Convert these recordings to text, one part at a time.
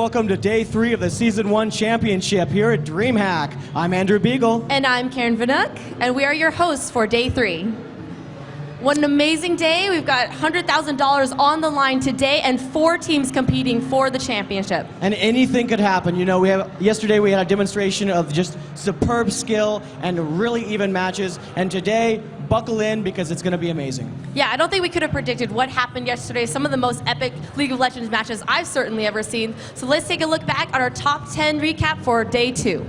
welcome to Day 3 of the Season 1 Championship here at DreamHack. I'm Andrew Beagle. And I'm Karen Vanook, and we are your hosts for Day 3. What an amazing day. We've got $100,000 on the line today and 4 teams competing for the championship. And anything could happen. You know, yesterday we had a demonstration of just superb skill and really even matches. And today, buckle in because it's going to be amazing. Yeah, I don't think we could have predicted what happened yesterday. Some of the most epic League of Legends matches I've certainly ever seen. So let's take a look back on our top 10 recap for Day 2.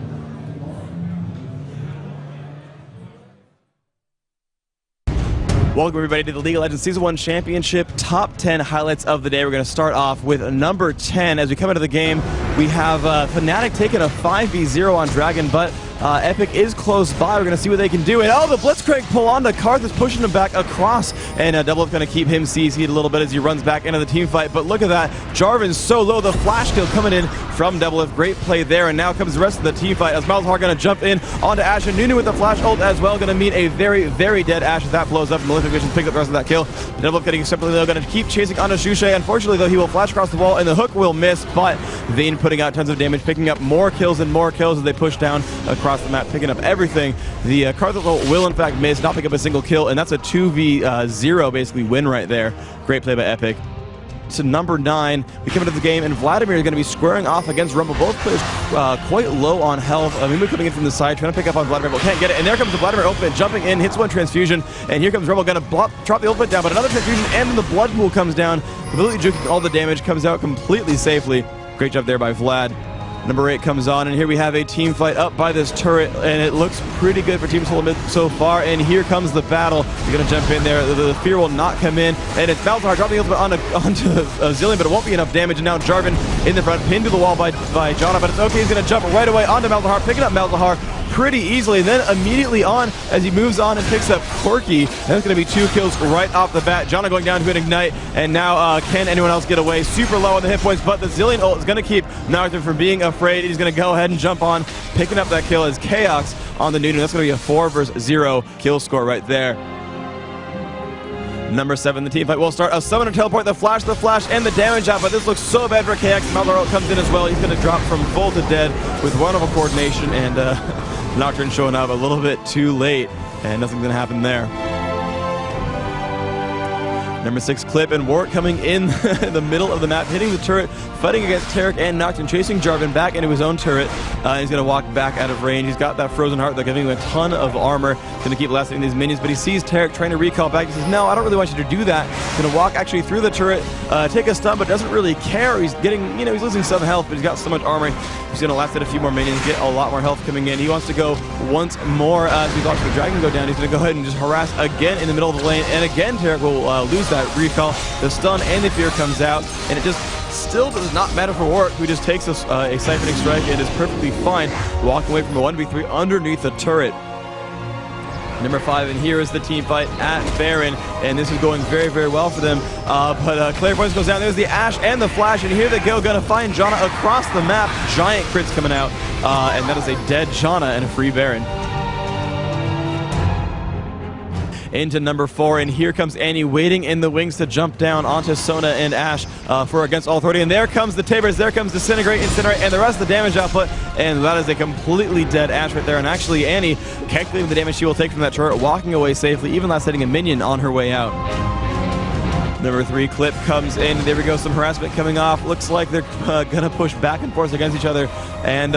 Welcome everybody to the League of Legends Season 1 Championship Top 10 highlights of the day. We're going to start off with number 10. As we come into the game, we have Fnatic taking a 5v0 on Dragon, but xPeke is close by. We're going to see what they can do. And oh, the Blitzcrank pull on to Karthus, pushing him back across. And Double going to keep him CC'd a little bit as he runs back into the team fight. But look at that. Jarvan's so low. The flash kill coming in from Double. Great play there. And now comes the rest of the team fight as Malzahar going to jump in onto Ashe. And Nunu with the flash ult as well. Going to meet a very, very dead Ashe as that blows up. Malefic Vision picks up the rest of that kill. Double getting separately though. Going to keep chasing onto Shushei. Unfortunately though, he will flash across the wall and the hook will miss. But Vayne putting out tons of damage, picking up more kills and more kills as they push down across the map, picking up everything. The Karthus ult will in fact miss, not pick up a single kill, and that's a 2v0 basically win right there. Great play by xPeke. To number 9, we come into the game, and Vladimir is going to be squaring off against Rumble. Both players quite low on health. Mimu coming in from the side, trying to pick up on Vladimir, but can't get it. And there comes the Vladimir ultimate, jumping in, hits one transfusion, and here comes Rumble, going to drop the ultimate down, but another transfusion, and then the blood pool comes down, completely juking all the damage, comes out completely safely. Great job there by Vlad. Number 8 comes on, and here we have a team fight up by this turret, and it looks pretty good for Team Solomid so far, and here comes the battle. You're going to jump in there. The fear will not come in, and it's Malzahar dropping the ultimate onto Zillion, but it won't be enough damage, and now Jarvan in the front, pinned to the wall by Janna, but it's okay. He's going to jump right away onto Malzahar, picking up Malzahar pretty easily, and then immediately on as he moves on and picks up Corki. And that's going to be 2 kills right off the bat. Janna going down to an ignite, and now can anyone else get away? Super low on the hit points, but the Zillion ult is going to keep Narthur from being afraid. He's going to go ahead and jump on, picking up that kill as Chaos on the Nunu. That's going to be a 4 versus 0 kill score right there. Number 7, the team fight will start. A summoner teleport, the flash, and the damage out, but this looks so bad for KX. Malzahar comes in as well. He's going to drop from full to dead with wonderful coordination, and Nocturne showing up a little bit too late, and nothing's going to happen there. Number 6, Clip, and Wart coming in the middle of the map, hitting the turret, fighting against Taric and Nocturne, chasing Jarvan back into his own turret. He's going to walk back out of range. He's got that Frozen Heart. They're giving him a ton of armor. Going to keep lasting these minions, but he sees Taric trying to recall back. He says, no, I don't really want you to do that. He's going to walk actually through the turret, take a stun, but doesn't really care. He's getting, he's losing some health, but he's got so much armor. He's going to last at a few more minions, get a lot more health coming in. He wants to go once more as we watch the Dragon go down. He's going to go ahead and just harass again in the middle of the lane, and again Taric will lose that recall. The stun and the fear comes out, and it just still does not matter for Wart, who just takes a siphoning strike and is perfectly fine walking away from a 1v3 underneath the turret. Number 5, and here is the team fight at Baron, and this is going very, very well for them. But Clairvoyance goes down. There's the Ashe and the flash, and here they go. Gonna find Janna across the map. Giant crits coming out, and that is a dead Janna and a free Baron. Into number 4, and here comes Annie waiting in the wings to jump down onto Sona and Ashe for Against All Authority. And there comes the Tabers, there comes Disintegrate, Incinerate, and the rest of the damage output. And that is a completely dead Ashe right there. And actually, Annie, calculating the damage she will take from that turret, walking away safely, even last hitting a minion on her way out. Number 3, Clip comes in. There we go, some harassment coming off. Looks like they're gonna push back and forth against each other. And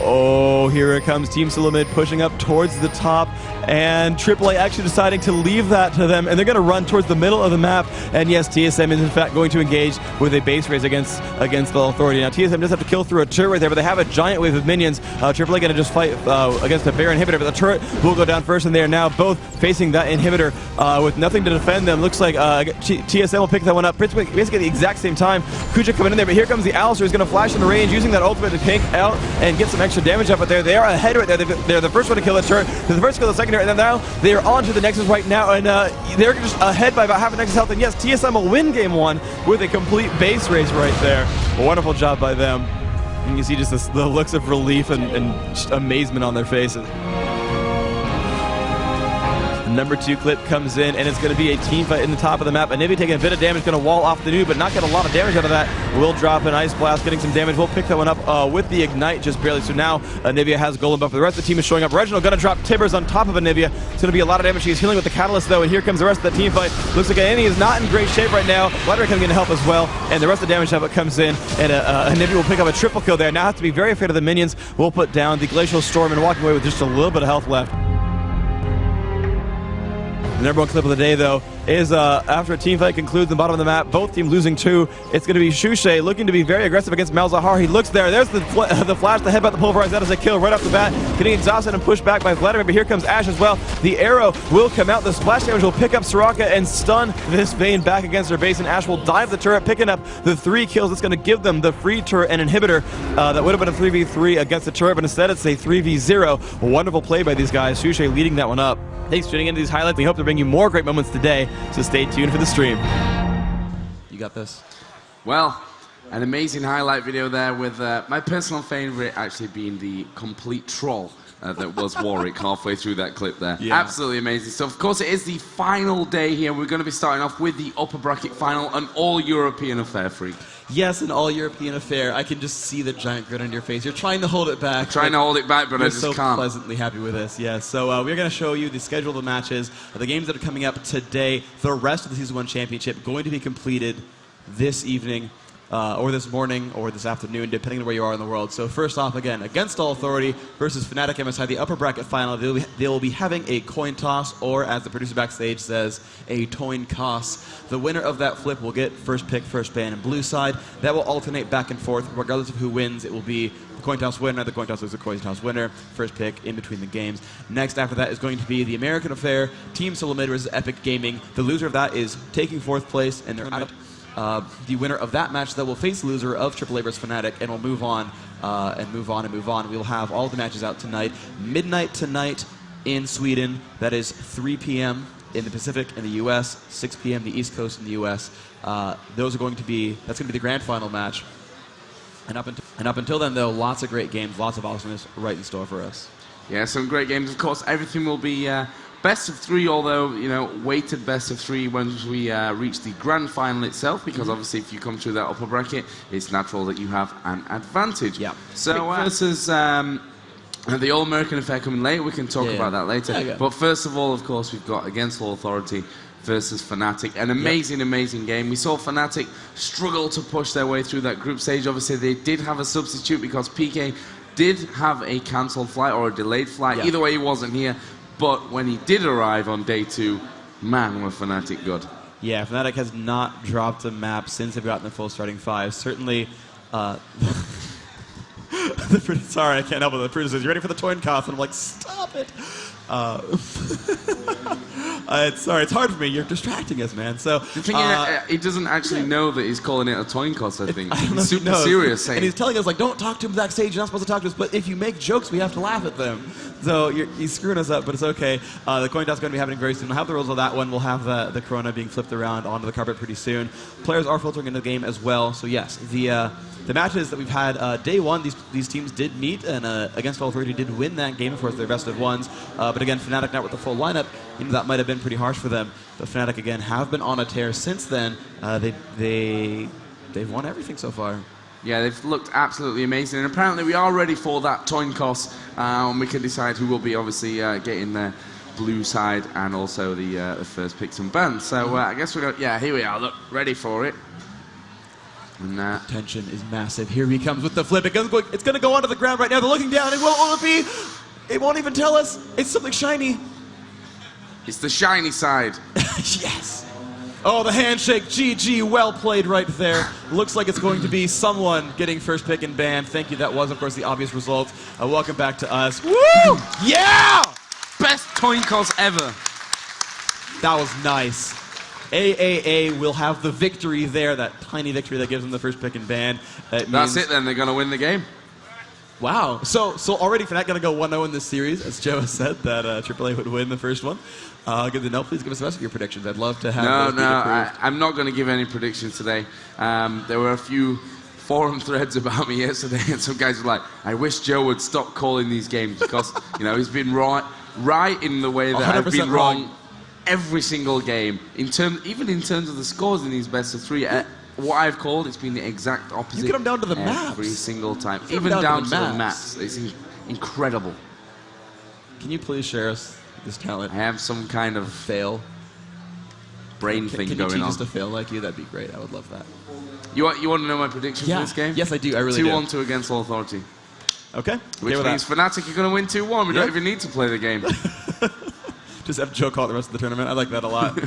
oh, here it comes. Team Solomid pushing up towards the top, and AAA actually deciding to leave that to them, and they're going to run towards the middle of the map. And yes, TSM is in fact going to engage with a base race against the Authority. Now TSM does have to kill through a turret right there, but they have a giant wave of minions. AAA going to just fight against a Baron inhibitor, but the turret will go down first, and they are now both facing that inhibitor with nothing to defend them. Looks like TSM will pick that one up basically at the exact same time. Kuja coming in there, but here comes the Alistar, who's going to flash into range, using that ultimate to pink out and get some extra damage up. But they are ahead right there. They're the first one to kill the turret. They're the first to kill the second turret, and then now they are on to the Nexus right now, and they're just ahead by about half a Nexus health. And yes, TSM will win game 1 with a complete base race right there. A wonderful job by them. And you see just the looks of relief and just amazement on their faces. The number 2 clip comes in, and it's going to be a team fight in the top of the map. Anivia taking a bit of damage, going to wall off the noob, but not get a lot of damage out of that. Will drop an Ice Blast, getting some damage. We'll pick that one up with the Ignite just barely. So now Anivia has Golem buff. The rest of the team is showing up. Reginald going to drop Tibbers on top of Anivia. It's going to be a lot of damage. She's healing with the Catalyst, though, and here comes the rest of the team fight. Looks like Annie is not in great shape right now. Vladimir coming in to help as well, and the rest of the damage output comes in, and Anivia will pick up a triple kill there. Now have to be very afraid of the minions. We'll put down the Glacial Storm and walking away with just a little bit of health left. The number 1 clip of the day, though, is after a team fight concludes in the bottom of the map, both teams losing 2. It's going to be Shushei looking to be very aggressive against Malzahar. He looks there. There's the flash, the headbutt, the pulverize. That is a kill right off the bat. Getting exhausted and pushed back by Vladimir, but here comes Ashe as well. The arrow will come out. The splash damage will pick up Soraka and stun this Vayne back against her base, and Ashe will dive the turret, picking up the 3 kills. It's going to give them the free turret and inhibitor. That would have been a 3v3 against the turret, but instead it's a 3v0. Wonderful play by these guys. Shushei leading that one up. Thanks for tuning into these highlights. We hope to bring you more great moments today, so stay tuned for the stream. You got this. Well, an amazing highlight video there with my personal favorite actually being the complete troll that was Warwick halfway through that clip there. Yeah. Absolutely amazing stuff. Of course, it is the final day here. We're going to be starting off with the upper bracket final, an all-European affair, Freak. Yes, an all-European affair. I can just see the giant grin on your face. You're trying to hold it back. Trying to hold it back, but I just so can't. Pleasantly happy with this. Yes. So we're going to show you the schedule of the matches, the games that are coming up today. The rest of the Season 1 Championship going to be completed this evening, or this morning, or this afternoon, depending on where you are in the world. So first off, again, Against All Authority versus Fnatic MSI, the upper bracket final. They will be having a coin toss, or as the producer backstage says, a toin toss. The winner of that flip will get first pick, first ban, and blue side. That will alternate back and forth. Regardless of who wins, it will be the coin toss winner, the coin toss loser, coin toss winner, first pick in between the games. Next after that is going to be the American affair, Team Solo Mid versus Epic Gaming. The loser of that is taking 4th place, and they're out. The winner of that match that will face the loser of AAA versus Fnatic, and will move on, and move on, and move on. We will have all the matches out tonight. Midnight tonight in Sweden. That is 3 p.m. in the Pacific in the U.S., 6 p.m. the East Coast in the U.S. That's going to be the grand final match. And up until then, though, lots of great games, lots of awesomeness right in store for us. Yeah, some great games. Of course, everything will be best of 3, although, you know, weighted best of 3 once we reach the grand final itself, because obviously if you come through that upper bracket, it's natural that you have an advantage. Yeah. So versus the All-American affair coming later, we can talk about that later. Yeah. But first of all, of course, we've got Against All Authority versus Fnatic. An amazing, amazing game. We saw Fnatic struggle to push their way through that group stage. Obviously, they did have a substitute because PK did have a cancelled flight or a delayed flight. Either way, he wasn't here. But when he did arrive on day 2, man, were Fnatic good. Yeah, Fnatic has not dropped a map since they've gotten the full starting 5. Certainly, sorry, I can't help it. The producer says, "You ready for the toin toss?" And I'm like, "Stop it." Sorry, it's hard for me. You're distracting us, man. So the thing is, he toesn't actually know that he's calling it a toin toss. I think he's super serious, saying. And he's telling us like, "Don't talk to him backstage. You're not supposed to talk to us. But if you make jokes, we have to laugh at them." So he's screwing us up, but it's okay. The coin toss is going to be happening very soon. We'll have the rules of that one. We'll have the Corona being flipped around onto the carpet pretty soon. Players are filtering into the game as well. So yes, the matches that we've had, day 1, these teams did meet, and Against All Authority did win that game. Of course, their best of ones. But again, Fnatic not with the full lineup, that might have been pretty harsh for them. But Fnatic, again, have been on a tear since then. They've won everything so far. Yeah, they've looked absolutely amazing. And apparently we are ready for that toin toss. We can decide who will be obviously getting the blue side and also the first picks and bans. So I guess we're going, yeah, here we are, look, ready for it. And tension is massive. Here he comes with the flip. It's going to go onto the ground right now. They're looking down. And what will it be? It won't even tell us. It's something shiny. It's the shiny side. Yes. Oh, the handshake. GG. Well played right there. Looks like it's going to be someone getting first pick and ban. Thank you. That was, of course, the obvious result. Welcome back to us. Woo! Yeah! Best toin toss ever. That was nice. AAA will have the victory there, that tiny victory that gives them the first pick and ban. That's it then, they're going to win the game. Wow. So already Fnatic going to go 1-0 in this series, as Joe has said, that AAA would win the first one. Good to know. Please give us the rest of your predictions. I'd love to have those I'm not going to give any predictions today. There were a few forum threads about me yesterday, and some guys were like, I wish Joe would stop calling these games because, you know, he's been right right in the way that I've 100% been wrong every single game. Even in terms of the scores in these best of three, what I've called, it's been the exact opposite. You get them down to the maps. Every single time. You get Even them down to the maps. It's incredible. Can you please share us this talent? I have some kind of Fail. brain thing Can going you teach on. us to fail like you? That'd be great. I would love that. You want to know my predictions for this game? Yes, I do. I really do. 2-1 against All Authority. Okay. Which Okay with means Fnatic are going to win 2-1. We Yeah. don't even need to play the game. Just have Joe call it the rest of the tournament. I like that a lot.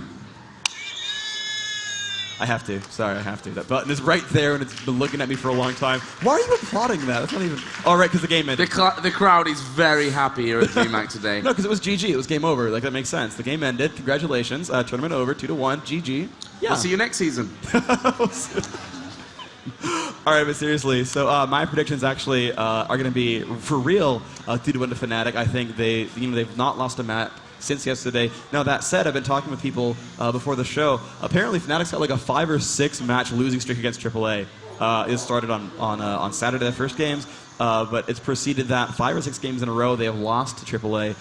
I have to. Sorry, I have to. That button is right there, and it's been looking at me for a long time. Why are you applauding that? That's not even... Oh, right, because the game ended. The crowd is very happy here at DreamHack today. No, because it was GG. It was game over. Like, that makes sense. The game ended. Congratulations. Tournament over. 2-1. GG. Yeah. I'll see you next season. All right, but seriously, so my predictions actually are going to be, for real, 2-1 to Fnatic. I think they've not lost a map since yesterday. Now, that said, I've been talking with people before the show. Apparently, Fnatic's got like a 5 or 6 match losing streak against AAA. It started on Saturday, the first games, but it's preceded that 5 or 6 games in a row they have lost to AAA.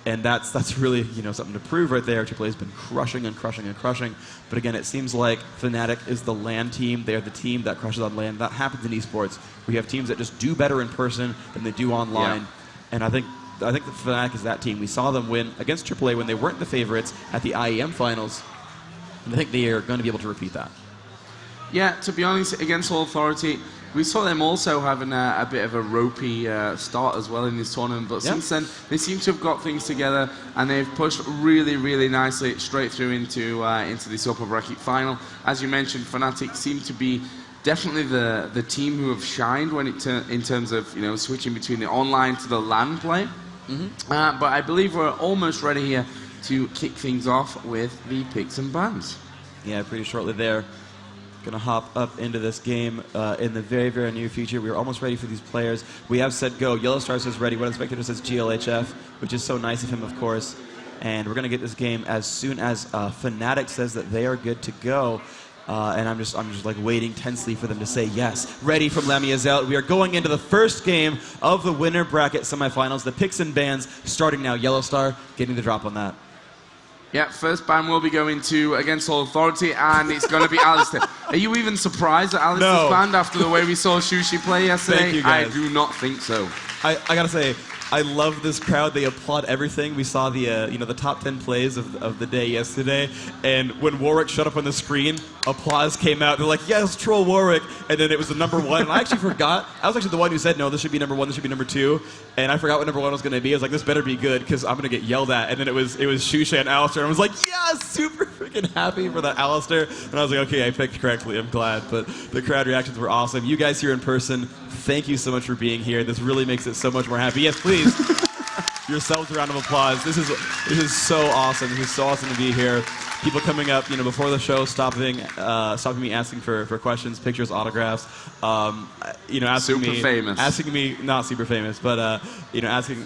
And that's really something to prove right there. AAA's been crushing and crushing and crushing. But again, it seems like Fnatic is the LAN team. They're the team that crushes on LAN. That happens in esports. We have teams that just do better in person than they do online. Yeah. And I think that Fnatic is that team. We saw them win against AAA when they weren't the favorites at the IEM finals. And I think they are going to be able to repeat that. Yeah, to be honest, against All Authority, we saw them also having a bit of a ropey start as well in this tournament, but since then they seem to have got things together and they've pushed really, really nicely straight through into this upper bracket final. As you mentioned, Fnatic seem to be definitely the team who have shined when in terms of switching between the online to the LAN play. But I believe we're almost ready here to kick things off with the picks and bans. Yeah, pretty shortly there. Going to hop up into this game in the very, very near future. We're almost ready for these players. We have said go. Yellowstar says ready. What Spectator says GLHF, which is so nice of him, of course. And we're going to get this game as soon as Fnatic says that they are good to go. And I'm just like waiting tensely for them to say yes. Ready from Elmia out. We are going into the first game of the winner bracket semifinals. The picks and bans starting now. Yellowstar getting the drop on that. Yeah, first ban will be going to against All Authority, and it's going to be Alistar. Are you even surprised that Alistar's banned after the way we saw Shushei play yesterday? Thank you, guys. I do not think so. I gotta say, I love this crowd. They applaud everything. We saw the the top 10 plays of the day yesterday, and when Warwick showed up on the screen, applause came out. They're like, "Yes, troll Warwick," and then it was the number 1. And I actually forgot. I was actually the one who said, "No, this should be number 1. This should be number 2." And I forgot what number 1 was going to be. I was like, "This better be good because I'm going to get yelled at." And then it was Shushei and Alistar, and I was like, "Yes!" Super freaking happy for that Alistar. And I was like, "Okay, I picked correctly. I'm glad." But the crowd reactions were awesome. You guys here in person, thank you so much for being here. This really makes it so much more happy. Yes, please. Yourselves a round of applause. This is so awesome. This is so awesome to be here. People coming up, before the show, stopping me, asking for questions, pictures, autographs. Asking me, not super famous, but asking.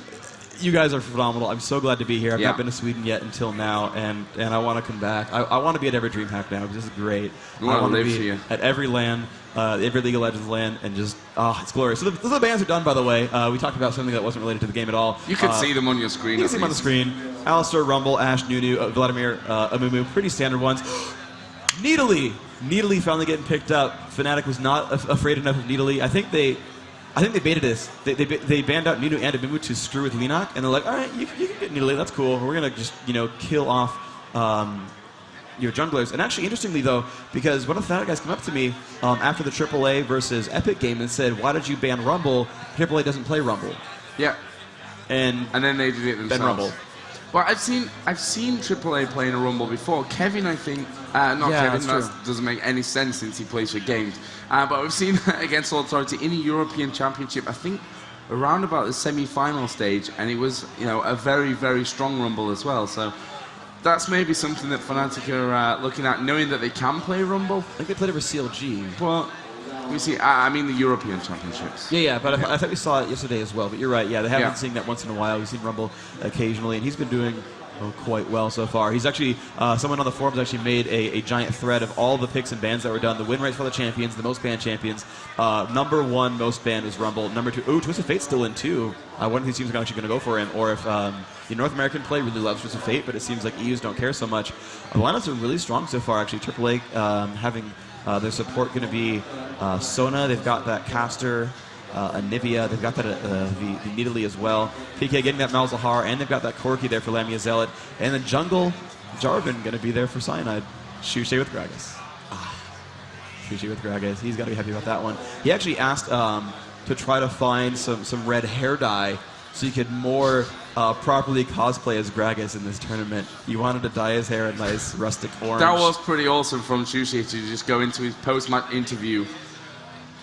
You guys are phenomenal. I'm so glad to be here. I've not been to Sweden yet until now, and I want to come back. I want to be at every DreamHack now. This is great. I want to be at every LAN, every League of Legends LAN, and just, it's glorious. So the bans are done, by the way. We talked about something that wasn't related to the game at all. You could see them on your screen. You can see them on the screen. Alistar, Rumble, Ashe, Nunu, Vladimir, Amumu, pretty standard ones. Needly finally getting picked up. Fnatic was not afraid enough of Needly. I think they baited this. They banned out Nunu and Amumu to screw with Linak, and they're like, all right, you can get Needly, that's cool. We're gonna just kill off your junglers. And actually, interestingly though, because one of the Fnatic guys came up to me after the AAA versus FNC game and said, "Why did you ban Rumble? AAA doesn't play Rumble." Yeah. And then they did it themselves. Ben Rumble. Well, I've seen AAA playing a Rumble before. Kevin, I think, not Kevin. That doesn't make any sense since he plays for games. But we've seen against All Authority in a European Championship. I think around about the semi-final stage, and it was a very, very strong Rumble as well. So that's maybe something that Fnatic are looking at, knowing that they can play Rumble. I think they played it for CLG. Well, we see. I mean the European Championships. Yeah, but I thought we saw it yesterday as well. But you're right. Yeah, they have been seeing that once in a while. We've seen Rumble occasionally, and he's been doing quite well so far. He's actually, someone on the forums actually made a giant thread of all the picks and bans that were done, the win rates for the champions, the most banned champions. Number 1 most banned was Rumble. Number 2, Twisted Fate's still in 2. One of these teams are actually going to go for him, or if the North American play really loves Twisted Fate, but it seems like EUs don't care so much. The lineups are really strong so far, actually. AAA having their support going to be Sona. They've got that caster. Anivia, they've got that the Nidalee as well. PK getting that Malzahar, and they've got that Corki there for Lamia Zealot. And the jungle, Jarvan going to be there for Cyanide. Shushei with Gragas. Shushei with Gragas. He's got to be happy about that one. He actually asked to try to find some red hair dye so he could more properly cosplay as Gragas in this tournament. He wanted to dye his hair a nice rustic orange. That was pretty awesome from Shushei to just go into his post-match interview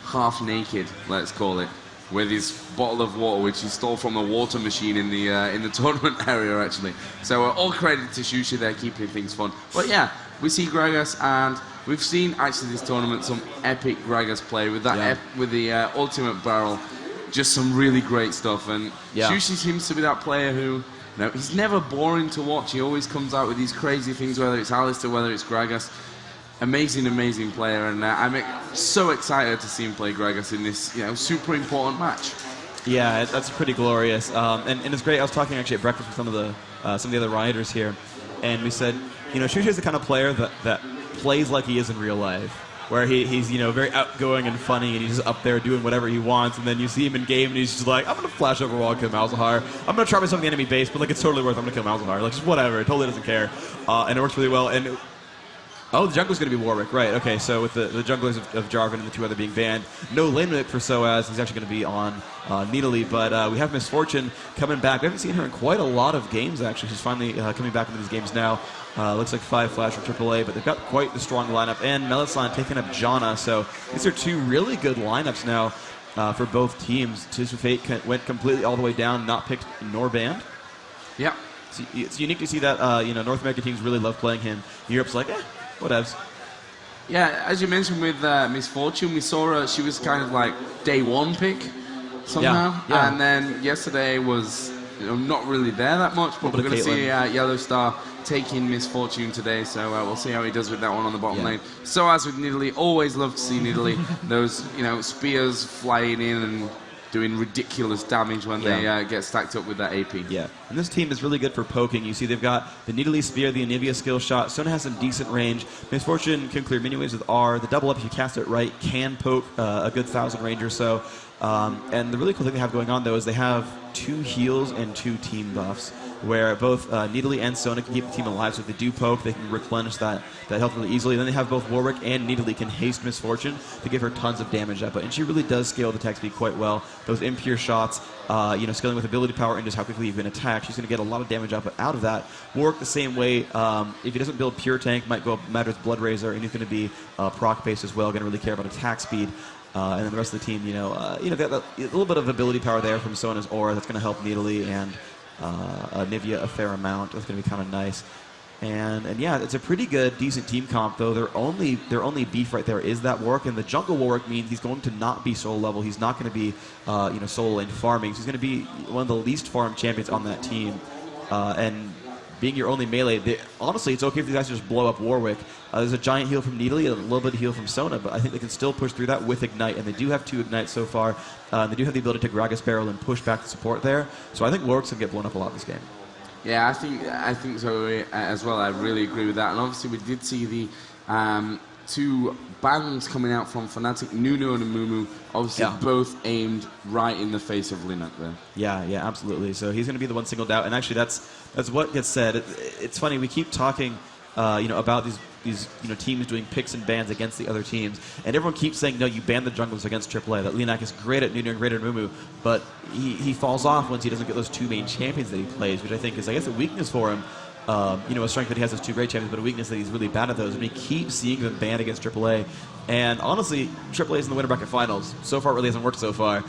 half naked, let's call it, with his bottle of water, which he stole from a water machine in the tournament area, actually. So all credit to Shushei there, keeping things fun. But yeah, we see Gragas, and we've seen actually this tournament some epic Gragas play with that with the ultimate barrel. Just some really great stuff, and Shushei seems to be that player who, he's never boring to watch. He always comes out with these crazy things, whether it's Alistar, whether it's Gragas. Amazing, amazing player, and I'm so excited to see him play Gragas in this, super important match. Yeah, that's pretty glorious, and it's great. I was talking actually at breakfast with some of the other rioters here, and we said, Shushei is the kind of player that plays like he is in real life, where he's very outgoing and funny, and he's just up there doing whatever he wants, and then you see him in game, and he's just like, I'm gonna flash over wall and kill Malzahar. I'm gonna try myself in the enemy base, but like it's totally worth it. I'm gonna kill Malzahar, like just whatever. It totally doesn't care, and it works really well. And oh, the jungler's going to be Warwick, right. Okay, so with the junglers of Jarvan and the 2 other being banned, no lane mimic for Soaz. He's actually going to be on Nidalee, but we have Misfortune coming back. We haven't seen her in quite a lot of games, actually. She's finally coming back into these games now. Looks like 5 flash for AAA, but they've got quite the strong lineup. And Melisande taking up Janna, so these are 2 really good lineups now for both teams. Twisted Fate went completely all the way down, not picked nor banned. Yeah. It's unique to see that North American teams really love playing him. Europe's like, whatevs. Yeah, as you mentioned with Misfortune, we saw her, she was kind of like day 1 pick somehow. Yeah. And then yesterday was not really there that much, but we're going to see Yellowstar taking Misfortune today, so we'll see how he does with that one on the bottom lane. So as with Nidalee, always love to see Nidalee. Those spears flying in and doing ridiculous damage when they get stacked up with that AP. Yeah, and this team is really good for poking. You see they've got the Nidalee Spear, the Anivia skill shot. Sona has some decent range. Misfortune can clear mini waves with R. The double up, if you cast it right, can poke a good 1,000 range or so. And the really cool thing they have going on, though, is they have 2 heals and 2 team buffs, where both Nidalee and Sona can keep the team alive, so if they do poke, they can replenish that health really easily. Then they have both Warwick and Nidalee can haste Misfortune to give her tons of damage output, and she really does scale the attack speed quite well. Those impure shots, scaling with ability power and just how quickly you can attack, she's going to get a lot of damage output out of that. Warwick the same way. If he doesn't build pure tank, might go Madras Blood Razor, and he's going to be proc based as well, going to really care about attack speed. And then the rest of the team, got a little bit of ability power there from Sona's Aura that's going to help Nidalee and Nivea a fair amount. That's going to be kind of nice. And yeah, it's a pretty good, decent team comp, though. Their only beef right there is that Warwick, and the jungle Warwick means he's going to not be solo level. He's not going to be, solo lane farming. So he's going to be one of the least farmed champions on that team. And being your only melee, honestly, it's okay if these guys just blow up Warwick. There's a giant heal from Nidalee and a little bit of heal from Sona, but I think they can still push through that with Ignite, and they do have 2 Ignites so far. They do have the ability to Gragas Barrel and push back the support there. So I think Warwick's going to get blown up a lot this game. Yeah, I think so as well. I really agree with that. And obviously we did see the 2 bans coming out from Fnatic, Nuno and Mumu, obviously both aimed right in the face of Linak there. Yeah, absolutely. So he's going to be the one singled out, and actually that's what gets said. It's funny, we keep talking about these teams doing picks and bans against the other teams, and everyone keeps saying, no, you ban the junglers against AAA, that Linak is great at Nuno and great at Mumu, but he falls off once he doesn't get those 2 main champions that he plays, which I think is, I guess, a weakness for him. A strength that he has those 2 great champions, but a weakness that he's really bad at those, and we keep seeing them banned against AAA. And honestly, AAA is in the winter bracket finals. So far, it really hasn't worked so far.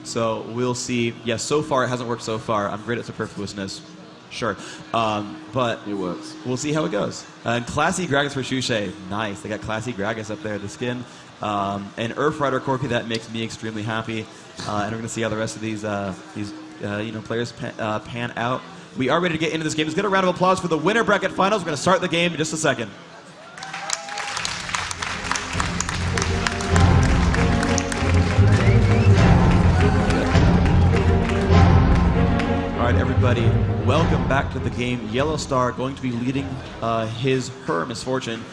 So we'll see. Yeah, so far it hasn't worked so far. I'm great at superfluousness. Sure. But it works. We'll see how it goes. And Classy Gragas for Shushei. Nice. They got Classy Gragas up there, the skin. And Earth Rider Corki, that makes me extremely happy. And we're going to see how the rest of these players pan out. We are ready to get into this game. Let's get a round of applause for the winner bracket finals. We're going to start the game in just a second. All right, everybody, welcome back to the game. Yellowstar going to be leading her misfortune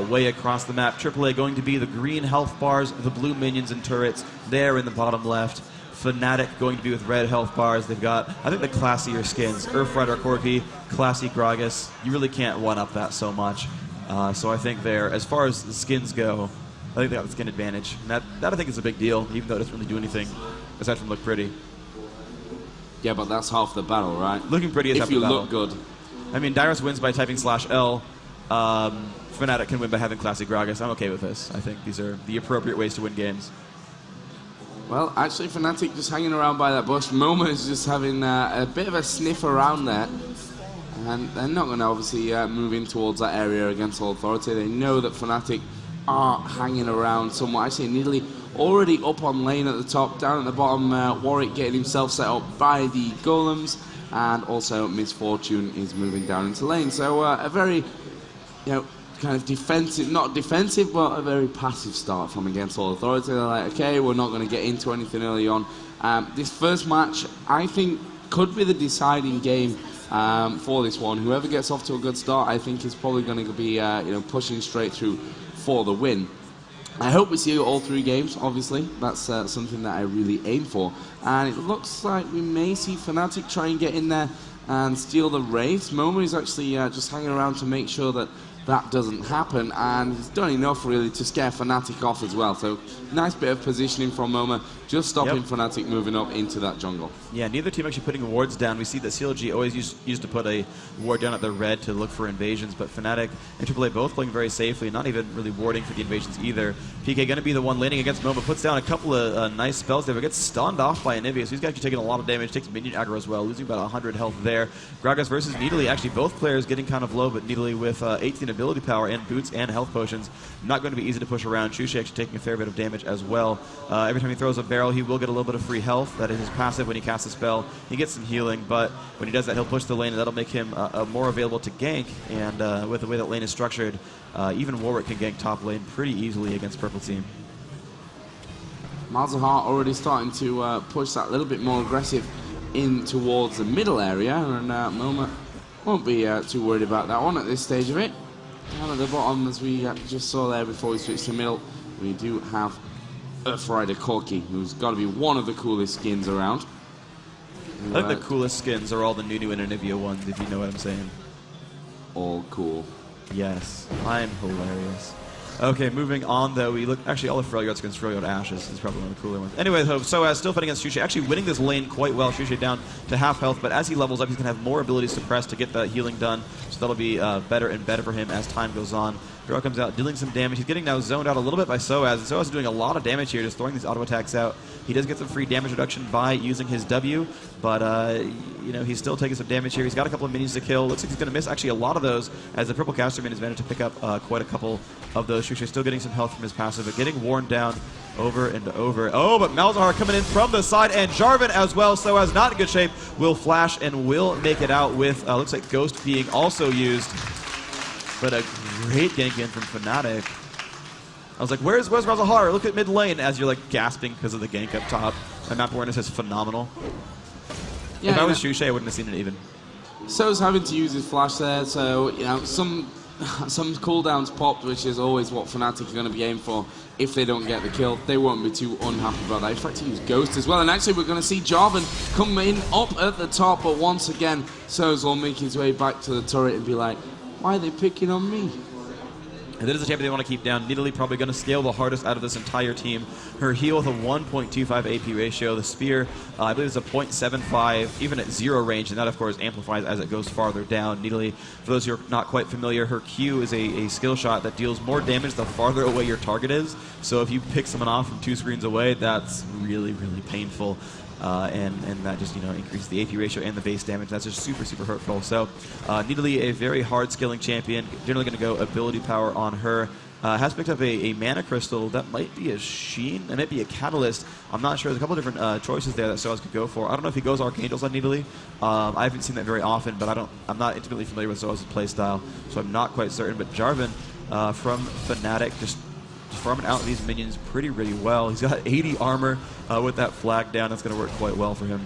way across the map. AAA going to be the green health bars, the blue minions and turrets there in the bottom left. Fnatic going to be with red health bars. They've got, I think, the classier skins. Earthrider Corki, classy Gragas. You really can't one-up that so much. So I think there, as far as the skins go, I think they got the skin advantage. And that I think is a big deal, even though it doesn't really do anything aside from look pretty. Yeah, but that's half the battle, right? Looking pretty is half the battle. If you look good. I mean, Dyrus wins by typing /L. Fnatic can win by having classy Gragas. I'm okay with this. I think these are the appropriate ways to win games. Well, actually, Fnatic just hanging around by that bush. MoMa is just having a bit of a sniff around there. And they're not going to obviously move in towards that area against All Authority. They know that Fnatic are hanging around somewhat. Actually, Nidalee already up on lane at the top. Down at the bottom, Warwick getting himself set up by the golems. And also, Misfortune is moving down into lane. So a very, kind of defensive, not defensive, but a very passive start from against All Authority. They're like, okay, we're not going to get into anything early on. This first match, I think, could be the deciding game for this one. Whoever gets off to a good start, I think, is probably going to be pushing straight through for the win. I hope we see all 3 games, obviously. That's something that I really aim for. And it looks like we may see Fnatic try and get in there and steal the Wraiths. MoMa is actually just hanging around to make sure that that doesn't happen, and he's done enough really to scare Fnatic off as well. So nice bit of positioning from MoMa, just stopping Fnatic moving up into that jungle. Yeah, neither team actually putting wards down. We see that CLG always used to put a ward down at the red to look for invasions, but Fnatic and AAA both playing very safely, not even really warding for the invasions either. PK going to be the one laning against MoMa, puts down a couple of nice spells there, but gets stunned off by Anivia, so he's actually taking a lot of damage, takes minion aggro as well, losing about 100 health there. Gragas versus Nidalee, actually both players getting kind of low, but Nidalee with 18 ability power and boots and health potions. Not going to be easy to push around. Shushei actually taking a fair bit of damage as well. Every time he throws a barrel, he will get a little bit of free health. That is his passive when he casts a spell. He gets some healing, but when he does that, he'll push the lane, and that'll make him more available to gank. And with the way that lane is structured, even Warwick can gank top lane pretty easily against purple team. Malzahar already starting to push that a little bit more aggressive in towards the middle area, and MoMa won't be too worried about that one at this stage of it. Down at the bottom, as we just saw there before we switched to middle, we do have Earthrider Corki, who's got to be one of the coolest skins around. I think the coolest skins are all the Nunu and Anivia ones, if you know what I'm saying. All cool. Yes, I'm hilarious. Okay, moving on though, we look, actually all the Freljord skins, Freljord Ashes is probably one of the cooler ones. Anyway, so still fighting against Shushei, actually winning this lane quite well. Shushei down to half health, but as he levels up, he's going to have more abilities to press to get that healing done, so that'll be better and better for him as time goes on. Hero comes out, dealing some damage. He's getting now zoned out a little bit by Soaz, and Soaz is doing a lot of damage here, just throwing these auto attacks out. He does get some free damage reduction by using his W, but he's still taking some damage here. He's got a couple of minions to kill. Looks like he's going to miss actually a lot of those, as the purple caster minions managed to pick up quite a couple of those. Shushei still getting some health from his passive, but getting worn down over and over. Oh, but Malzahar coming in from the side, and Jarvan as well. Soaz not in good shape, will flash and will make it out with, looks like Ghost being also used. But a great gank in from Fnatic. I was like, where's Malzahar? Look at mid lane, as you're like gasping because of the gank up top. My map awareness is phenomenal. Yeah, if I was Shushei, I wouldn't have seen it even. So's having to use his flash there, so some cooldowns popped, which is always what Fnatic are going to be aiming for. If they don't get the kill, they won't be too unhappy about that. In fact, he used Ghost as well, and actually we're going to see Jarvan come in up at the top, but once again, So's will make his way back to the turret and be like, why are they picking on me? And that is a champion they want to keep down. Nidalee probably going to scale the hardest out of this entire team. Her heal with a 1.25 AP ratio. The spear, I believe, is a 0.75, even at 0 range, and that, of course, amplifies as it goes farther down. Nidalee, for those who are not quite familiar, her Q is a skill shot that deals more damage the farther away your target is. So if you pick someone off from 2 screens away, that's really, really painful. And that just increases the AP ratio and the base damage. That's just super, super hurtful. So Nidalee, a very hard scaling champion, generally going to go ability power on her. has picked up a mana crystal. That might be a Sheen. That might be a Catalyst. I'm not sure. There's a couple different choices there that Soaz could go for. I don't know if he goes Archangels on Nidalee. I haven't seen that very often, but I'm not intimately familiar with Soaz's playstyle, so I'm not quite certain. But Jarvan from Fnatic just farming out these minions really well. He's got 80 armor with that flag down. That's going to work quite well for him.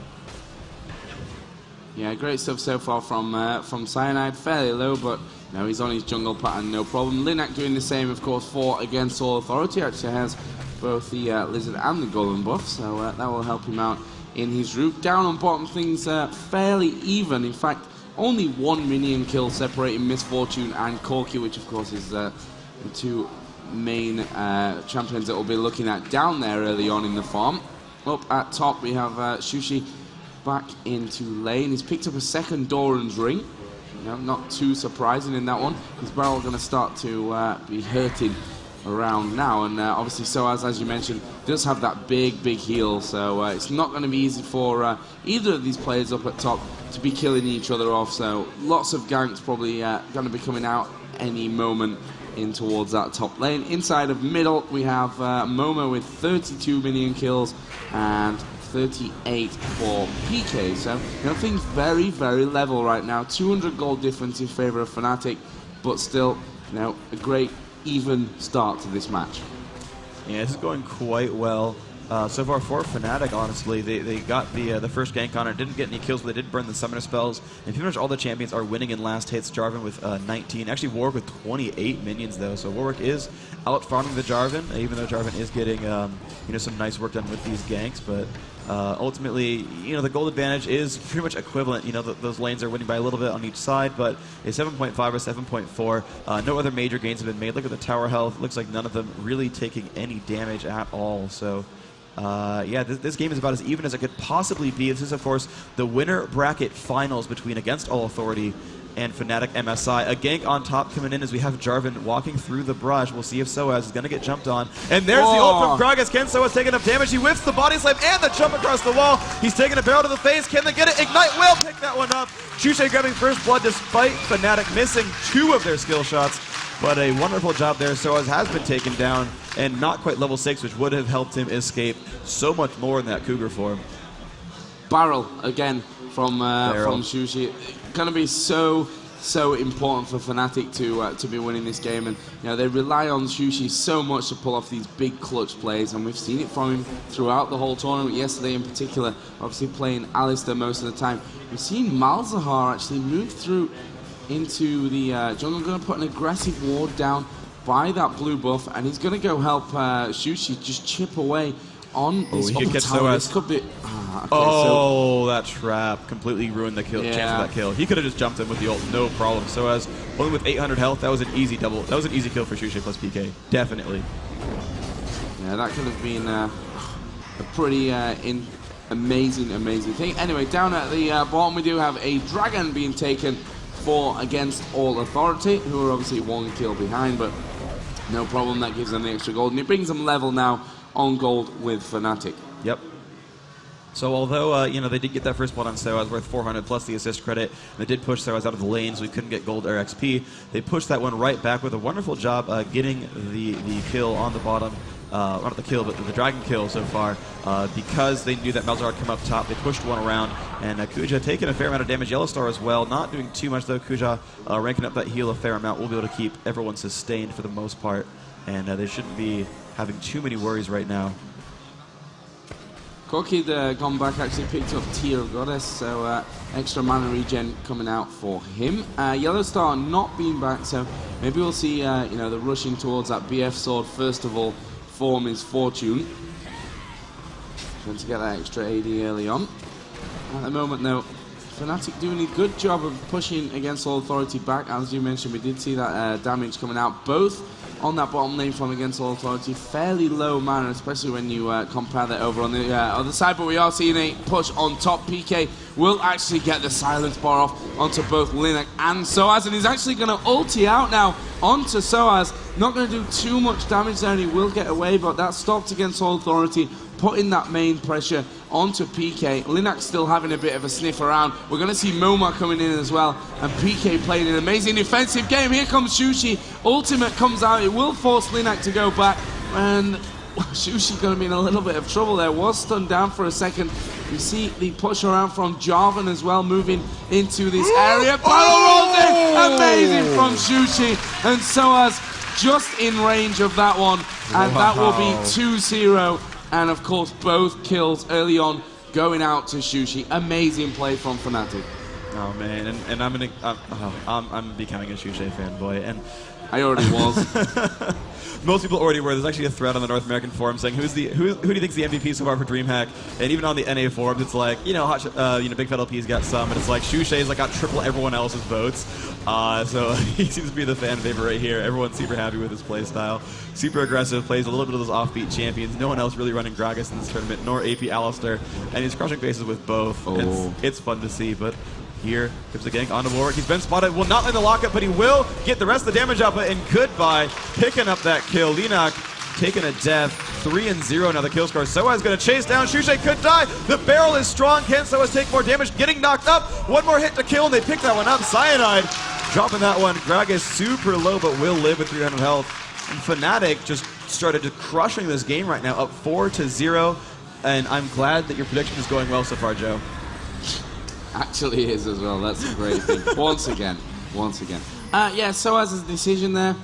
Yeah, great stuff so far from Cyanide. Fairly low, but no, he's on his jungle pattern, no problem. Linac doing the same, of course, for Against All Authority. Actually has both the Lizard and the Golem buff, so that will help him out in his route. Down on bottom, things fairly even. In fact, only one minion kill separating Misfortune and Corki, which of course is the two main champions that we'll be looking at down there early on in the farm. Up at top, we have Shushei back into lane. He's picked up a second Doran's ring. You know, not too surprising in that one. His barrel going to start to be hurting around now, and obviously Soaz, as you mentioned, does have that big heal, so it's not going to be easy for either of these players up at top to be killing each other off, so lots of ganks probably going to be coming out any moment in towards that top lane. Inside of middle, we have MoMa with 32 minion kills and 38 for PK, so you know, things very level right now. 200 gold difference in favor of Fnatic, but still, you know, a great even start to this match. Yeah, this is going quite well so far for Fnatic. Honestly, they got the first gank on it, didn't get any kills, but they did burn the summoner spells, and pretty much all the champions are winning in last hits. Jarvan with 19, actually Warwick with 28 minions though, so Warwick is out farming the Jarvan, even though Jarvan is getting you know, some nice work done with these ganks, but ultimately, you know, the gold advantage is pretty much equivalent. You know, those lanes are winning by a little bit on each side, but a 7.5 or 7.4. No other major gains have been made. Look at the tower health. Looks like none of them really taking any damage at all. So, yeah, this game is about as even as it could possibly be. This is, of course, the winner bracket finals between Against All Authority and Fnatic MSI. A gank on top coming in as we have Jarvan walking through the brush. We'll see if Soaz is going to get jumped on. And there's the ult from Gragas. Can Soaz taking up damage? He whiffs the body slam and the jump across the wall. He's taking a barrel to the face. Can they get it? Ignite will pick that one up. Shushei grabbing first blood despite Fnatic missing 2 of their skill shots. But a wonderful job there. Soaz has been taken down and not quite level 6, which would have helped him escape so much more in that Cougar form. Barrel again from Shushei. Going to be so important for Fnatic to be winning this game, and you know, they rely on Shushei so much to pull off these big clutch plays, and we've seen it from him throughout the whole tournament. Yesterday in particular, obviously playing Alistar most of the time. We've seen Malzahar actually move through into the jungle, going to put an aggressive ward down by that blue buff, and he's going to go help Shushei just chip away on this he could catch tower. This could be that trap completely ruined the kill, chance of that kill. He could have just jumped in with the ult, no problem. So as only with 800 health, that was an easy double. That was an easy kill for Shushei plus PK, definitely. Yeah, that could have been a pretty amazing thing. Anyway, down at the bottom, we do have a dragon being taken for Against All Authority, who are obviously 1 kill behind, but no problem. That gives them the extra gold, and it brings them level now on gold with Fnatic. Yep. So although, you know, they did get that first blood on Soaz worth 400 plus the assist credit, and they did push Soaz out of the lane, so we couldn't get gold or XP. They pushed that one right back with a wonderful job getting the kill on the bottom. Not the kill, but the dragon kill so far. Because they knew that Malzahar would come up top, they pushed one around, and Kuja taking a fair amount of damage. Yellowstar as well, not doing too much though. Kuja ranking up that heal a fair amount. We'll be able to keep everyone sustained for the most part, and they shouldn't be having too many worries right now. Corki, gone back, actually picked up Tear of Goddess, so extra mana regen coming out for him. Yellowstar not being back, so maybe we'll see you know, the rushing towards that BF sword first of all form his Fortune. Trying to get that extra AD early on. At the moment though, Fnatic doing a good job of pushing Against All Authority back. As you mentioned, we did see that damage coming out both on that bottom lane from Against All Authority. Fairly low mana, especially when you compare that over on the other side, but we are seeing a push on top. PK will actually get the silence bar off onto both Linac and Soaz, and he's actually going to ulti out now onto Soaz. Not going to do too much damage there, and he will get away, but that stopped Against All Authority. putting that main pressure onto PK. Linak still having a bit of a sniff around. We're going to see MoMa coming in as well, and PK playing an amazing defensive game. Here comes Shushei. Ultimate comes out. It will force Linak to go back, and Shushei going to be in a little bit of trouble there. Was stunned down for a second. We see the push around from Jarvan as well, moving into this area. Battle rolls in, amazing from Shushei, and Soaz just in range of that one, and that will be 2-0. And of course, both kills early on going out to Shushei. Amazing play from Fnatic. Oh man, and I'm becoming a Shushei fanboy, and I already was. Most people already were. There's actually a thread on the North American forum saying who do you think's the MVP so far for DreamHack? And even on the NA forums, it's like, you know, Big Fat LP's got some, and it's like Shushei's like got triple everyone else's votes. So he seems to be the fan favorite right here. Everyone's super happy with his play style. Super aggressive, plays a little bit of those offbeat champions. No one else really running Gragas in this tournament, nor AP Alistar, and he's crushing faces with both. Oh. It's fun to see, but here comes the gank onto Warwick. He's been spotted. Will not land the lockup, but he will get the rest of the damage output. And goodbye, picking up that kill. Linak taking a death. 3-0 now the kill score. Soaz going to chase down. Shushei could die. The barrel is strong. Can Soaz take more damage? Getting knocked up. One more hit to kill, and they pick that one up. Cyanide dropping that one. Gragas super low, but will live with 300 health. And Fnatic just started crushing this game right now, up 4-0. And I'm glad that your prediction is going well so far, Joe. Actually is as well. That's a great thing. Once again. Yeah, Soaz's decision there,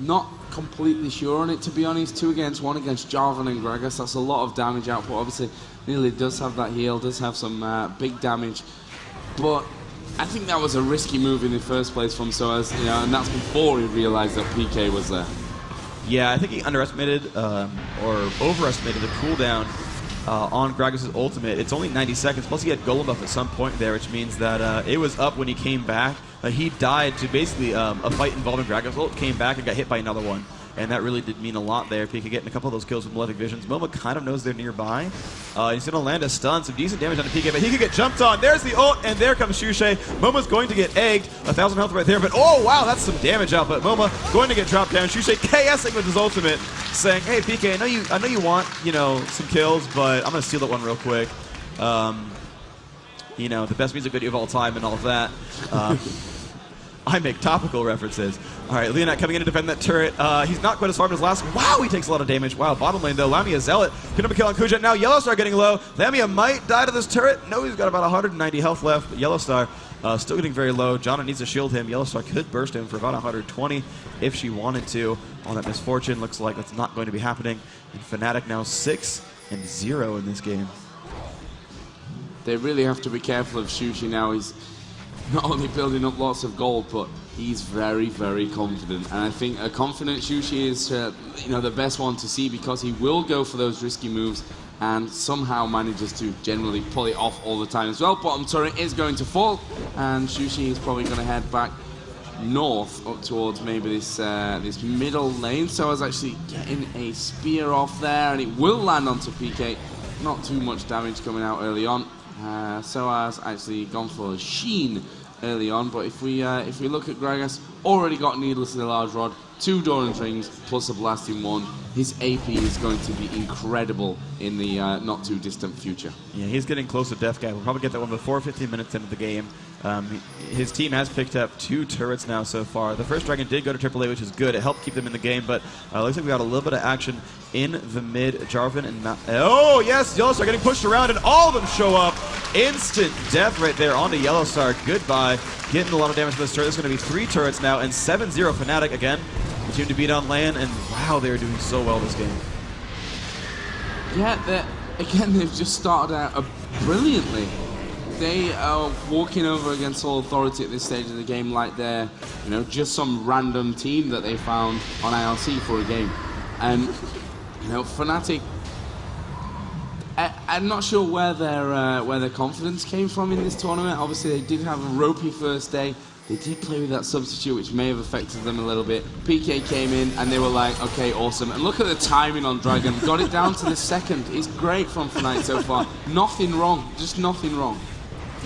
not completely sure on it, to be honest. 2 against 1 against Jarvan and Gragas. That's a lot of damage output. Obviously, Nearly does have that heal, does have some big damage. But I think that was a risky move in the first place from Soaz, you know, and that's before he realized that PK was there. Yeah, I think he underestimated or overestimated the cooldown on Gragas' ultimate. It's only 90 seconds, plus he had Golem buff at some point there, which means that it was up when he came back. He died to basically a fight involving Gragas' ult, came back and got hit by another one. And that really did mean a lot there. Peke getting a couple of those kills with Malefic Visions. MoMa kind of knows they're nearby. He's going to land a stun, some decent damage on the Peke, but he could get jumped on. There's the ult, and there comes Shushei. MoMa's going to get egged. 1,000 health right there, but oh wow, that's some damage out. But MoMa going to get dropped down. Shushei KSing with his ultimate, saying, "Hey Peke, I know you want, you know, some kills, but I'm going to steal that one real quick. You know, the best music video of all time and all of that." I make topical references. All right, Leonat coming in to defend that turret. He's not quite as far as last. Wow, he takes a lot of damage. Wow, bottom lane though. Lamia Zealot picking up a kill on Kuja. Now Yellowstar getting low. Lamia might die to this turret. No, he's got about 190 health left. But Yellowstar still getting very low. Jana needs to shield him. Yellowstar could burst him for about 120 if she wanted to. All that misfortune looks like that's not going to be happening. And Fnatic now 6-0 in this game. They really have to be careful of Shushei now. He's not only building up lots of gold, but he's very, very confident. And I think a confident Shushei is you know, the best one to see, because he will go for those risky moves and somehow manages to generally pull it off all the time as well. Bottom turret is going to fall, and Shushei is probably going to head back north up towards maybe this this middle lane. So I was actually getting a spear off there, and it will land onto PK. Not too much damage coming out early on. Soaz actually gone for a sheen early on, but if we look at Gragas, already got Needlessly Large Rod, 2 Doran's Rings, plus a Blasting Wand. His AP is going to be incredible in the not too distant future. Yeah, he's getting close to Death Guy. We'll probably get that one before 15 minutes into the game. His team has picked up 2 turrets now so far. The first Dragon did go to AAA, which is good. It helped keep them in the game, but looks like we got a little bit of action in the mid. Jarvan and oh yes, Yellowstar getting pushed around, and all of them show up. Instant death right there onto Yellowstar. Goodbye. Getting a lot of damage to this turret. There's going to be 3 turrets now, and 7-0 Fnatic again. The team to beat on land, and wow, they're doing so well this game. Yeah, they've just started out brilliantly. They are walking over against all authority at this stage of the game like they're, you know, just some random team that they found on IRC for a game. And, you know, Fnatic, I'm not sure where their confidence came from in this tournament. Obviously, they did have a ropey first day. They did play with that substitute, which may have affected them a little bit. PK came in, and they were like, okay, awesome. And look at the timing on Dragon. Got it down to the second. It's great from Fnatic so far. Nothing wrong. Just nothing wrong.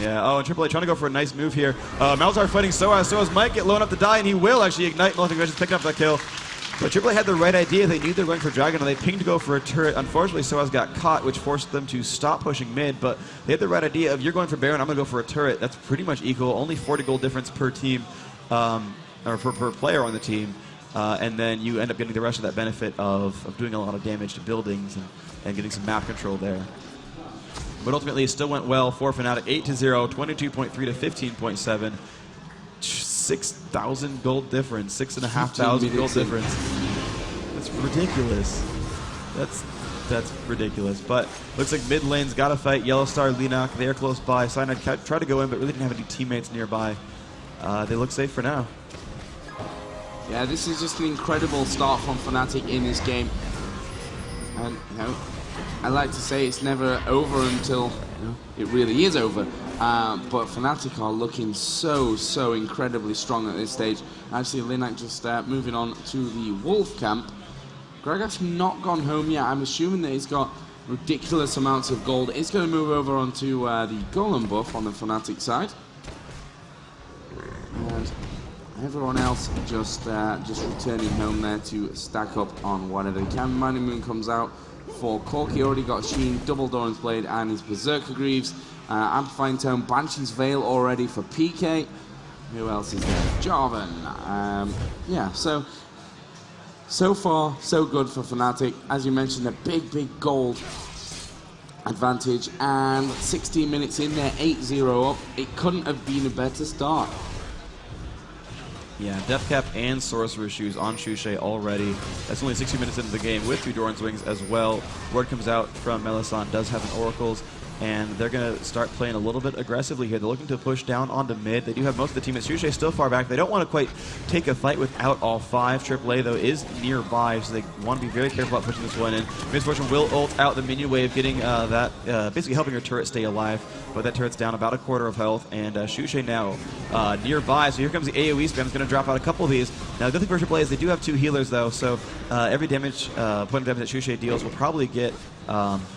Yeah, oh, and AAA trying to go for a nice move here. Malzahar fighting Soaz. Soaz might get low enough to die, and he will actually ignite. Malefic Visions picking up that kill. But AAA had the right idea. They knew they were going for Dragon, and they pinged to go for a turret. Unfortunately, Soaz got caught, which forced them to stop pushing mid, but they had the right idea of, you're going for Baron, I'm going to go for a turret. That's pretty much equal. Only 40 gold difference per team, or per player on the team. And then you end up getting the rest of that benefit of doing a lot of damage to buildings and getting some map control there. But ultimately, it still went well for Fnatic. 8-0, 22.3 to 15.7. 6,000 gold difference, 6,500 gold difference. That's ridiculous. That's ridiculous. But looks like mid lane's got to fight. Yellowstar, Linak, they're close by. Cyanide tried to go in, but really didn't have any teammates nearby. They look safe for now. Yeah, this is just an incredible start from Fnatic in this game. And, you know, I like to say it's never over until, you know, it really is over. But Fnatic are looking so incredibly strong at this stage. Actually, Linak just moving on to the Wolf camp. Gragas's not gone home yet. I'm assuming that he's got ridiculous amounts of gold. He's going to move over onto the Golem buff on the Fnatic side. And everyone else just returning home there to stack up on whatever they can. Mighty Moon comes out for Corki. Already got Sheen, Double Doran's Blade, and his Berserker Greaves. Amplifying Tone, Banshee's Veil already for PK. Who else is there? Jarvan. Yeah, so far, so good for Fnatic. As you mentioned, a big gold advantage. And 16 minutes in there, 8-0 up. It couldn't have been a better start. Yeah, Death Cap and Sorcerer's Shoes on Shushei already. That's only 60 minutes into the game with 2 Doran's Wings as well. Word comes out from Melisande, does have an Oracles, and they're going to start playing a little bit aggressively here. They're looking to push down onto mid. They do have most of the team. Shushei still far back. They don't want to quite take a fight without all 5. AAA, though, is nearby, so they want to be very careful about pushing this one in. Misfortune will ult out the minion wave, getting basically helping her turret stay alive. But that turret's down about a quarter of health, and Shushei now nearby. So here comes the AoE spam. It's going to drop out a couple of these. Now, the good thing for AAA is they do have 2 healers, though, so every damage, point of damage that Shushei deals will probably get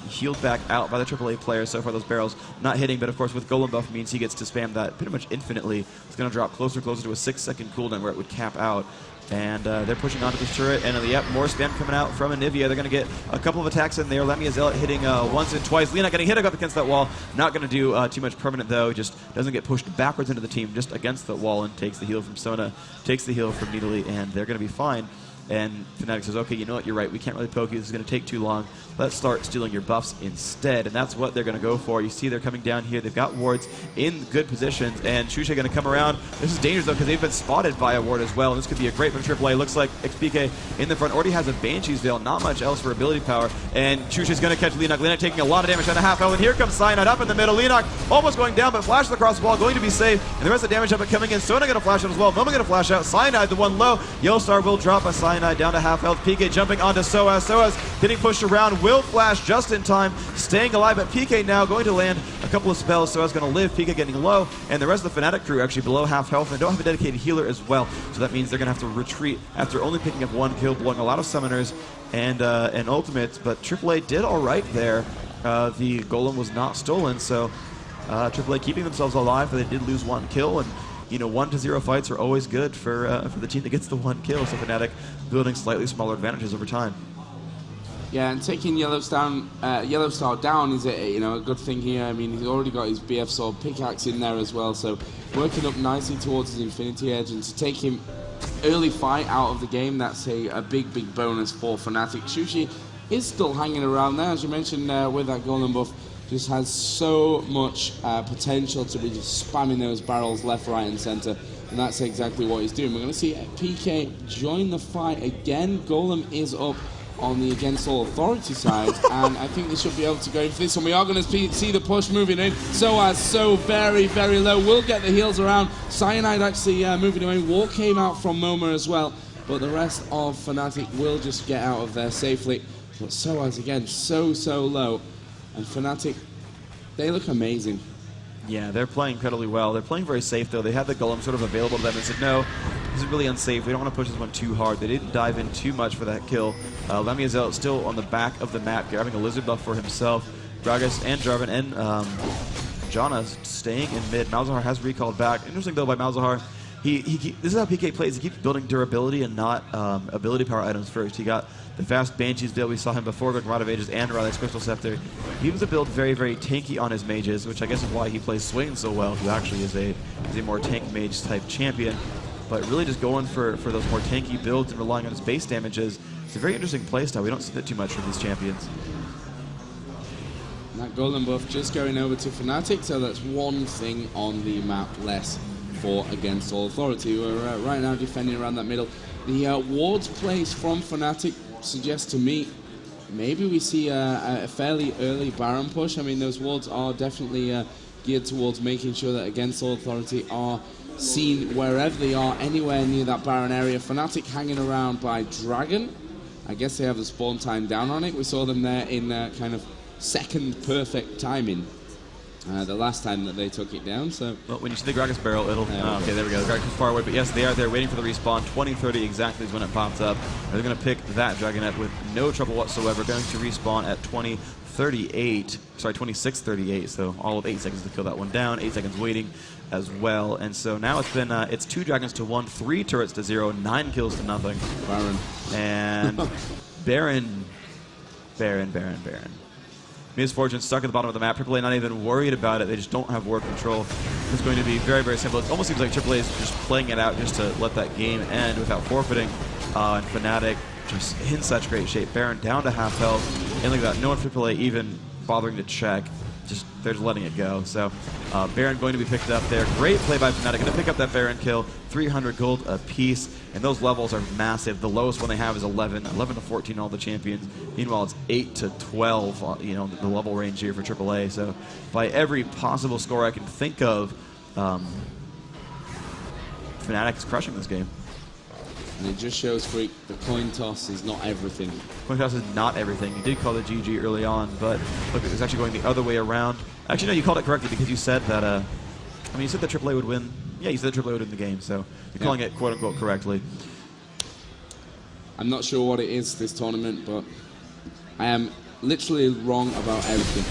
healed back out by the AAA players. So far, those barrels not hitting, but of course, with Golem buff means he gets to spam that pretty much infinitely. It's going to drop closer and closer to a 6-second cooldown where it would cap out. And they're pushing onto this turret, and yep, more spam coming out from Anivia. They're going to get a couple of attacks in there. Lemia Zealot hitting once and twice. Lena getting hit up against that wall. Not going to do too much permanent, though. Just doesn't get pushed backwards into the team, just against the wall, and takes the heal from Sona, takes the heal from Nidalee, and they're going to be fine. And Fnatic says, okay, you know what, you're right. We can't really poke you. This is going to take too long. Let's start stealing your buffs instead. And that's what they're going to go for. You see they're coming down here. They've got wards in good positions. And Shushei going to come around. This is dangerous, though, because they've been spotted by a ward as well. And this could be a great for AAA. Looks like xPeke in the front already has a Banshee's Veil. Not much else for ability power. And Shushei's going to catch Linak. Linak taking a lot of damage on a half health. And here comes Cyanide up in the middle. Linak almost going down, but flashes across the wall, going to be safe. And the rest of the damage up and coming in. Sona going to flash out as well. MoMa going to flash out. Cyanide, the one low. Yellowstar will drop a Cyanide down to half health. PK jumping onto Soaz. Soaz getting pushed around, will flash just in time, staying alive, but PK now going to land a couple of spells. Soaz going to live, PK getting low, and the rest of the Fnatic crew actually below half health, and don't have a dedicated healer as well, so that means they're going to have to retreat after only picking up 1 kill, blowing a lot of summoners and ultimates, but AAA did alright there. The Golem was not stolen, so AAA keeping themselves alive, but they did lose 1 kill, and you know, 1-0 fights are always good for the team that gets the 1 kill, so Fnatic building slightly smaller advantages over time. Yeah, and taking Yellowstar down is a good thing here. I mean, he's already got his BF Sword pickaxe in there as well, so working up nicely towards his Infinity Edge, and to take him early fight out of the game, that's a big bonus for Fnatic. Shushei is still hanging around there, as you mentioned, with that Golem buff. Just has so much potential to be just spamming those barrels left, right, and center, and that's exactly what he's doing. We're going to see PK join the fight again. Golem is up on the Against All Authority side, and I think they should be able to go in for this one. We are going to see the push moving in. So very low. We'll get the heals around. Cyanide actually moving away. War came out from MoMa as well, but the rest of Fnatic will just get out of there safely. But Soaz again, so low. And Fnatic, they look amazing. Yeah, they're playing incredibly well. They're playing very safe, though. They had the Golem sort of available to them and said, no, this is really unsafe. We don't want to push this one too hard. They didn't dive in too much for that kill. Lemia Zealot still on the back of the map, grabbing a Lizard buff for himself. Gragas and Jarvan and Janna staying in mid. Malzahar has recalled back. Interesting, though, by Malzahar. this is how PK plays. He keeps building durability and not ability power items first. He got the fast Banshee's build. We saw him before going Rod of Ages and Riley's Crystal Scepter. He was a build very, very tanky on his mages, which I guess is why he plays Swain so well, who actually is a more tank mage type champion. But really just going for those more tanky builds and relying on his base damages, it's a very interesting playstyle. We don't see that too much from these champions. That golden buff just going over to Fnatic, so that's one thing on the map less for Against All Authority. We're right now defending around that middle. The wards placed from Fnatic suggests to me maybe we see a fairly early Baron push. I mean, those wards are definitely geared towards making sure that Against All Authority are seen wherever they are, anywhere near that Baron area. Fnatic hanging around by Dragon. I guess they have the spawn time down on it. We saw them there in kind of second perfect timing the last time that they took it down. So well, when you see the Gragas barrel, it'll okay, there we go. The Gragas is far away, but yes, they are there waiting for the respawn. 20:30 exactly is when it pops up. They're going to pick that Dragonet with no trouble whatsoever, going to respawn at 20:38, sorry, 26:38, so all of 8 seconds to kill that one down, 8 seconds waiting as well. And so now it's been it's 2 Dragons to 1, 3 turrets to 0, 9 kills to nothing. Baron. And Baron. Misfortune stuck at the bottom of the map. AAA not even worried about it. They just don't have ward control. It's going to be very, very simple. It almost seems like AAA is just playing it out just to let that game end without forfeiting. And Fnatic just in such great shape. Baron down to half health. And look at that. No one from AAA even bothering to check. Just they're just letting it go. So Baron going to be picked up there. Great play by Fnatic. Going to pick up that Baron kill. 300 gold apiece. And those levels are massive. The lowest one they have is 11 to 14, all the champions. Meanwhile, it's 8 to 12, you know, the level range here for AAA. So by every possible score I can think of, Fnatic is crushing this game. And it just shows, Freak, the coin toss is not everything. Coin toss is not everything. You did call it GG early on, but look, it was actually going the other way around. Actually, no, you called it correctly because you said that, I mean, you said that AAA would win. Yeah, you said that AAA would win the game, so you're calling it quote-unquote correctly. I'm not sure what it is this tournament, but I am literally wrong about everything.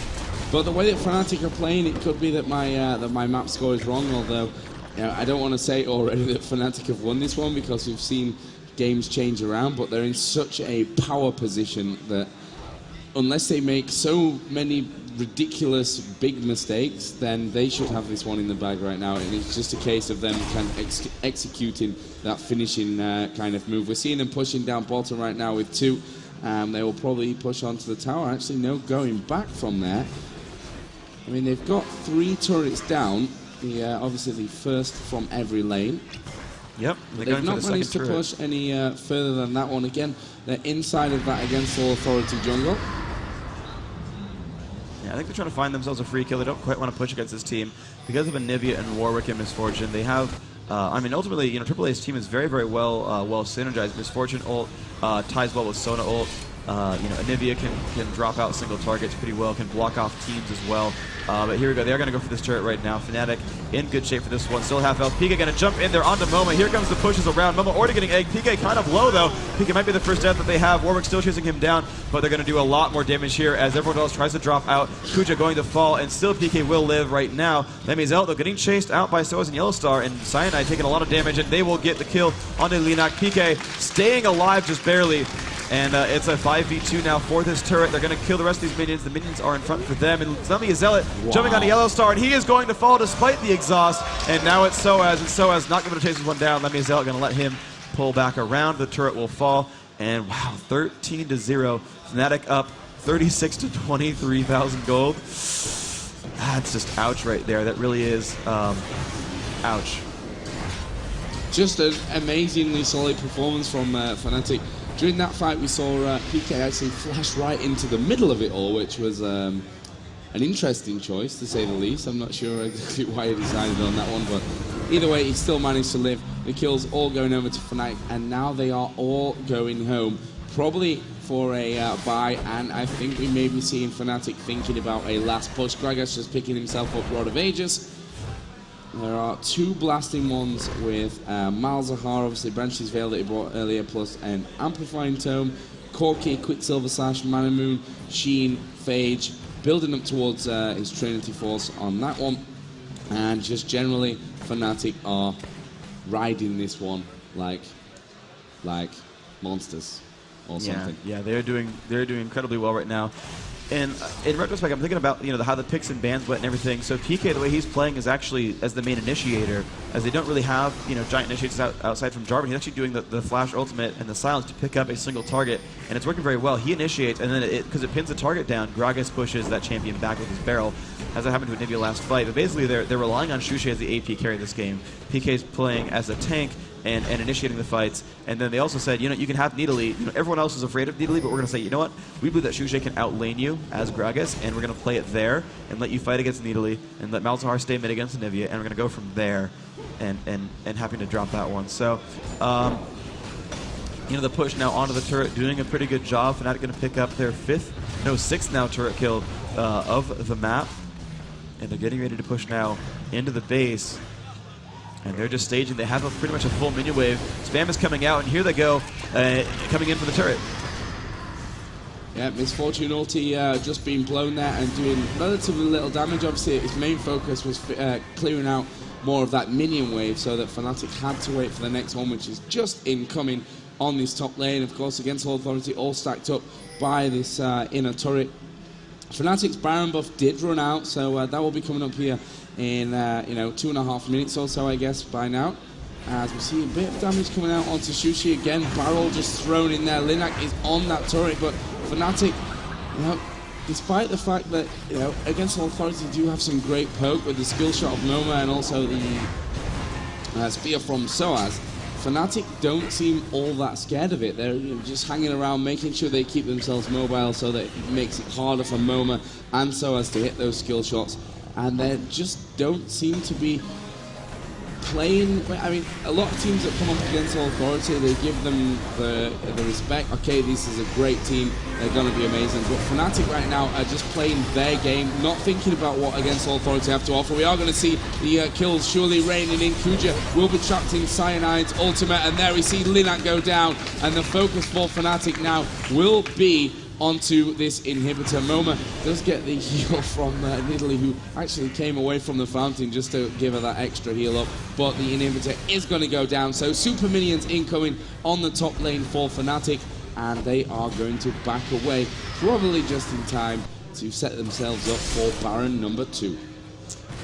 But the way that Fnatic are playing, it could be that my map score is wrong, although you know, I don't want to say already that Fnatic have won this one because we've seen games change around, but they're in such a power position that unless they make so many ridiculous big mistakes, then they should have this one in the bag right now, and it's just a case of them kind of executing that finishing kind of move. We're seeing them pushing down bottom right now with 2. They will probably push onto the tower. Actually, no going back from there. I mean, they've got 3 turrets down. Obviously the first from every lane. Yep. They've not managed to push any further than that one. Again, they're inside of that Against All Authority jungle. Yeah, I think they're trying to find themselves a free kill. They don't quite want to push against this team because of Anivia and Warwick and Misfortune. They have, I mean, ultimately, you know, AAA's team is very, very well synergized. Misfortune ult ties well with Sona ult. You know, Anivia can drop out single targets pretty well, can block off teams as well. But here we go. They are going to go for this turret right now. Fnatic in good shape for this one. Still half health. PK going to jump in there onto MoMa. Here comes the pushes around. MoMa already getting egged. PK kind of low, though. PK might be the first death that they have. Warwick still chasing him down, but they're going to do a lot more damage here as everyone else tries to drop out. Kuja going to fall, and still PK will live right now. Lemmy's out, though, getting chased out by Soaz and Yellowstar, and Cyanide taking a lot of damage, and they will get the kill onto Linak. PK staying alive just barely. And it's a 5v2 now for this turret. They're going to kill the rest of these minions. The minions are in front for them. And Lemmy Zealot jumping on Yellowstar, and he is going to fall despite the exhaust. And now it's Soaz, and Soaz not going to chase this one down. Lemmy Zealot going to let him pull back around. The turret will fall. And wow, 13 to 0. Fnatic up 36 to 23,000 gold. That's just ouch right there. That really is ouch. Just an amazingly solid performance from Fnatic. During that fight, we saw PK actually flash right into the middle of it all, which was an interesting choice, to say the least. I'm not sure exactly why he decided on that one, but either way, he still managed to live. The kills all going over to Fnatic, and now they are all going home, probably for a bye, and I think we may be seeing Fnatic thinking about a last push. Gragas just picking himself up Rod of Ages. There are 2 blasting ones with Malzahar, obviously Branch's Veil that he brought earlier, plus an Amplifying Tome, Corki, Quicksilver Sash, Manamoon, Sheen, Phage, building up towards his Trinity Force on that one. And just generally, Fnatic are riding this one like monsters or something. Yeah, they're doing incredibly well right now. And in retrospect, I'm thinking about how the picks and bans went and everything. So PK, the way he's playing is actually as the main initiator, as they don't really have giant initiators outside from Jarvan. He's actually doing the flash ultimate and the silence to pick up a single target, and it's working very well. He initiates, and then because it pins the target down, Gragas pushes that champion back with his barrel, as that happened to Anivia last fight. But basically, they're relying on Shushei as the AP carry this game. PK's playing as a tank and initiating the fights. And then they also said, you can have Nidalee. Everyone else is afraid of Nidalee, but we're going to say, you know what? We believe that Shushei can outlane you as Gragas, and we're going to play it there and let you fight against Nidalee and let Malzahar stay mid against Anivia, and we're going to go from there and having to drop that one. So, the push now onto the turret, doing a pretty good job. Fnatic going to pick up their sixth now turret kill of the map. And they're getting ready to push now into the base. And they're just staging. They have pretty much a full minion wave. Spam is coming out, and here they go, coming in for the turret. Yeah, Misfortune ulti just being blown there and doing relatively little damage. Obviously, his main focus was clearing out more of that minion wave, so that Fnatic had to wait for the next one, which is just incoming on this top lane. Of course, against All Authority, all stacked up by this inner turret. Fnatic's Baron buff did run out, so that will be coming up here in 2.5 minutes or so, I guess, by now. As we see a bit of damage coming out onto Shushei again. Barrel just thrown in there. Linak is on that turret, but Fnatic, despite the fact that, against All Authority do have some great poke with the skill shot of MoMa and also the spear from Soaz, Fnatic don't seem all that scared of it. They're just hanging around, making sure they keep themselves mobile so that it makes it harder for MoMa and Soaz to hit those skill shots. And they just don't seem to be playing. I mean, a lot of teams that come up against All Authority, they give them the respect. Okay, this is a great team, they're going to be amazing. But Fnatic right now are just playing their game, not thinking about what against All Authority have to offer. We are going to see the kills surely raining in. Kuja will be trapped in Cyanide's ultimate, and there we see Linak go down. And the focus for Fnatic now will be onto this inhibitor. MoMa does get the heal from Nidalee, who actually came away from the fountain just to give her that extra heal up, but the inhibitor is going to go down. So super minions incoming on the top lane for Fnatic, and they are going to back away, probably just in time to set themselves up for Baron number 2.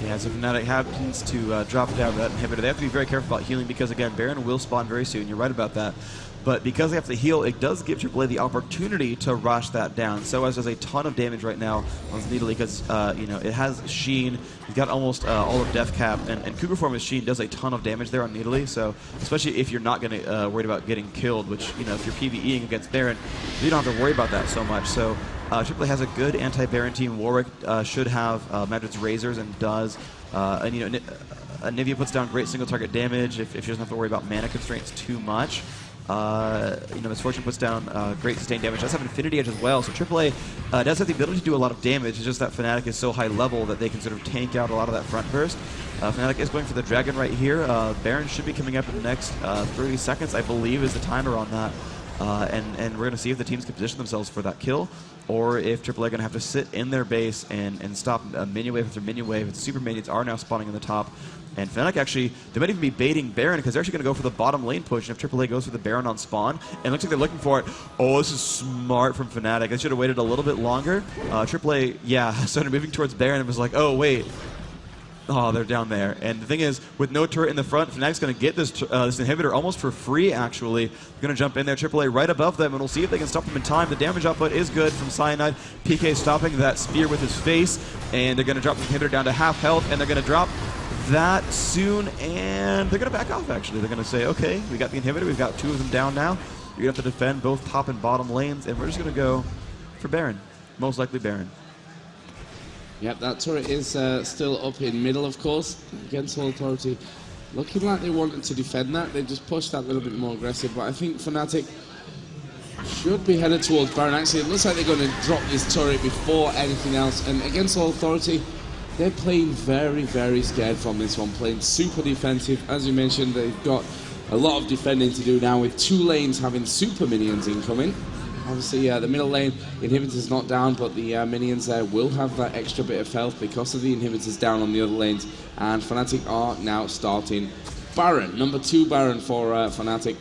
Yeah, so Fnatic happens to drop down that inhibitor. They have to be very careful about healing because, again, Baron will spawn very soon. You're right about that. But because they have to heal, it does give AAA the opportunity to rush that down. Soaz does a ton of damage right now on Nidalee because, it has Sheen. He's got almost all of Death Cap, and Cougar Form with Sheen does a ton of damage there on Nidalee. So, especially if you're not going to worried about getting killed, which, if you're PvEing against Baron, you don't have to worry about that so much. So, AAA has a good anti-Baron team. Warwick should have Madrid's Razors and does. Anivia puts down great single target damage if she doesn't have to worry about mana constraints too much. Misfortune puts down great sustained damage. Does have Infinity Edge as well, so AAA does have the ability to do a lot of damage. It's just that Fnatic is so high level that they can sort of tank out a lot of that front burst. Fnatic is going for the Dragon right here. Baron should be coming up in the next 30 seconds, I believe, is the timer on that. And we're going to see if the teams can position themselves for that kill, or if AAA are going to have to sit in their base and stop a minion wave after minion wave. The super minions are now spawning in the top. And Fnatic actually, they might even be baiting Baron because they're actually going to go for the bottom lane push. And if AAA goes for the Baron on spawn, and it looks like they're looking for it. Oh, this is smart from Fnatic. They should have waited a little bit longer. AAA, started moving towards Baron and was like, oh, wait. Oh, they're down there. And the thing is, with no turret in the front, Fnatic's going to get this inhibitor almost for free, actually. They're going to jump in there. AAA right above them, and we'll see if they can stop them in time. The damage output is good from Cyanide. PK stopping that spear with his face, and they're going to drop the inhibitor down to half health, and they're going to drop that soon, and they're going to back off, actually. They're going to say, okay, we got the inhibitor. We've got 2 of them down now. You're going to have to defend both top and bottom lanes, and we're just going to go for Baron. Most likely Baron. Yep, that turret is still up in middle, of course, against All Authority. Looking like they wanted to defend that. They just pushed that a little bit more aggressive, but I think Fnatic should be headed towards Baron. Actually, it looks like they're going to drop this turret before anything else, and against All Authority, they're playing very, very scared from this one, playing super defensive. As you mentioned, they've got a lot of defending to do now with 2 lanes having super minions incoming. Obviously, the middle lane, inhibitors not down, but the minions there will have that extra bit of health because of the inhibitors down on the other lanes. And Fnatic are now starting Baron, number 2 Baron for Fnatic.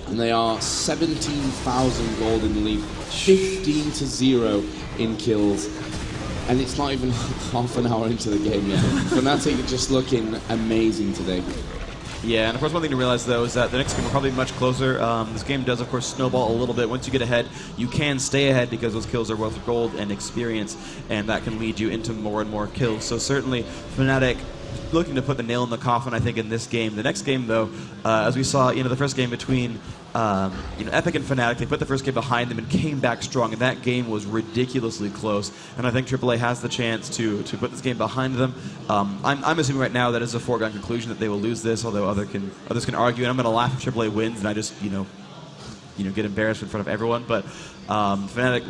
And they are 17,000 gold in the lead, 15-0 in kills. And it's not even half an hour into the game yet. Fnatic are just looking amazing today. Yeah, and of course one thing to realize though is that the next game will probably be much closer. This game does of course snowball a little bit. Once you get ahead, you can stay ahead because those kills are worth gold and experience, and that can lead you into more and more kills. So certainly Fnatic looking to put the nail in the coffin, I think, in this game. The next game though, as we saw, the first game between FNC and Fnatic, they put the first game behind them and came back strong, and that game was ridiculously close. And I think AAA has the chance to put this game behind them. I'm assuming right now that is a foregone conclusion that they will lose this, although others can argue, and I'm going to laugh if AAA wins and I just get embarrassed in front of everyone. But Fnatic,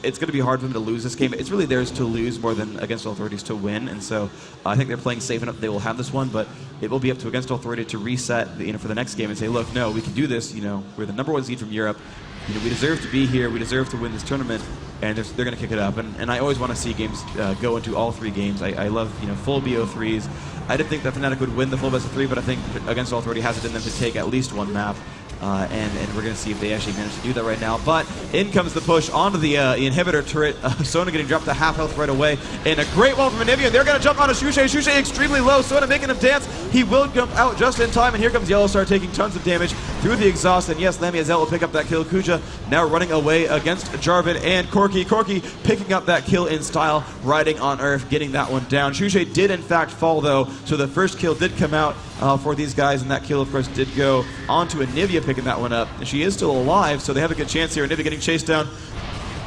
it's going to be hard for them to lose this game. It's really theirs to lose more than Against All Authorities to win, and so I think they're playing safe enough. They will have this one, but it will be up to Against All Authority to reset for the next game and say, look, no, we can do this. We're the #1 seed from Europe. We deserve to be here. We deserve to win this tournament, and they're going to kick it up. And I always want to see games go into all 3 games. I love full BO3s. I didn't think that Fnatic would win the full best of 3, but I think Against All Authority has it in them to take at least 1 map. And we're going to see if they actually manage to do that right now. But in comes the push onto the inhibitor turret. Sona getting dropped to half health right away. And a great wall from Anivia. They're going to jump onto Shushei. Shushei extremely low. Sona making him dance. He will jump out just in time. And here comes Yellowstar taking tons of damage through the exhaust. And yes, Elmia will pick up that kill. Kuja now running away against Jarvan and Corki. Corki picking up that kill in style, riding on Earth, getting that one down. Shushei did in fact fall though. So the first kill did come out for these guys. And that kill of course did go onto Anivia picking that one up. And she is still alive, so they have a good chance here. Anivia getting chased down.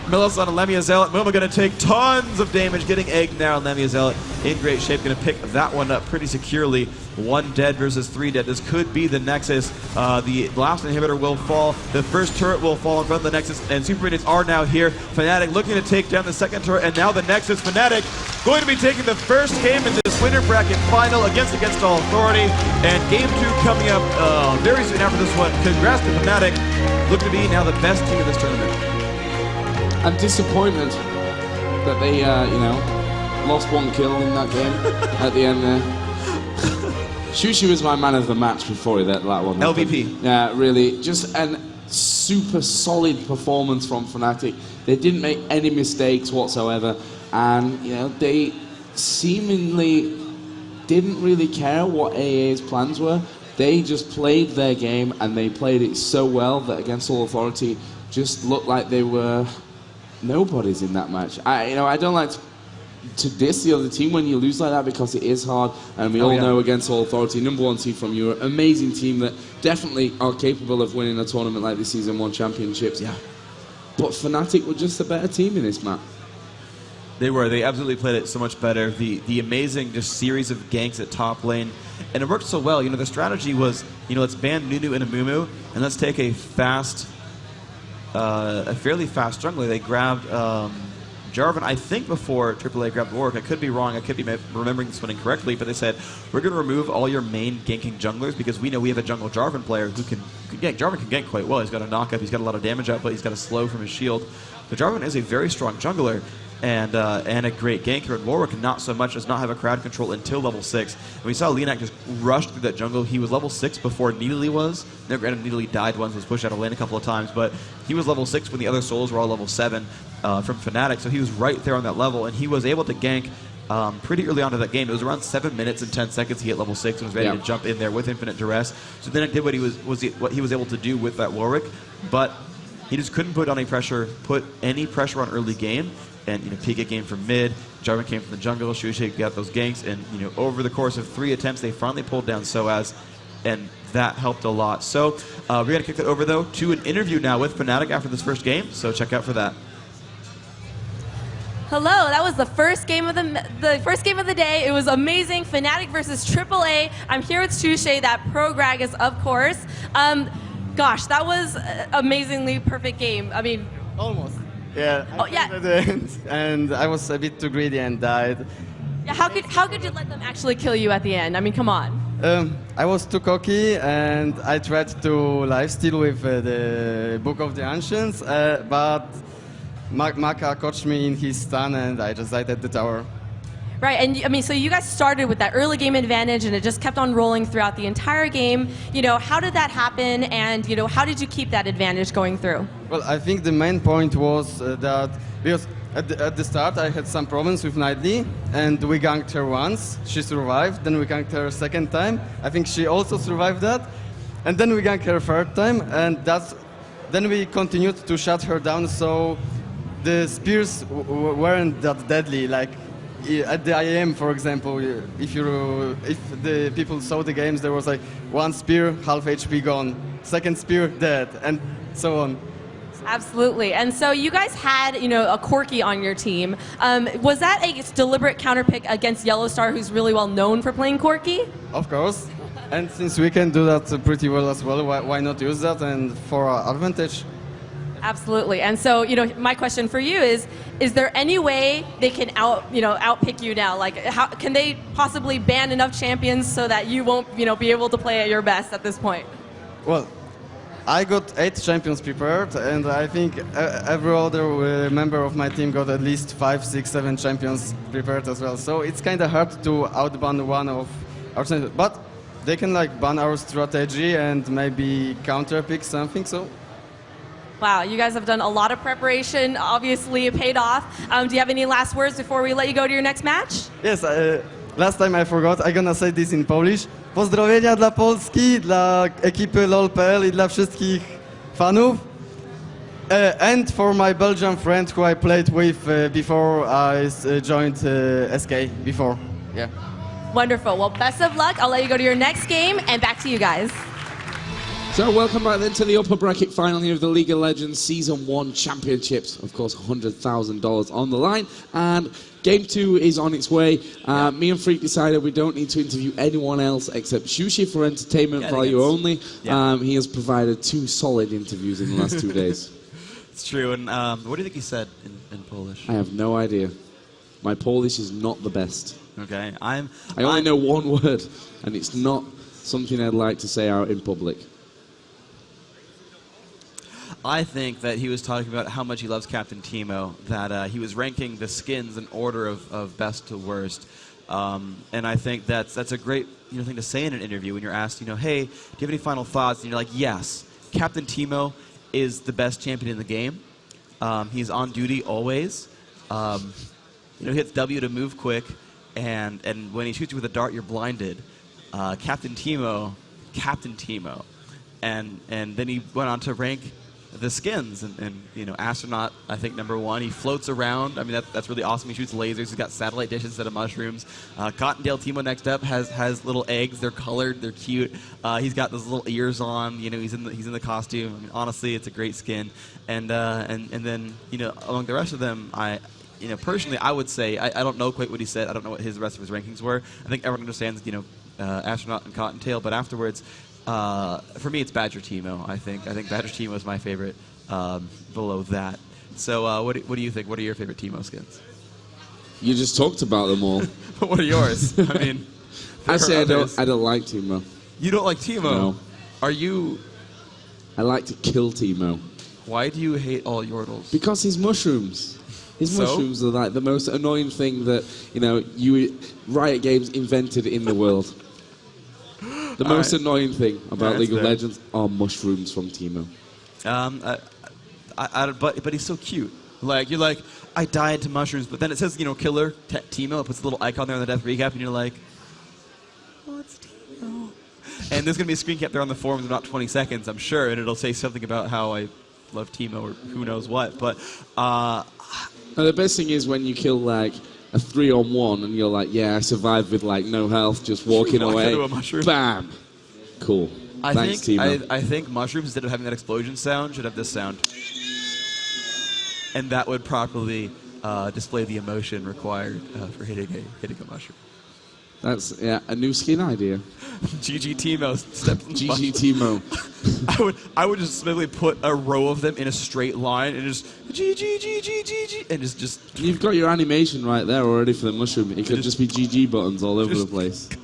Melisson and Lemia Zealot. MoMa going to take tons of damage, getting egged now. And Lemia Zealot in great shape, going to pick that one up pretty securely. 1 dead versus 3 dead. This could be the Nexus. The last inhibitor will fall. The first turret will fall in front of the Nexus, and Super Minions are now here. Fnatic looking to take down the second turret, and now the Nexus. Fnatic going to be taking the first game in this winter bracket final against All Authority. And game 2 coming up very soon after this one. Congrats to Fnatic. Looking to be now the best team in this tournament. I'm disappointed that they, lost 1 kill in that game at the end there. Shushei was my man of the match before that one. LVP. Yeah, really. Just a super solid performance from Fnatic. They didn't make any mistakes whatsoever. And, they seemingly didn't really care what AA's plans were. They just played their game, and they played it so well that Against All Authority just looked like they were nobodies in that match. I don't like to diss the other team when you lose like that because it is hard, and we all know Against All Authority, #1 seed from Europe, amazing team that definitely are capable of winning a tournament like the Season 1 Championships. Yeah. But Fnatic were just a better team in this map. They were. They absolutely played it so much better. The amazing just series of ganks at top lane, and it worked so well. The strategy was, let's ban Nunu and Amumu, and let's take a fairly fast jungler. They grabbed Jarvan, I think, before AAA grabbed Warwick. I could be wrong. I could be remembering this one incorrectly, but they said, we're going to remove all your main ganking junglers because we know we have a jungle Jarvan player who can gank. Jarvan can gank quite well. He's got a knock-up. He's got a lot of damage output. He's got a slow from his shield. So Jarvan is a very strong jungler and a great ganker. And Warwick, not so much, does not have a crowd control until level 6. And we saw Linak just rush through that jungle. He was level 6 before Nidalee was. Now, granted, Nidalee died once, was pushed out of lane a couple of times, but he was level 6 when the other souls were all level 7 from Fnatic. So he was right there on that level, and he was able to gank pretty early on to that game. It was around 7 minutes and 10 seconds he hit level 6 and was ready to jump in there with infinite duress. So then it did what he was able to do with that Warwick, but he just couldn't put any pressure on early game. And xPeke came from mid, Jarvan came from the jungle, Shushei got those ganks, and over the course of 3 attempts they finally pulled down Soaz, and that helped a lot. So we're gonna kick it over though to an interview now with Fnatic after this first game. So check out for that. Hello, that was the first game of the day. It was amazing. Fnatic versus AAA. I'm here with Shushei, that pro Gragas, of course. Gosh, that was an amazingly perfect game. I mean, almost. Yeah. At the end, and I was a bit too greedy and died. Yeah, how could you let them actually kill you at the end? I mean, come on. I was too cocky, and I tried to lifesteal with the Book of the Ancients, but Maka caught me in his stun, and I just died at the tower. Right, and I mean, so you guys started with that early game advantage, and it just kept on rolling throughout the entire game. You know, how did that happen, and you know, how did you keep that advantage going through? Well, I think the main point was that because at the start I had some problems with Nightly, and we ganked her once. She survived. Then we ganked her a second time. I think she also survived that, and then we ganked her a third time, and then we continued to shut her down. So the spears weren't that deadly. Like at the IAM, for example, if the people saw the games, there was like one spear, half HP gone, second spear dead, and so on. Absolutely. And so you guys had, you know, a Corki on your team. Was that a deliberate counterpick against Yellowstar, who's really well known for playing Corki? Of course. And since we can do that pretty well as well, why not use that and for our advantage? Absolutely. And so, you know, my question for you is there any way they can outpick you now? Like, how can they possibly ban enough champions so that you won't, you know, be able to play at your best at this point? Well, I got 8 champions prepared, and I think every other member of my team got at least 5, 6, 7 champions prepared as well. So it's kind of hard to outban one of our champions. But they can like ban our strategy and maybe counterpick something. So. Wow, you guys have done a lot of preparation. Obviously, it paid off. Do you have any last words before we let you go to your next match? Yes, last time I forgot. I'm gonna say this in Polish. Pozdrowienia dla Polski, dla ekipy LOL.pl i dla wszystkich fanów. And for my Belgian friend who I played with before I joined SK before. Yeah. Wonderful. Well, best of luck. I'll let you go to your next game, and back to you guys. So welcome back then to the upper bracket final here of the League of Legends Season 1 Championships. Of course, $100,000 on the line. And Game 2 is on its way. Me and Freak decided we don't need to interview anyone else except Shushei for entertainment value only. Yeah. He has provided 2 solid interviews in the last 2 days. It's true. And what do you think he said in Polish? I have no idea. My Polish is not the best. Okay. I only know one word, and it's not something I'd like to say out in public. I think that he was talking about how much he loves Captain Teemo, that he was ranking the skins in order of best to worst. And I think that's a great thing to say in an interview when you're asked, hey, do you have any final thoughts? And you're like, yes, Captain Teemo is the best champion in the game. He's on duty always. Hits W to move quick, and when he shoots you with a dart, you're blinded. Captain Teemo. And then he went on to rank the skins, and Astronaut, I think, #1. He floats around. I mean, that's really awesome. He shoots lasers. He's got satellite dishes instead of mushrooms. Cottontail Teemo next up has little eggs. They're colored. They're cute. He's got those little ears on. He's in the costume. I mean, honestly, it's a great skin. And then among the rest of them, personally, I would say I don't know quite what he said. I don't know what the rest of his rankings were. I think everyone understands Astronaut and Cottontail, but afterwards. For me, it's Badger Teemo. I think Badger Teemo is my favorite. Below that, so what do you think? What are your favorite Teemo skins? You just talked about them all. But what are yours? I mean, I say I don't like Teemo. You don't like Teemo? No. Are you? I like to kill Teemo. Why do you hate all Yordles? Because his mushrooms. His mushrooms are like the most annoying thing that Riot Games invented in the world. The most annoying thing about League of Legends are mushrooms from Teemo. But he's so cute. Like, you're like, I died to mushrooms, but then it says, killer Teemo. It puts a little icon there on the death recap, and you're like, oh, it's Teemo. And there's going to be a screen cap there on the forums in about 20 seconds, I'm sure, and it'll say something about how I love Teemo or who knows what. But the best thing is when you kill, like, a 3-on-1, and you're like, yeah, I survived with like no health, just walking away. Into a mushroom. Bam. Cool. Thanks, Teemo. I think mushrooms, instead of having that explosion sound, should have this sound, and that would properly display the emotion required for hitting a mushroom. That's a new skin idea. GG Teemo. GG Teemo. I would just simply put a row of them in a straight line and just GG and just. You've got your animation right there already for the mushroom. It could just be GG buttons all over the place. I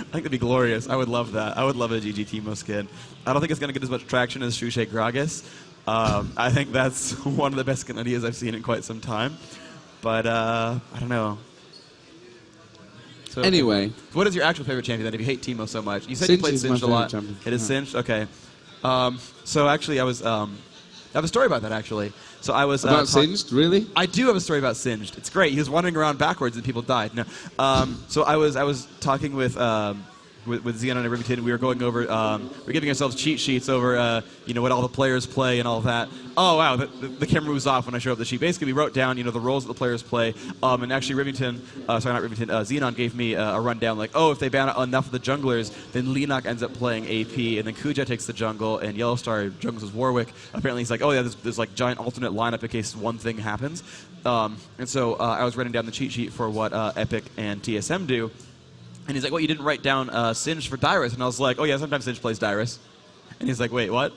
think that'd be glorious. I would love that. I would love a GG Teemo skin. I don't think it's going to get as much traction as Shushei Gragas. I think that's one of the best skin ideas I've seen in quite some time. But I don't know. So, Anyway. what is your actual favorite champion then, if you hate Teemo so much? You said Singed you played is my Singed a lot. favorite champion. It is Yeah. Singed? Okay. So actually, I have a story about that, actually. So I was... About Singed, really? I do have a story about Singed. It's great. He was wandering around backwards and people died. No. So I was talking with Xenon and Remington. We were going over, we're giving ourselves cheat sheets over, what all the players play and all that. Oh, wow, the camera moves off when I show up the sheet. Basically, we wrote down, the roles that the players play. And actually, Xenon gave me a rundown, like, oh, if they ban enough of the junglers, then Linak ends up playing AP, and then Kuja takes the jungle, and Yellowstar jungles as Warwick. Apparently, he's like, oh, yeah, there's like giant alternate lineup in case one thing happens. And so I was writing down the cheat sheet for what Epic and TSM do. And he's like, well, you didn't write down Singed for Dyrus. And I was like, oh, yeah, sometimes Singed plays Dyrus. And he's like, wait, what?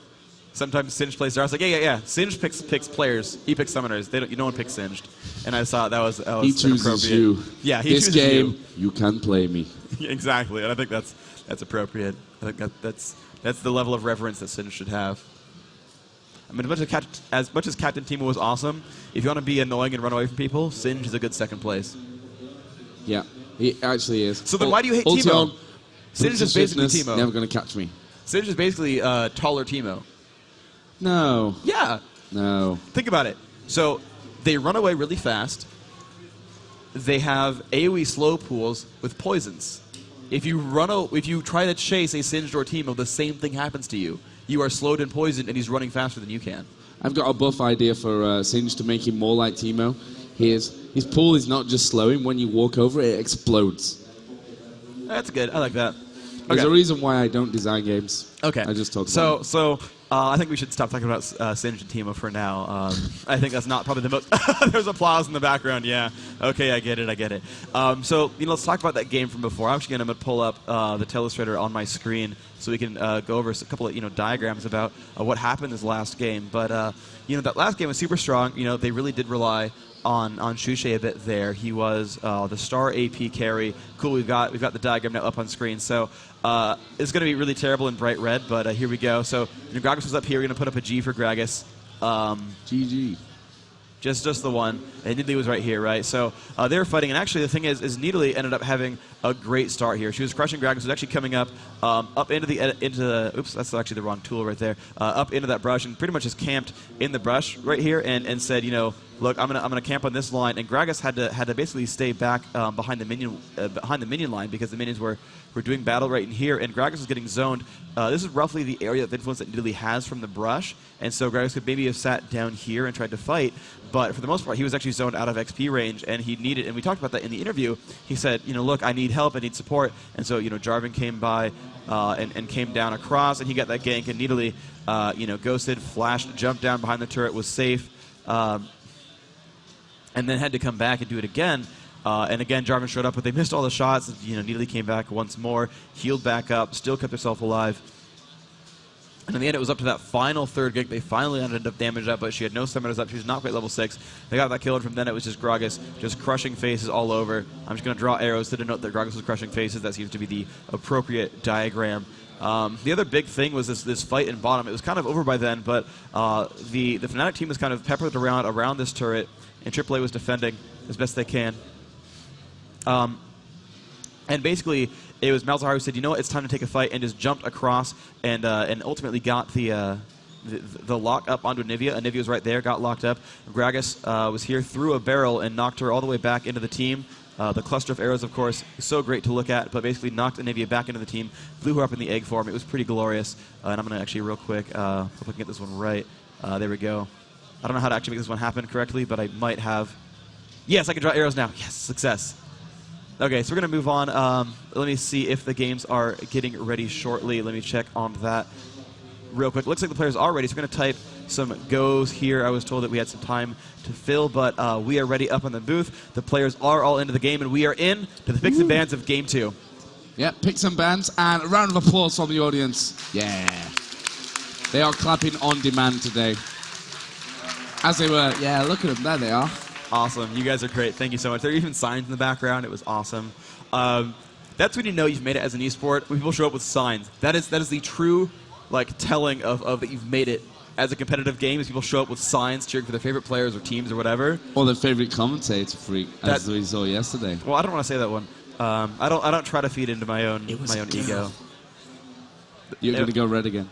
Sometimes Singed plays Dyrus. I was like, yeah. Singed picks players. He picks summoners. No one picks Singed. And I thought that was he chooses you. Yeah, he this chooses game, you can play me. Exactly. And I think that's appropriate. I think that's the level of reverence that Singed should have. I mean, as much as Captain Teemo was awesome, if you want to be annoying and run away from people, Singed is a good second place. Yeah. He actually is. So then why do you hate Teemo? Singed is basically Teemo. Never going to catch me. Singed is basically taller Teemo. No. Yeah. No. Think about it. So they run away really fast. They have AoE slow pools with poisons. If you try to chase a Singed or Teemo, the same thing happens to you. You are slowed and poisoned, and he's running faster than you can. I've got a buff idea for Singed to make him more like Teemo. His pool is not just slowing. When you walk over it, it explodes. That's good. I like that. There's a reason why I don't design games. Okay. I just talk about it. So I think we should stop talking about Singed and Teemo for now. I think that's not probably the most... There's applause in the background, yeah. Okay, I get it. So, let's talk about that game from before. I'm actually going to pull up the Telestrator on my screen so we can go over a couple of diagrams about what happened this last game. But, that last game was super strong. They really did rely on Shushei a bit there. He was the star AP carry. Cool, we've got the diagram now up on screen. So it's going to be really terrible in bright red, but here we go. So Gragas was up here. We're going to put up a G for Gragas. GG. Just the one. And Nidalee was right here, right? So they were fighting. And actually, the thing is Nidalee ended up having a great start here. She was crushing Gragas. Was actually coming up into the oops, that's actually the wrong tool right there. Up into that brush and pretty much just camped in the brush right here and said, look, I'm gonna camp on this line. And Gragas had to basically stay back behind the minion line because the minions were doing battle right in here. And Gragas was getting zoned. This is roughly the area of influence that Nidalee has from the brush. And so Gragas could maybe have sat down here and tried to fight. But for the most part, he was actually zoned out of XP range, and he needed, and we talked about that in the interview, he said, look, I need help, I need support. And so, Jarvan came by and came down across, and he got that gank, and Nidalee, ghosted, flashed, jumped down behind the turret, was safe, and then had to come back and do it again. And again, Jarvan showed up, but they missed all the shots. Nidalee came back once more, healed back up, still kept herself alive. And in the end, it was up to that final third gank. They finally ended up damaged up, but she had no summoners up. She was not quite level 6. They got that kill, and from then it was just Gragas just crushing faces all over. I'm just going to draw arrows to denote that Gragas was crushing faces. That seems to be the appropriate diagram. The other big thing was this fight in bottom. It was kind of over by then, but the Fnatic team was kind of peppered around this turret, and AAA was defending as best they can. And basically, it was Malzahar who said, it's time to take a fight, and just jumped across and ultimately got the lock up onto Anivia. Anivia was right there, got locked up. Gragas was here, threw a barrel, and knocked her all the way back into the team. The cluster of arrows, of course, so great to look at, but basically knocked Anivia back into the team, blew her up in the egg form. It was pretty glorious. And I'm going to actually real quick, hope I can get this one right. There we go. I don't know how to actually make this one happen correctly, but I might have. Yes, I can draw arrows now. Yes, success. Okay, so we're going to move on. Let me see if the games are getting ready shortly. Let me check on that real quick. Looks like the players are ready, so we're going to type some goes here. I was told that we had some time to fill, but we are ready up on the booth. The players are all into the game, and we are in to the picks and bans of Game 2. Yeah, picks and bans, and a round of applause from the audience. Yeah. They are clapping on demand today. As they were, yeah, look at them, there they are. Awesome. You guys are great. Thank you so much. There are even signs in the background. It was awesome. That's when you know you've made it as an esport, when people show up with signs. That is the true telling of that you've made it as a competitive game, is people show up with signs cheering for their favorite players or teams or whatever. Or their favorite commentator freak, as we saw yesterday. Well, I don't want to say that one. I don't try to feed into my own ego. You're going to go red again.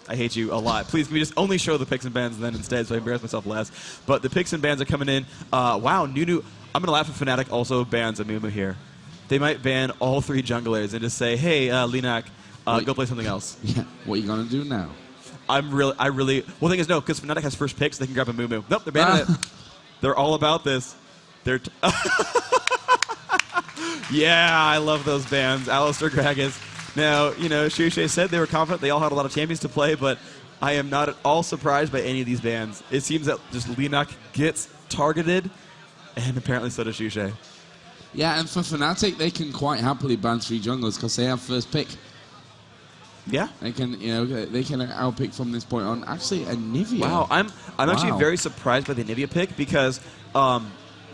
I hate you a lot. Please, can we just only show the picks and bans then instead so I embarrass myself less? But the picks and bans are coming in. Wow, Nunu. I'm going to laugh if Fnatic also bans a MoMa here. They might ban all 3 junglers and just say, hey, Linak, go play something else. Yeah. What are you going to do now? Well, the thing is, no, because Fnatic has first pick, so they can grab a MoMa. Nope, they're banning it. They're all about this. Yeah, I love those bans. Alistar, Gragas. Now, Shushei said they were confident. They all had a lot of champions to play, but I am not at all surprised by any of these bans. It seems that just Linak gets targeted, and apparently so does Shushei. Yeah, and for Fnatic, they can quite happily ban 3 junglers because they have first pick. Yeah, they can, they can outpick from this point on. Actually, a Nivea. Wow, I'm actually very surprised by the Nivea pick because,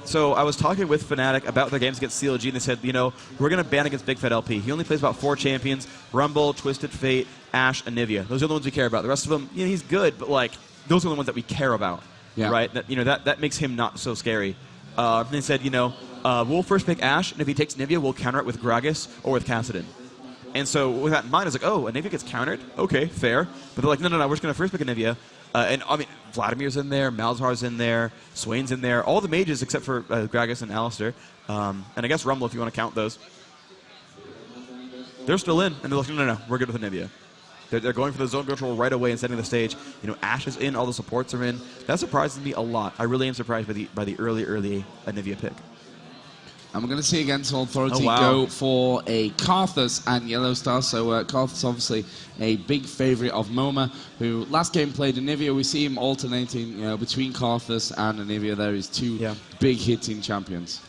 so I was talking with Fnatic about their games against CLG, and they said, we're going to ban against Big Fat LP. He only plays about 4 champions: Rumble, Twisted Fate, Ashe, and Nivea. Those are the ones we care about. The rest of them, he's good, but those are the ones that we care about, right? That makes him not so scary. They said, we'll first pick Ashe, and if he takes Nivea, we'll counter it with Gragas or with Kassadin. And so with that in mind, I was like, oh, a Nivea gets countered? Okay, fair. But they're like, no, we're just going to first pick a Nivea. And I mean, Vladimir's in there, Malzahar's in there, Swain's in there, all the mages except for Gragas and Alistar. And I guess Rumble, if you want to count those. They're still in, and they're like, no, we're good with a Nivea. They're going for the zone control right away and setting the stage. Ashe is in, all the supports are in. That surprises me a lot. I really am surprised by the early Nivea pick. And we're going to see against Authority go for a Karthus and Yellowstar. So Karthus obviously a big favorite of MoMa, who last game played Anivia. We see him alternating between Karthus and Anivia. There is 2 big hitting champions.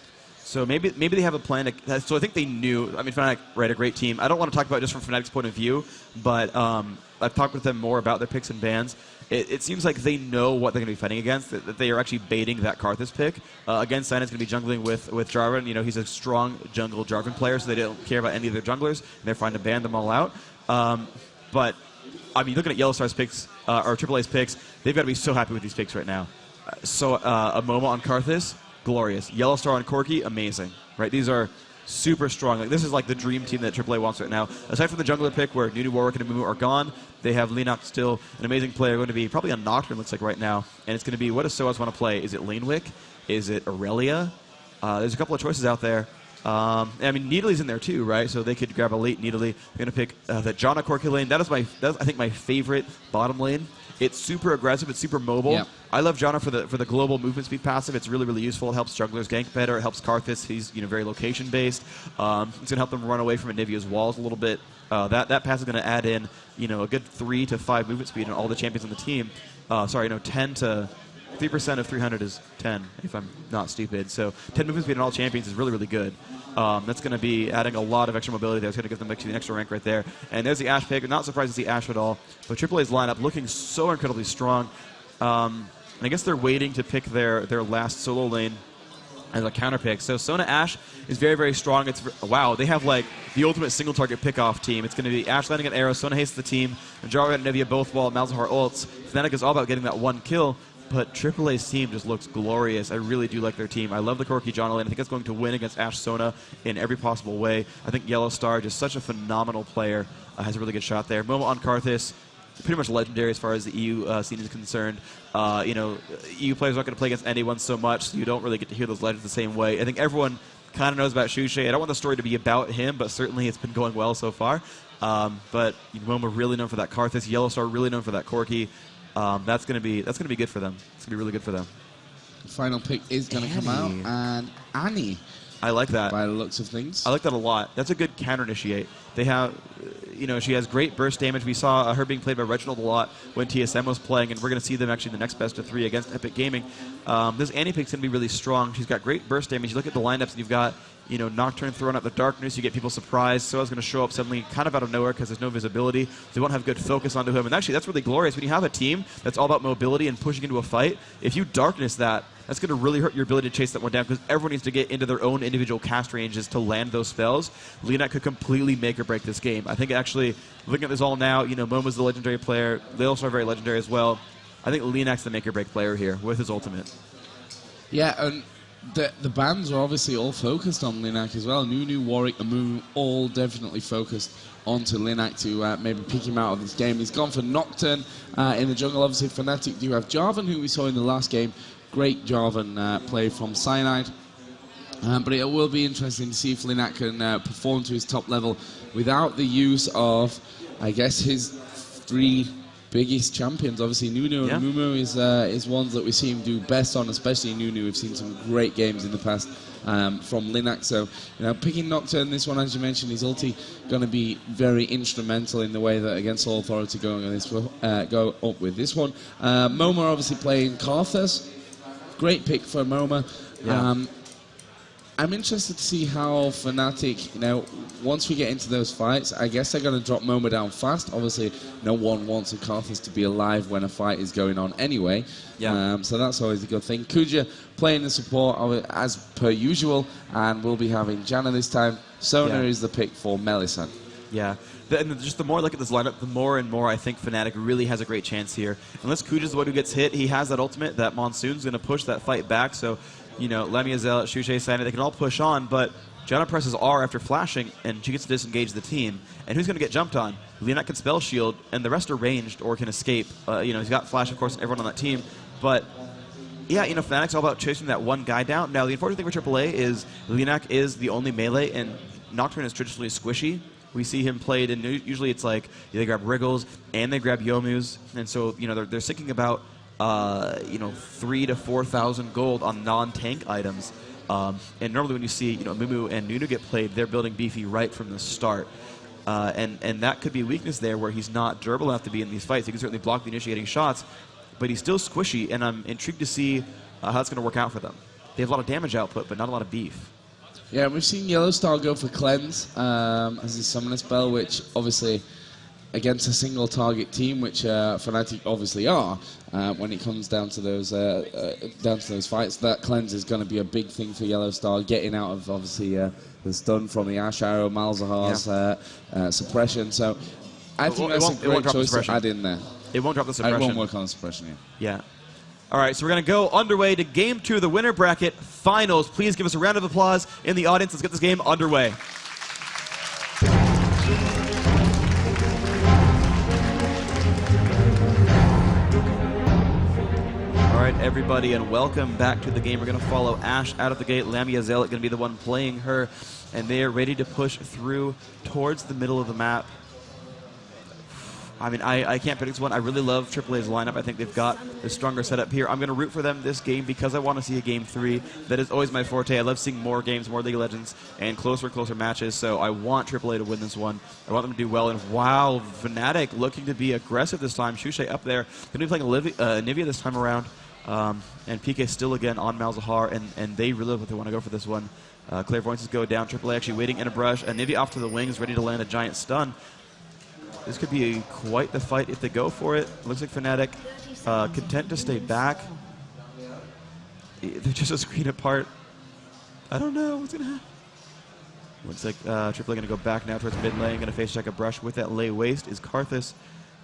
So maybe they have a plan. So I think they knew. I mean, Fnatic, right, a great team. I don't want to talk about it just from Fnatic's point of view, but I've talked with them more about their picks and bans. It seems like they know what they're going to be fighting against, that they are actually baiting that Karthus pick. Again, Sinan's going to be jungling with Jarvan. He's a strong jungle Jarvan player, so they don't care about any of their junglers, and they're trying to ban them all out. But, I mean, looking at Yellowstar's picks, or AAA's picks, they've got to be so happy with these picks right now. A MoMa on Karthus, glorious. Yellowstar on Corki, amazing. Right? These are super strong. This is like the dream team that AAA wants right now. Aside from the jungler pick where Nunu, Warwick, and Amumu are gone, they have Linak still, an amazing player, going to be probably a Nocturne, looks like right now. And it's going to be, what does SOAS want to play? Is it Lanewick? Is it Aurelia? There's a couple of choices out there. I mean, Needley's in there too, right? So they could grab a late Needley. They're going to pick the Janna Corki lane. That is, I think, my favorite bottom lane. It's super aggressive. It's super mobile. Yep. I love Janna for the global movement speed passive. It's really, really useful. It helps junglers gank better. It helps Karthus. He's very location based. It's going to help them run away from Anivia's walls a little bit. That pass is going to add in a good 3 to 5 movement speed on all the champions on the team. 10 to 3% of 300 is 10, if I'm not stupid. So 10 movement speed on all champions is really, really good. That's going to be adding a lot of extra mobility there. It's going to give them actually an extra rank right there. And there's the Ashe pick. Not surprised to see Ashe at all. But AAA's lineup looking so incredibly strong. And I guess they're waiting to pick their last solo lane as a counter pick. So Sona Ashe is very, very strong. Wow, they have like the ultimate single target pick-off team. It's going to be Ashe landing an arrow, Sona hastes the team, and Jarvan and Nivea both while Malzahar ults. Fnatic is all about getting that one kill. But AAA's team just looks glorious. I really do like their team. I love the Corki Janna lane. I think it's going to win against Ashe Sona in every possible way. I think Yellowstar, just such a phenomenal player, has a really good shot there. MoMa on Karthus, pretty much legendary as far as the EU scene is concerned. EU players aren't going to play against anyone so much, so you don't really get to hear those legends the same way. I think everyone kind of knows about Shushei. I don't want the story to be about him, but certainly it's been going well so far. But MoMa really known for that Karthus. Yellowstar really known for that Corki. That's gonna be good for them. It's gonna be really good for them. The final pick is gonna come out, and Annie. I like that. By the looks of things. I like that a lot. That's a good counter initiate. They have, she has great burst damage. We saw her being played by Reginald a lot when TSM was playing, and we're gonna see them actually in the next best of 3 against Epic Gaming. This Annie pick's gonna be really strong. She's got great burst damage. You look at the lineups, and you've got Nocturne throwing up the darkness, you get people surprised. Soa's going to show up suddenly kind of out of nowhere because there's no visibility. They won't have good focus onto him. And actually, that's really glorious. When you have a team that's all about mobility and pushing into a fight, if you darkness that, that's going to really hurt your ability to chase that one down because everyone needs to get into their own individual cast ranges to land those spells. Linak could completely make or break this game. I think actually, looking at this all now, MoMa's the legendary player. Yellowstar very legendary as well. I think Linak's the make or break player here with his ultimate. Yeah, and the bans are obviously all focused on Linac as well. Nunu, Warwick, and Moo all definitely focused onto Linac to maybe pick him out of this game. He's gone for Nocturne in the jungle. Obviously, Fnatic do have Jarvan, who we saw in the last game. Great Jarvan play from Cyanide. But it will be interesting to see if Linac can perform to his top level without the use of, I guess, his 3 biggest champions. Obviously, Nunu and MoMa is ones that we see him do best on, especially Nunu. We've seen some great games in the past from Linac. So, picking Nocturne, this one, as you mentioned, his ulti going to be very instrumental in the way that against All Authority going on this go up with this one. MoMa obviously playing Karthus. Great pick for MoMa. Yeah. I'm interested to see how Fnatic, once we get into those fights, I guess they're going to drop MoMa down fast. Obviously, no one wants a Karthus to be alive when a fight is going on anyway. Yeah. So that's always a good thing. Kuja playing the support as per usual, and we'll be having Janna this time. Sona is the pick for Melisande. Yeah. And just the more I look at this lineup, the more and more I think Fnatic really has a great chance here. Unless Kuja's the one who gets hit, he has that ultimate. That Monsoon's going to push that fight back. So, Lemia, Zealot, Shushei, Cyanide, they can all push on, but Janna presses R after flashing, and she gets to disengage the team. And who's going to get jumped on? Linac can spell shield, and the rest are ranged or can escape. He's got flash, of course, and everyone on that team. But, yeah, Fnatic's all about chasing that one guy down. Now, the unfortunate thing for AAA is Linac is the only melee, and Nocturne is traditionally squishy. We see him played, and usually it's like they grab Wriggles and they grab Youmu's, and so they're sinking about 3,000 to 4,000 gold on non-tank items. And normally when you see Mumu and Nunu get played, they're building beefy right from the start, and that could be a weakness there where he's not durable enough to be in these fights. He can certainly block the initiating shots, but he's still squishy, and I'm intrigued to see how it's going to work out for them. They have a lot of damage output, but not a lot of beef. Yeah, we've seen Yellowstar go for Cleanse as his summoner spell, which obviously against a single target team, which Fnatic obviously are, when it comes down to those fights, that Cleanse is going to be a big thing for Yellowstar, getting out of obviously the stun from the Ash Arrow, Malzahar's suppression. So I think that's a great choice to add in there. It won't drop the suppression. It won't work on the suppression, yeah. All right, so we're going to go underway to Game 2, the winner bracket finals. Please give us a round of applause in the audience. Let's get this game underway. All right, everybody, and welcome back to the game. We're going to follow Ash out of the gate. Lamia Zealot going to be the one playing her, and they are ready to push through towards the middle of the map. I mean, I can't predict this one. I really love AAA's lineup. I think they've got the stronger setup here. I'm going to root for them this game because I want to see a Game 3. That is always my forte. I love seeing more games, more League of Legends, and closer matches. So I want AAA to win this one. I want them to do well. And wow, Fnatic looking to be aggressive this time. Shushei up there. Going to be playing Nivea this time around. And PK still again on Malzahar. And they really love what they want to go for this one. Clairvoyances go down. AAA actually waiting in a brush. Nivea off to the wings, ready to land a giant stun. This could be quite the fight if they go for it. Looks like Fnatic content to stay back. They're just a screen apart. I don't know what's going to happen. Looks like AAA going to go back now towards mid lane. Going to face check a brush with that lay waste is Karthus.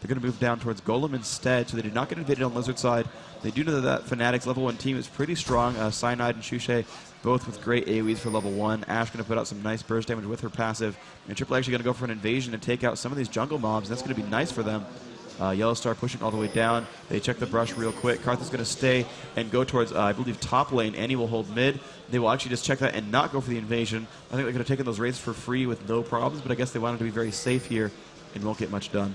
They're going to move down towards Golem instead, so they do not get invaded on Lizard side. They do know that Fnatic's level 1 team is pretty strong. Cyanide and Shushei, both with great AoEs for level 1. Ash going to put out some nice burst damage with her passive. And AAA actually going to go for an invasion and take out some of these jungle mobs. That's going to be nice for them. Yellowstar pushing all the way down. They check the brush real quick. Karthus is going to stay and go towards, I believe, top lane. Annie will hold mid. They will actually just check that and not go for the invasion. I think they could have taken those raids for free with no problems, but I guess they wanted to be very safe here and won't get much done.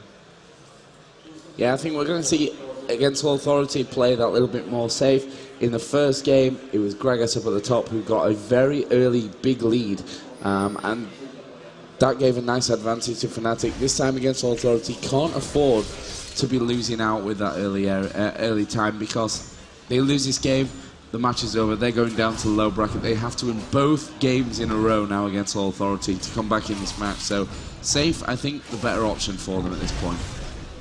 Yeah, I think we're going to see against All Authority play that little bit more safe. In the first game, it was Gragas up at the top who got a very early big lead, and that gave a nice advantage to Fnatic. This time against All Authority, can't afford to be losing out with that early time, because they lose this game, the match is over. They're going down to the low bracket. They have to win both games in a row now against All Authority to come back in this match. So safe, I think, the better option for them at this point.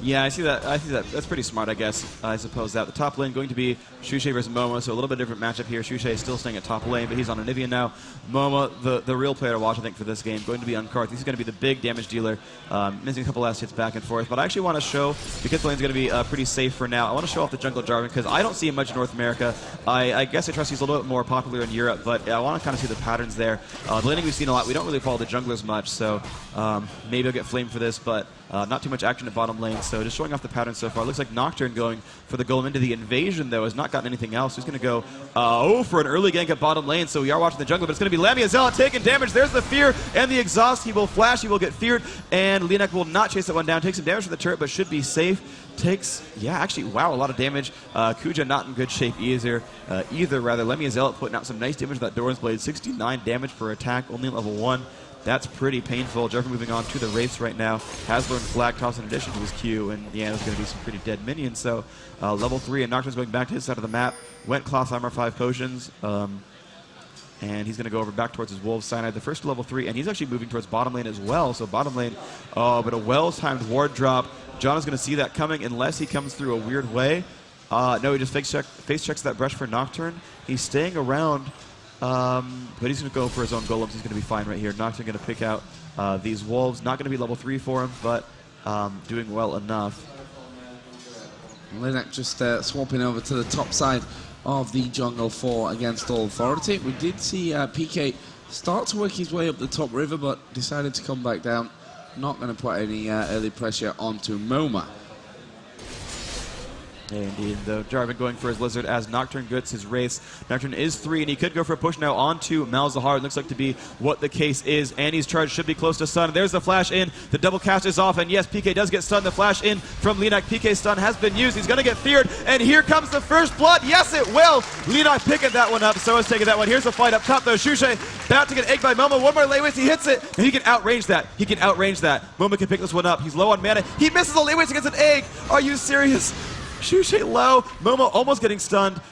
Yeah, I see that. That's pretty smart, I guess. I suppose that the top lane going to be Shushei versus MoMa, so a little bit different matchup here. Shushei is still staying at top lane, but he's on Anivia now. MoMa, the real player to watch, I think, for this game, going to be on Karthus. He's going to be the big damage dealer, missing a couple last hits back and forth. But I actually want to show, because the lane's going to be pretty safe for now, I want to show off the jungle Jarvan, because I don't see him much in North America. I guess I trust he's a little bit more popular in Europe, but I want to kind of see the patterns there. The laning we've seen a lot. We don't really follow the junglers much, so maybe I'll get flamed for this, but not too much action at bottom lane, so just showing off the patterns so far. Looks like Nocturne going for the golem into the invasion, though, has not gotten anything else. He's going to go for an early gank at bottom lane, so we are watching the jungle, but it's going to be Lamia Zealot taking damage. There's the fear and the exhaust. He will flash, he will get feared, and LeNac will not chase that one down. Takes some damage from the turret, but should be safe. Takes, yeah, actually, wow, a lot of damage. Kuja not in good shape either. Lamia Zealot putting out some nice damage with that Doran's Blade. 69 damage per attack, only level 1. That's pretty painful. Jarvan moving on to the Wraiths right now. Has learned Flag Toss in addition to his Q, and yeah, there's going to be some pretty dead minions. So level 3, and Nocturne's going back to his side of the map. Went Cloth Armor 5 potions, and he's going to go over back towards his Wolves Cyanide, the first to level 3, and he's actually moving towards bottom lane as well. So bottom lane, but a well-timed ward drop. John is going to see that coming unless he comes through a weird way. No, he just face checks that brush for Nocturne. He's staying around. But he's going to go for his own golems. He's going to be fine right here. Nocturne going to pick out these wolves. Not going to be level 3 for him, but doing well enough. LeNac just swapping over to the top side of the jungle for Against All Authority. We did see xPeke start to work his way up the top river, but decided to come back down. Not going to put any early pressure onto MoMa. Yeah, indeed, though. Jarvan going for his Lizard as Nocturne gets his Wraiths. Nocturne is 3, and he could go for a push now onto Malzahar. It looks like to be what the case is. Annie's charge should be close to stun. There's the flash in. The double cast is off, and yes, PK does get stunned. The flash in from LeNac. PK's stun has been used. He's going to get feared, and here comes the first blood. Yes, it will. LeNac picking that one up. So is taking that one. Here's the fight up top, though. Shushei about to get egged by MoMa. One more lane waste. He hits it, and he can outrange that. MoMa can pick this one up. He's low on mana. He misses a lane waste against an egg. Are you serious? Shushei low. MoMa almost getting stunned.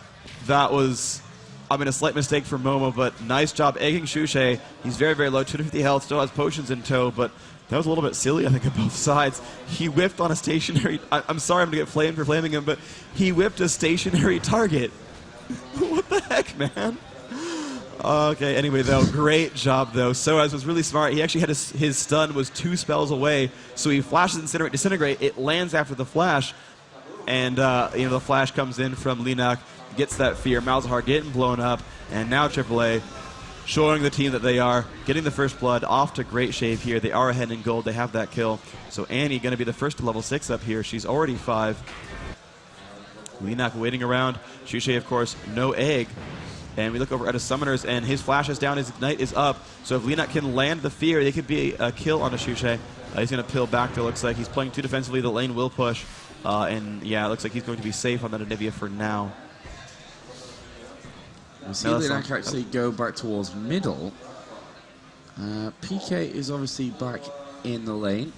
That was, a slight mistake for MoMa, but nice job egging Shushei. He's very, very low, 250 health, still has potions in tow, but that was a little bit silly, I think, on both sides. He whipped on a stationary... I'm sorry I'm going to get flamed for flaming him, but he whipped a stationary target. What the heck, man? Okay, anyway, though, great job, though. Soaz was really smart. He actually had his stun was 2 spells away, so he flashes Incinerate, Disintegrate. It lands after the flash. And, the flash comes in from LeNac, gets that fear. Malzahar getting blown up, and now AAA showing the team that they are, getting the first blood, off to great shape here. They are ahead in gold. They have that kill. So Annie going to be the first to level 6 up here. She's already 5. LeNac waiting around. Shushei, of course, no egg. And we look over at his summoners, and his flash is down, his ignite is up. So if LeNac can land the fear, they could be a kill on a Shushei. He's going to pill back, though. Looks like he's playing too defensively. The lane will push. And yeah, it looks like he's going to be safe on that Anivia for now. We see LeNac actually go back towards middle. PK is obviously back in the lane.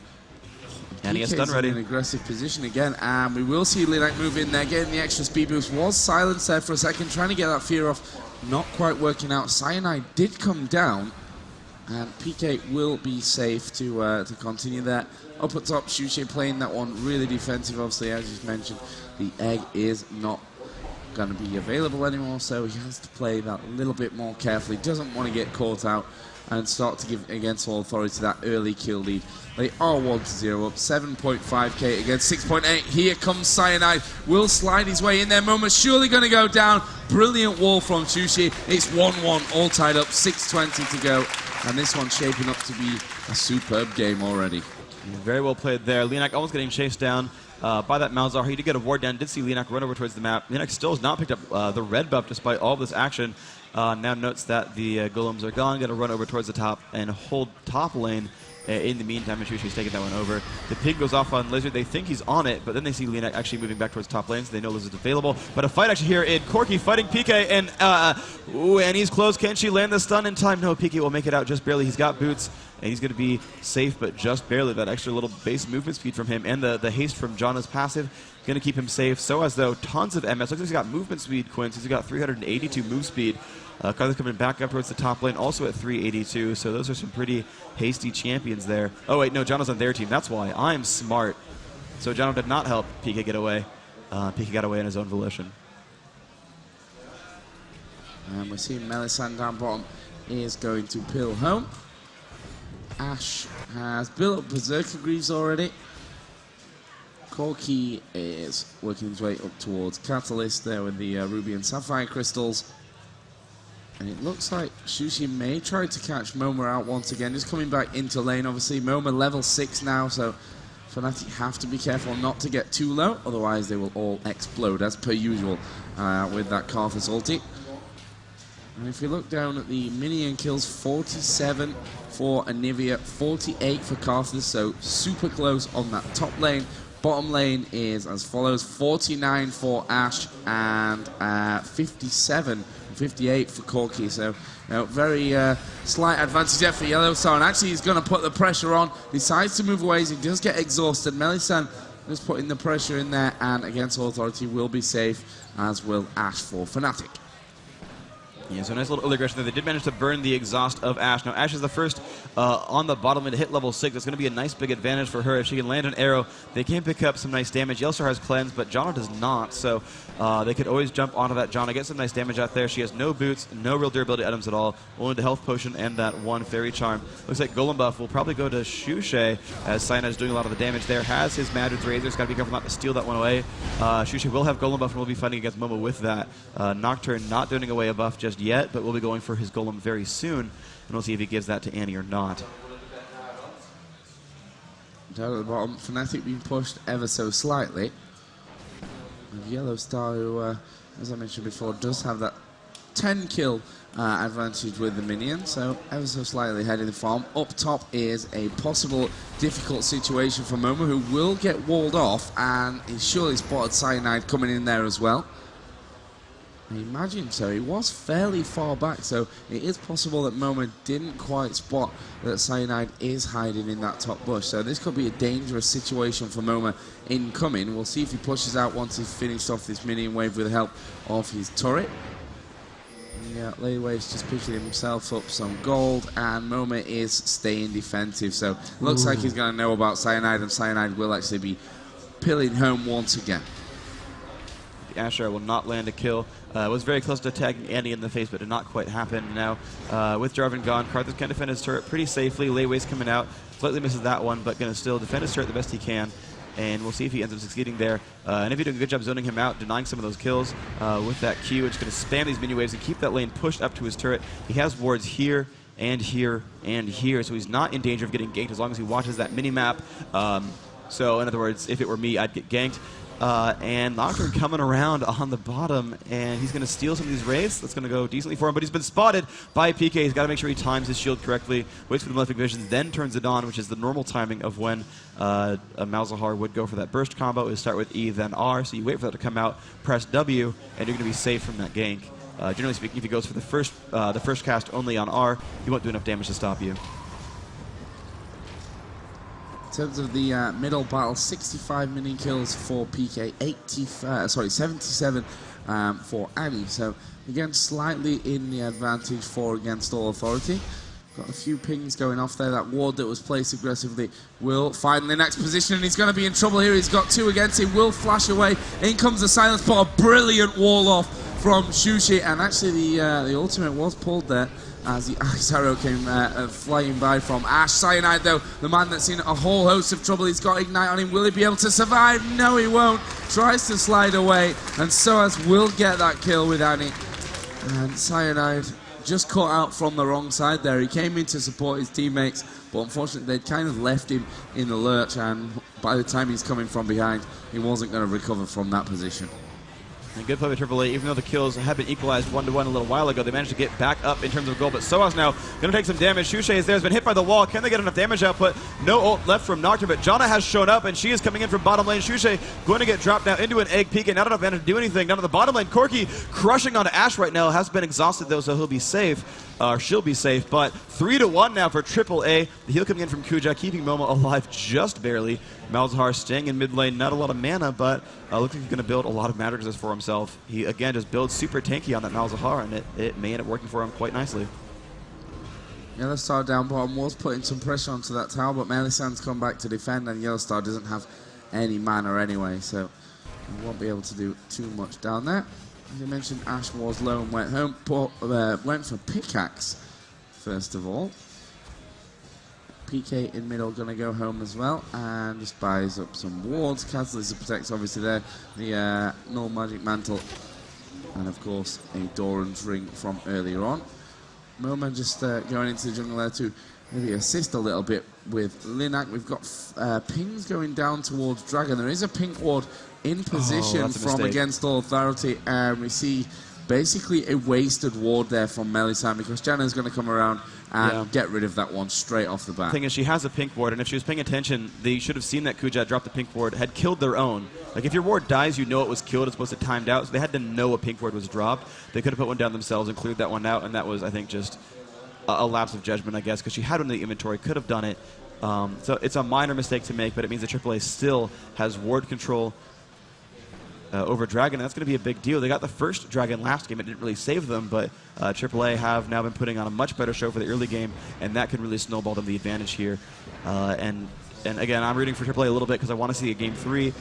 And he has stun ready. In an aggressive position again, and we will see LeNac move in there, getting the extra speed boost. Was silenced there for a second, trying to get that fear off. Not quite working out. Cyanide did come down, and PK will be safe to continue that. Up at top, Shushei playing that one really defensive, obviously, as you mentioned. The egg is not going to be available anymore, so he has to play that a little bit more carefully. Doesn't want to get caught out and start to give Against All Authority that early kill lead. They are 1-0 up, 7.5k against 6.8. Here comes Cyanide, will slide his way in there. MoMa surely going to go down. Brilliant wall from Shushei. It's 1-1, all tied up, 6:20 to go. And this one's shaping up to be a superb game already. Very well played there. LeNac almost getting chased down by that Malzahar. He did get a ward down. Did see LeNac run over towards the map. LeNac still has not picked up the red buff despite all of this action. Now notes that the golems are gone. Going to run over towards the top and hold top lane. In the meantime, Shushei's taking that one over. The pig goes off on Lizard. They think he's on it, but then they see LeNac actually moving back towards top lane, so they know Lizard's available. But a fight actually here in Corki fighting PK, and Annie's close. Can she land the stun in time? No, PK will make it out just barely. He's got boots, and he's going to be safe, but just barely. That extra little base movement speed from him, and the haste from Janna's passive, going to keep him safe. So as though tons of MS. Looks like he's got movement speed, Quince. He's got 382 move speed. Karthus coming back up towards the top lane, also at 382, so those are some pretty hasty champions there. Oh wait, no, Janna's on their team, that's why. I'm smart. So Jono did not help xPeke get away. xPeke got away on his own volition. And we're seeing Melisande down bottom is going to pill home. Ash has built up Berserker Greaves already. Corki is working his way up towards Catalyst there with the Ruby and Sapphire crystals. And it looks like Shushei may try to catch MoMa out once again, just coming back into lane. Obviously, MoMa level 6 now, so Fnatic have to be careful not to get too low, otherwise they will all explode, as per usual, with that Karthus ulti. And if you look down at the minion kills, 47 for Anivia, 48 for Karthus, so super close on that top lane. Bottom lane is as follows: 49 for Ash and 57 and 58 for Corki. So, very slight advantage there for Yellowstar. And actually, he's going to put the pressure on. Decides to move away as he does get exhausted. Melisande just putting the pressure in there, and against Authority will be safe, as will Ash for Fnatic. Yeah, so nice little early aggression there. They did manage to burn the exhaust of Ash. Now, Ash is the first on the bottom lane to hit level 6. That's going to be a nice big advantage for her. If she can land an arrow, they can pick up some nice damage. Yellowstar has cleanse, but Jono does not, so they could always jump onto that Jono, get some nice damage out there. She has no boots, no real durability items at all, only the health potion and that one fairy charm. Looks like Golem buff will probably go to Shushei, as Cyanide is doing a lot of the damage there. Has his Madrid's Razor's got to be careful not to steal that one away. Shushei will have Golem buff and will be fighting against MoMa with that. Nocturne not doing away a buff just yet, but will be going for his Golem very soon, and we'll see if he gives that to Annie or not. Down at the bottom, Fnatic being pushed ever so slightly. And Yellowstar, who, as I mentioned before, does have that 10 kill advantage with the minion, so ever so slightly ahead in the farm. Up top is a possible difficult situation for MoMa, who will get walled off, and he's surely spotted Cyanide coming in there as well. I imagine so. He was fairly far back, so it is possible that MoMa didn't quite spot that Cyanide is hiding in that top bush. So this could be a dangerous situation for MoMa incoming. We'll see if he pushes out once he's finished off this minion wave with the help of his turret. Yeah, Laywave's just picking himself up some gold, and MoMa is staying defensive. So looks like he's going to know about Cyanide, and Cyanide will actually be pilling home once again. The Asher will not land a kill. Was very close to tagging Andy in the face, but did not quite happen. Now, with Jarvan gone, Karthus can defend his turret pretty safely. Laywave's coming out. Slightly misses that one, but going to still defend his turret the best he can. And we'll see if he ends up succeeding there. And if you're doing a good job zoning him out, denying some of those kills with that Q, it's going to spam these mini waves and keep that lane pushed up to his turret. He has wards here, and here, and here, so he's not in danger of getting ganked as long as he watches that mini-map. So, in other words, if it were me, I'd get ganked. And Nocturne coming around on the bottom, and he's going to steal some of these wraiths. That's going to go decently for him, but he's been spotted by xPeke. He's got to make sure he times his shield correctly, waits for the Malefic Vision, then turns it on, which is the normal timing of when a Malzahar would go for that burst combo, is start with E, then R. So you wait for that to come out, press W, and you're going to be safe from that gank. Generally speaking, if he goes for the first cast only on R, he won't do enough damage to stop you. In terms of the middle battle, 65 minion kills for PK, 77 for Annie. So again, slightly in the advantage for Against All Authority. Got a few pings going off there. That ward that was placed aggressively will find the next position, and he's going to be in trouble here. He's got two against him, will flash away. In comes the silence, but a brilliant wall off from Shushei, and actually the ultimate was pulled there as the ice arrow came flying by from Ash. Cyanide, though, the man that's in a whole host of trouble. He's got Ignite on him. Will he be able to survive? No, he won't. Tries to slide away, and Soaz will get that kill with Annie. And Cyanide just caught out from the wrong side there. He came in to support his teammates, but unfortunately they'd kind of left him in the lurch, and by the time he's coming from behind, he wasn't going to recover from that position. And good play by AAA. Even though the kills have been equalized 1-1 a little while ago, they managed to get back up in terms of goal. But Soaz now going to take some damage. Shushei is there, has been hit by the wall. Can they get enough damage output? No ult left from Nocturne, but Janna has shown up, and she is coming in from bottom lane. Shushei going to get dropped now into an xPeke, and not enough mana to do anything. Down to the bottom lane, Corki crushing onto Ash right now. Has been exhausted, though, so he'll be safe. She'll be safe, but 3-1 now for AAA. The heal coming in from Kuja, keeping MoMa alive just barely. Malzahar staying in mid lane, not a lot of mana, but looks like he's going to build a lot of mattresses for himself. He, again, just builds super tanky on that Malzahar, and it may end up working for him quite nicely. Yellowstar down bottom was putting some pressure onto that tower, but Melisande's come back to defend, and Yellowstar doesn't have any mana anyway, so we won't be able to do too much down there. As I mentioned, Ash was low and went home, went for pickaxe first of all. PK in middle going to go home as well, and just buys up some wards. Catalyst protects obviously there, the null magic mantle, and of course a Doran's ring from earlier on. MoMa just going into the jungle there to maybe assist a little bit with Linak. We've got pings going down towards Dragon. There is a pink ward in position from against All Authority, and we see basically a wasted ward there from Melisande because Janna's going to come around and get rid of that one straight off the bat. The thing is, she has a pink ward, and if she was paying attention, they should have seen that Kuja dropped the pink ward, had killed their own. Like, if your ward dies, you know it was killed, it's supposed to timed out, so they had to know a pink ward was dropped. They could have put one down themselves and cleared that one out, and that was, I think, just a lapse of judgment, I guess, because she had one in the inventory, could have done it. So it's a minor mistake to make, but it means that AAA still has ward control over Dragon, and that's going to be a big deal. They got the first Dragon last game. It didn't really save them, but AAA have now been putting on a much better show for the early game, and that could really snowball them the advantage here. And again, I'm rooting for AAA a little bit because I want to see a game 3.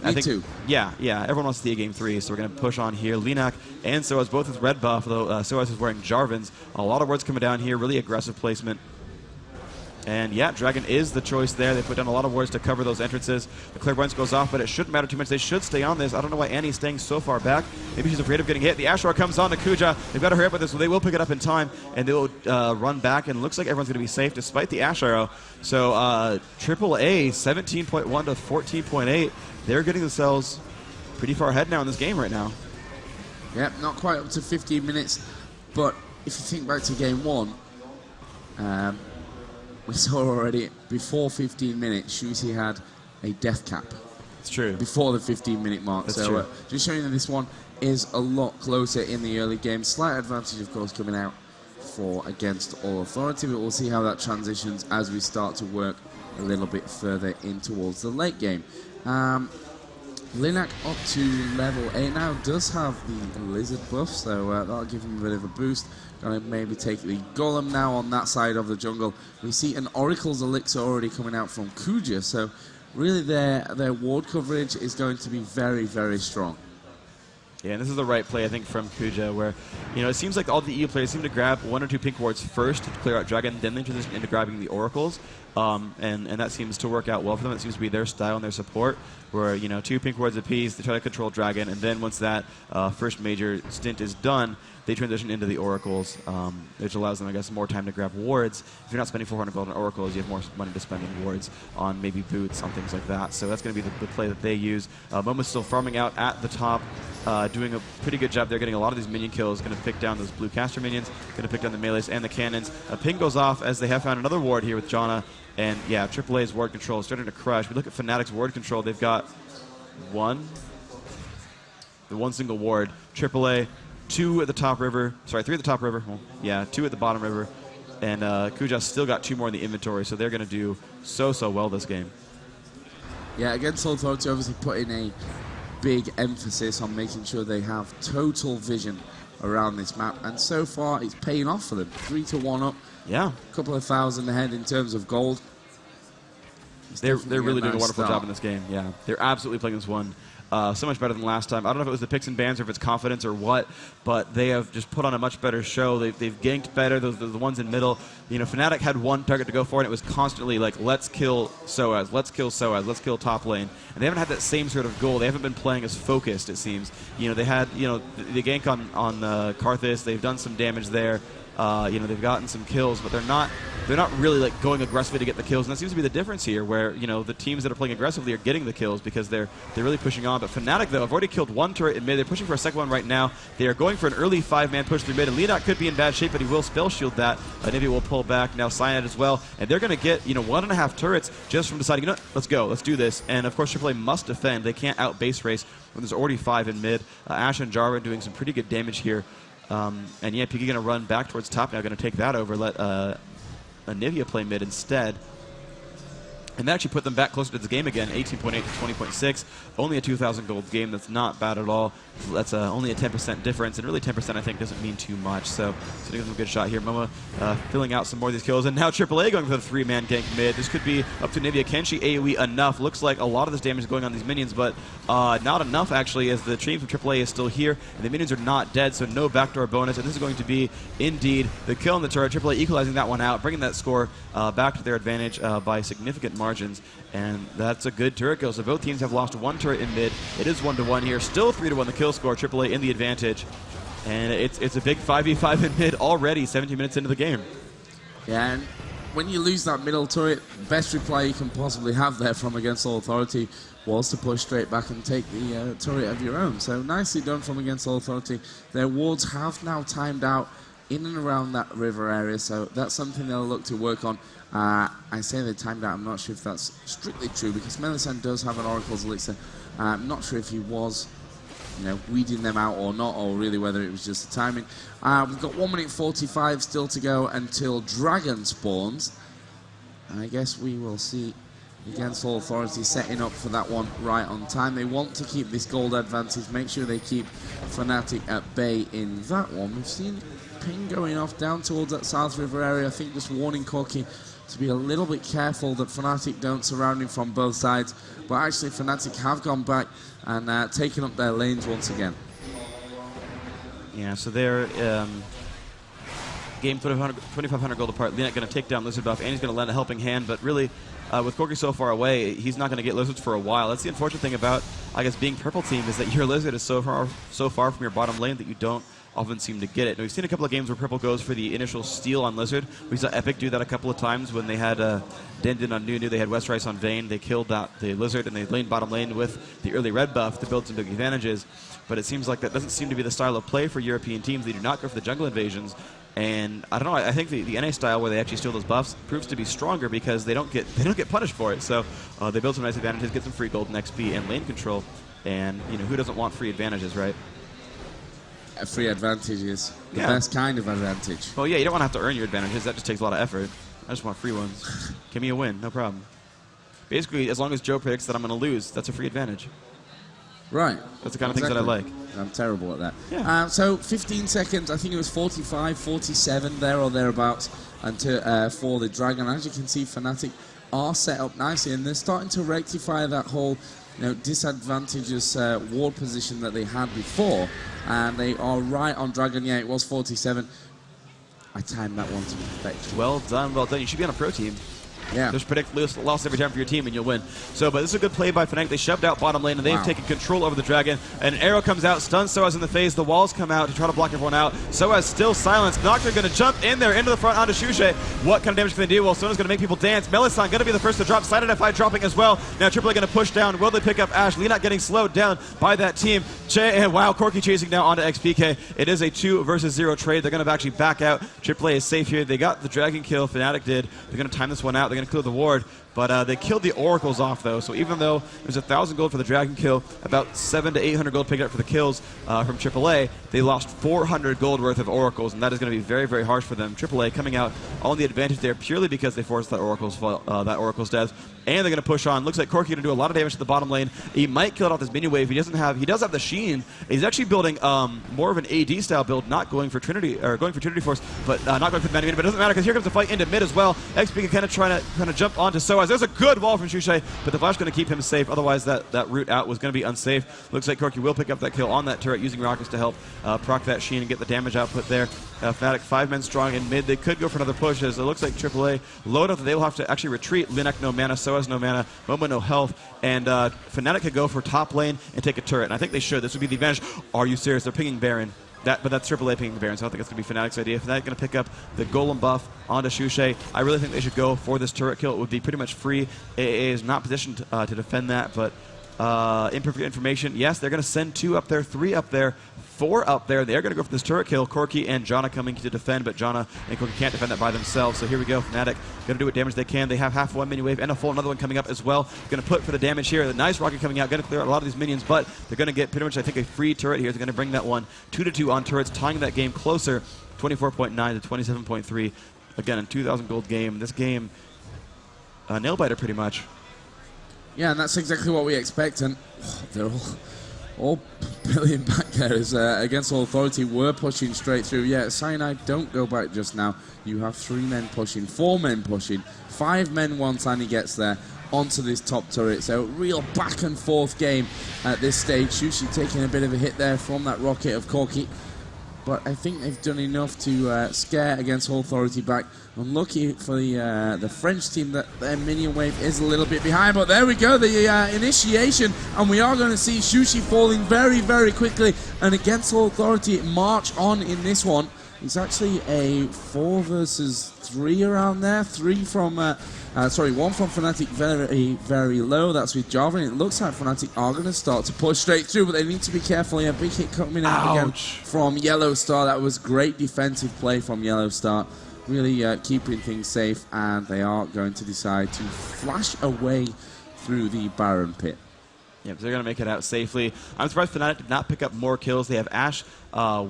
Me too. Yeah, everyone wants to see a game 3, so we're going to push on here. Linak and Soaz both with red buff, though Soaz is wearing Jarvan's. A lot of wards coming down here, really aggressive placement. And yeah, Dragon is the choice there. They put down a lot of wards to cover those entrances. The clairvoyance goes off, but it shouldn't matter too much. They should stay on this. I don't know why Annie's staying so far back. Maybe she's afraid of getting hit. The Ashlar comes on to Kuja. They've got to hurry up with this, so they will pick it up in time, and they will run back, and it looks like everyone's going to be safe despite the Ash arrow. So AAA, 17.1 to 14.8. They're getting themselves pretty far ahead now in this game right now. Yep, not quite up to 15 minutes, but if you think back to game 1, we saw already before 15 minutes, Shushei had a death cap. It's true. Before the 15-minute mark. That's so true. Just showing that this one is a lot closer in the early game. Slight advantage, of course, coming out for against All Authority, but we'll see how that transitions as we start to work a little bit further in towards the late game. Linak up to level 8 now, does have the Lizard buff, so that'll give him a bit of a boost. Gonna maybe take the Golem now on that side of the jungle. We see an Oracle's Elixir already coming out from Kuja, so really their ward coverage is going to be very, very strong. Yeah, and this is the right play, I think, from Kuja, where, you know, it seems like all the EU players seem to grab 1 or 2 pink wards first to clear out Dragon, then they transition into grabbing the Oracles, and that seems to work out well for them. It seems to be their style and their support, where, you know, 2 pink wards apiece, they try to control Dragon, and then once that first major stint is done, they transition into the Oracles, which allows them, I guess, more time to grab wards. If you're not spending 400 gold on Oracles, you have more money to spend on wards on maybe boots, on things like that. So that's going to be the play that they use. MoMa's still farming out at the top, doing a pretty good job there, getting a lot of these minion kills, going to pick down those blue caster minions, going to pick down the melees and the cannons. A ping goes off as they have found another ward here with Janna, and yeah, AAA's ward control is starting to crush. We look at Fnatic's ward control, they've got one single ward. AAA, 2 at the top river, sorry, 3 at the top river, well, yeah, 2 at the bottom river, and Kuja still got 2 more in the inventory, so they're going to do so well this game. Yeah, against All Authority, obviously putting a big emphasis on making sure they have total vision around this map, and so far it's paying off for them. 3 to 1 up, yeah, a couple of thousand ahead in terms of gold. They're really doing a wonderful job in this game. Yeah, they're absolutely playing this one so much better than last time. I don't know if it was the picks and bans or if it's confidence or what, but they have just put on a much better show. They've ganked better. Those the ones in middle. You know, Fnatic had one target to go for, and it was constantly like, let's kill Soaz, let's kill Soaz, let's kill top lane. And they haven't had that same sort of goal. They haven't been playing as focused, it seems. You know, they had, you know, the gank on Karthus. They've done some damage there. You know, they've gotten some kills, but they're not really like going aggressively to get the kills, and that seems to be the difference here, where, you know, the teams that are playing aggressively are getting the kills because they're really pushing on. But Fnatic, though, have already killed 1 turret in mid. They're pushing for a second one right now. They are going for an early 5-man push through mid, and Linak could be in bad shape, but he will spell shield that. Nivea will pull back, now Cyanide as well, and they're going to get, you know, 1.5 turrets just from deciding, you know what, let's go, let's do this. And of course AAA must defend. They can't out base race when there's already 5 in mid. Ashe and Jarvan doing some pretty good damage here. And yeah, Peke going to run back towards top now, going to take that over, let Nivea play mid instead. And that actually put them back closer to the game again, 18.8 to 20.6. Only a 2,000 gold game. That's not bad at all. That's only a 10% difference, and really 10% I think doesn't mean too much. So it's a good shot here. MoMa filling out some more of these kills, and now AAA going for the 3-man gank mid. This could be up to maybe a Kenshi AoE enough. Looks like a lot of this damage is going on these minions, but not enough actually, as the team from AAA is still here, and the minions are not dead, so no backdoor bonus. And this is going to be indeed the kill on the turret. AAA equalizing that one out, bringing that score back to their advantage by significant margins, and that's a good turret kill. So both teams have lost one turret in mid. It is 1-1 here, still 3-1 the kill score. AAA in the advantage, and it's a big 5v5 in mid already, 17 minutes into the game. Yeah, and when you lose that middle turret, best reply you can possibly have there from Against All Authority was to push straight back and take the turret of your own. So nicely done from Against All Authority. Their wards have now timed out in and around that river area, so that's something they'll look to work on. I say they timed out, I'm not sure if that's strictly true, because Melisande does have an Oracle's Elixir. I'm not sure if he was, weeding them out or not, or really whether it was just the timing. We've got 1 minute 45 still to go until Dragon spawns. I guess we will see Against All Authority setting up for that one right on time. They want to keep this gold advantage, make sure they keep Fnatic at bay in that one. We've seen ping going off down towards that South River area. I think just warning Corky to be a little bit careful that Fnatic don't surround him from both sides. But actually Fnatic have gone back and taken up their lanes once again. Yeah, so they're game 2,500 gold apart. Linac going to take down Lizard buff, and he's going to lend a helping hand, but really with Corky so far away, he's not going to get Lizards for a while. That's the unfortunate thing about, I guess, being purple team, is that your Lizard is so far from your bottom lane that you don't often seem to get it. Now, we've seen a couple of games where purple goes for the initial steal on Lizard. We saw Epic do that a couple of times when they had Dendin on Nunu, they had Westrice on Vayne, they killed the Lizard, and they laned bottom lane with the early red buff to build some big advantages. But it seems like that doesn't seem to be the style of play for European teams. They do not go for the jungle invasions. And I don't know, I think the NA style where they actually steal those buffs proves to be stronger because they don't get punished for it. So they build some nice advantages, get some free gold and XP and lane control. And who doesn't want free advantages, right? A free advantage is the best kind of advantage. Well, yeah, you don't want to have to earn your advantages. That just takes a lot of effort. I just want free ones. Give me a win, no problem. Basically, as long as Joe predicts that I'm going to lose, that's a free advantage. Right. That's the kind of things that I like. I'm terrible at that. Yeah. So 15 seconds, I think it was 45, 47 there or thereabouts until, for the Dragon. As you can see, Fnatic are set up nicely, and they're starting to rectify that whole disadvantageous ward position that they had before. And they are right on Dragon. Yeah, it was 47. I timed that one to perfection. Well done, well done. You should be on a pro team. Yeah. Just predict loss every time for your team and you'll win. So, but this is a good play by Fnatic. They shoved out bottom lane and they've taken control over the Dragon. An arrow comes out, stuns Soaz in the face. The walls come out to try to block everyone out. Soaz still silenced. Nocturne going to jump in there into the front onto Shushei. What kind of damage can they do? Well, Sona's going to make people dance. Melisande going to be the first to drop. Side identified dropping as well. Now AAA going to push down. Will they pick up Ash? Linac getting slowed down by that team. And wow, Corky chasing now onto xPeke. It is a 2 versus 0 trade. They're going to actually back out. AAA is safe here. They got the Dragon kill. Fnatic did. They're going to time this one out. They're going to clear the ward. But they killed the Oracles off, though. So even though there's 1,000 gold for the Dragon kill, about 700 to 800 gold picked up for the kills from AAA, they lost 400 gold worth of Oracles, and that is going to be very, very harsh for them. AAA coming out on the advantage there purely because they forced that Oracle's death. And they're going to push on. Looks like Corky going to do a lot of damage to the bottom lane. He might kill it off this minion wave. He does have the Sheen. He's actually building more of an AD style build, not going for Trinity Force, but not going for the Mana Meter. But it doesn't matter because here comes the fight into mid as well. xPeke kind of trying to jump onto Soaz. There's a good wall from Shushei, but the flash going to keep him safe. Otherwise, that route out was going to be unsafe. Looks like Corky will pick up that kill on that turret using rockets to help proc that Sheen and get the damage output there. Fnatic 5 men strong in mid. They could go for another push as it looks like AAA load up that they will have to actually retreat. Linac no mana, Soaz no mana, MoMa no health, and Fnatic could go for top lane and take a turret. And I think they should. This would be the advantage. Are you serious? They're pinging Baron. But that's AAA pinging Baron, so I don't think it's going to be Fnatic's idea. Fnatic going to pick up the Golem buff onto Shushei. I really think they should go for this turret kill. It would be pretty much free. AAA is not positioned to defend that, but imperfect information. Yes, they're going to send 2 up there, 3 up there, 4 up there. They're going to go for this turret kill. Corky and Janna coming to defend, but Janna and Corky can't defend that by themselves. So here we go. Fnatic going to do what damage they can. They have half one minion wave and a full another one coming up as well. Going to put for the damage here. The nice rocket coming out. Going to clear out a lot of these minions, but they're going to get pretty much, I think, a free turret here. They're going to bring that one 2-2 on turrets, tying that game closer, 24.9 to 27.3. Again, a 2,000 gold game. This game, nail-biter pretty much. Yeah, and that's exactly what we expect, and they're all brilliant back there as Against All Authority were pushing straight through. Yeah, Cyanide don't go back just now. You have 3 men pushing, 4 men pushing, 5 men once Annie gets there onto this top turret. So real back and forth game at this stage. Shushei taking a bit of a hit there from that rocket of Corki. But I think they've done enough to scare Against All Authority back. Unlucky for the French team that their minion wave is a little bit behind. But there we go, the initiation. And we are going to see Shushei falling very, very quickly. And Against All Authority march on in this one. It's actually a 4 versus 3 around there. 3 from... 1 from Fnatic very, very low. That's with Java. And it looks like Fnatic are going to start to push straight through, but they need to be careful here. Big hit coming out again from Yellowstar. That was great defensive play from Yellowstar. Really keeping things safe, and they are going to decide to flash away through the Baron pit. Yeah, they're going to make it out safely. I'm surprised Fnatic did not pick up more kills. They have Ashe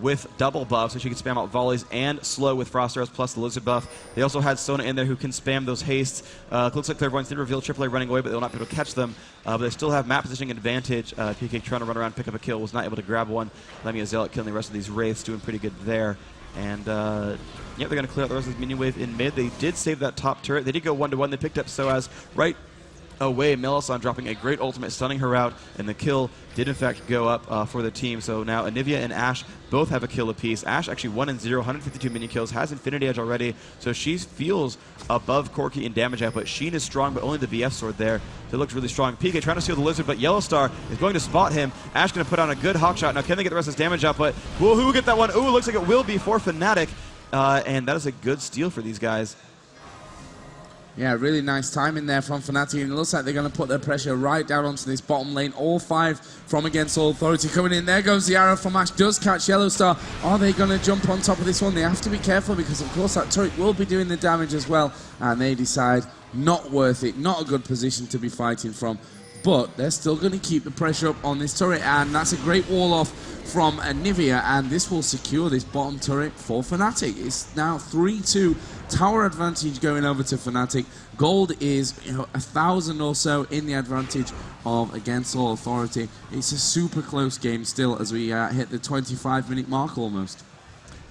with double buff, so she can spam out volleys, and slow with Frost Arrows plus the Lizard buff. They also had Sona in there who can spam those hastes. Looks like Clairvoyance did reveal AAA running away, but they will not be able to catch them. But they still have map positioning advantage. PK trying to run around, pick up a kill, was not able to grab one. Lemia Zealot killing the rest of these Wraiths, doing pretty good there. And yeah, they're going to clear out the rest of this minion wave in mid. They did save that top turret. They did go 1-1. They picked up Soaz right away. Melisande dropping a great ultimate, stunning her out, and the kill did in fact go up for the team. So now Anivia and Ashe both have a kill apiece. Ashe actually 1-0, 152 minion kills, has Infinity Edge already, so she feels above Corki in damage output. Sheen is strong, but only the VF sword there, so it looks really strong. PK trying to steal the Lizard, but Yellowstar is going to spot him. Ashe going to put on a good hawk shot. Now can they get the rest of his damage output? Who will get that one? Ooh, looks like it will be for Fnatic, and that is a good steal for these guys. Yeah, really nice timing there from Fnatic, and it looks like they're going to put their pressure right down onto this bottom lane. All 5 from Against All Authority coming in. There goes the arrow from Ashe, does catch Yellowstar. Are they going to jump on top of this one? They have to be careful because, of course, that turret will be doing the damage as well, and they decide not worth it, not a good position to be fighting from. But they're still going to keep the pressure up on this turret, and that's a great wall off from Anivia, and this will secure this bottom turret for Fnatic. It's now 3-2, tower advantage going over to Fnatic. Gold is 1,000 or so in the advantage of Against All Authority. It's a super close game still as we hit the 25-minute mark almost.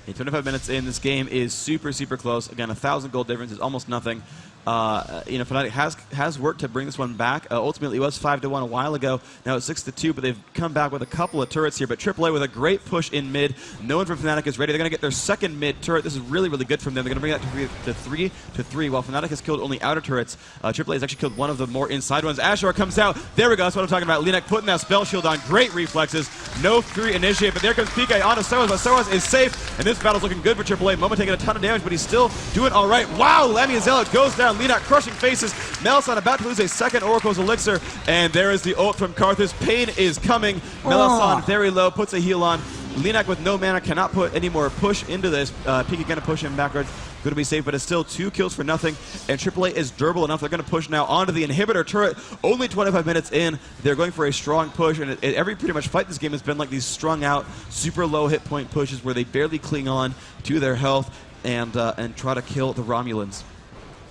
Yeah, 25 minutes in, this game is super, super close. Again, 1,000 gold difference is almost nothing. You know, Fnatic has worked to bring this one back. Ultimately, it was 5-1 a while ago. Now it's 6-2, but they've come back with a couple of turrets here. But AAA with a great push in mid. No one from Fnatic is ready. They're going to get their second mid turret. This is really, really good from them. They're going to bring that to 3-3. While Fnatic has killed only outer turrets, AAA has actually killed one of the more inside ones. Ashore comes out. There we go. That's what I'm talking about. Linek putting that spell shield on. Great reflexes. No 3 initiate, but there comes PK onto Soaz, but Soaz is safe. And this battle's looking good for AAA. MoMa taking a ton of damage, but he's still doing all right. Wow, Lemia Zealot goes down. Linek crushing faces. Melisande about to lose a second Oracle's Elixir, and there is the ult from Karthus. Pain is coming. Melisande very low, puts a heal on. Linek with no mana cannot put any more push into this. Piki going to push him backwards. Going to be safe, but it's still 2 kills for nothing. And AAA is durable enough. They're going to push now onto the inhibitor turret. Only 25 minutes in. They're going for a strong push. And every pretty much fight this game has been like these strung out, super low hit point pushes where they barely cling on to their health and try to kill the Romulans.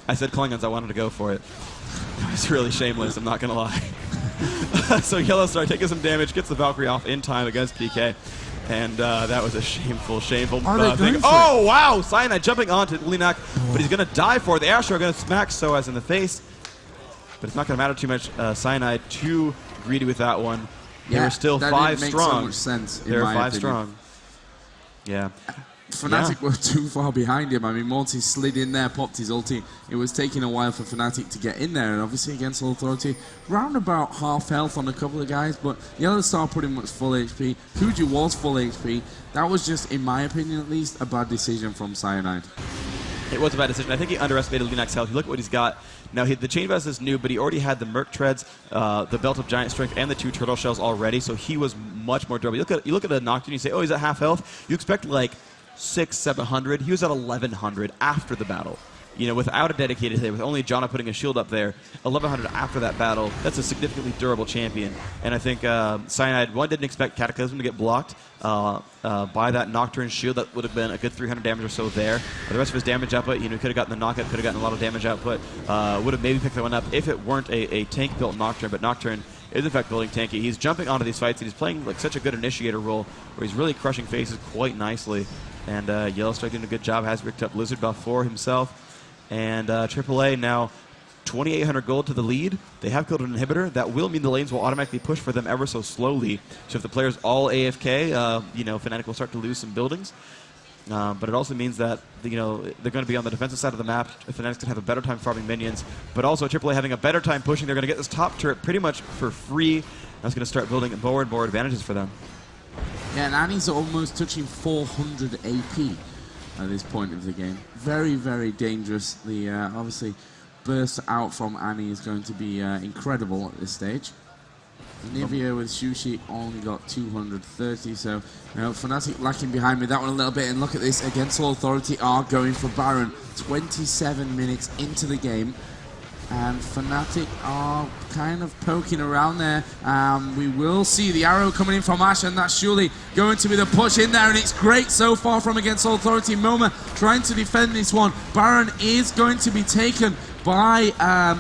I said Klingons, I wanted to go for it. It's really shameless, I'm not going to lie. So Yellowstar taking some damage, gets the Valkyrie off in time against PK. And that was a shameful thing. Oh, wow! Cyanide jumping onto Linek, but he's going to die for it. The Ashe are going to smack Soaz in the face. But it's not going to matter too much. Cyanide too greedy with that one. They were still 5 strong. So much sense, they were 5 strong. Yeah. Fnatic were too far behind him. I mean, Morty slid in there, popped his ulti. It was taking a while for Fnatic to get in there, and obviously Against All Authority, round about half health on a couple of guys, but Yellowstar pretty much full HP. Kuju was full HP. That was just, in my opinion at least, a bad decision from Cyanide. It was a bad decision. I think he underestimated Linek's health. You look at what he's got. Now, the Chain Vest is new, but he already had the Merc Treads, the Belt of Giant Strength, and the 2 Turtle Shells already, so he was much more durable. You look at a Nocturne, you say, oh, he's at half health. You expect, like, 600-700. He was at 1100 after the battle. you know, without a dedicated hit, with only Janna putting a shield up there, 1100 after that battle, that's a significantly durable champion. And I think Cyanide, one, didn't expect Cataclysm to get blocked by that Nocturne shield. That would have been a good 300 damage or so there. The rest of his damage output, you know, could have gotten the knockout, could have gotten a lot of damage output, would have maybe picked that one up if it weren't a tank-built Nocturne, but Nocturne is in fact building tanky. He's jumping onto these fights, and he's playing like such a good initiator role where he's really crushing faces quite nicely. And Yellowstar doing a good job, has picked up Blizzard buff for himself. And AAA now 2,800 gold to the lead. They have killed an inhibitor. That will mean the lanes will automatically push for them ever so slowly. So if the player's all AFK, you know, Fnatic will start to lose some buildings. But it also means that, you know, they're going to be on the defensive side of the map. Fnatic's going to have a better time farming minions, but also AAA having a better time pushing. They're going to get this top turret pretty much for free. That's going to start building more and more advantages for them. Yeah, and Annie's almost touching 400 AP at this point of the game. Very, very dangerous. The obviously burst out from Annie is going to be incredible at this stage. Nivea with Shushei only got 230, so you know, Fnatic lacking behind me that one a little bit. And look at this, Against All Authority are going for Baron. 27 minutes into the game, and Fnatic are kind of poking around there. We will see the arrow coming in from Ash, and that's surely going to be the push in there, and it's great so far from Against All Authority. MoMa trying to defend this one. Baron is going to be taken by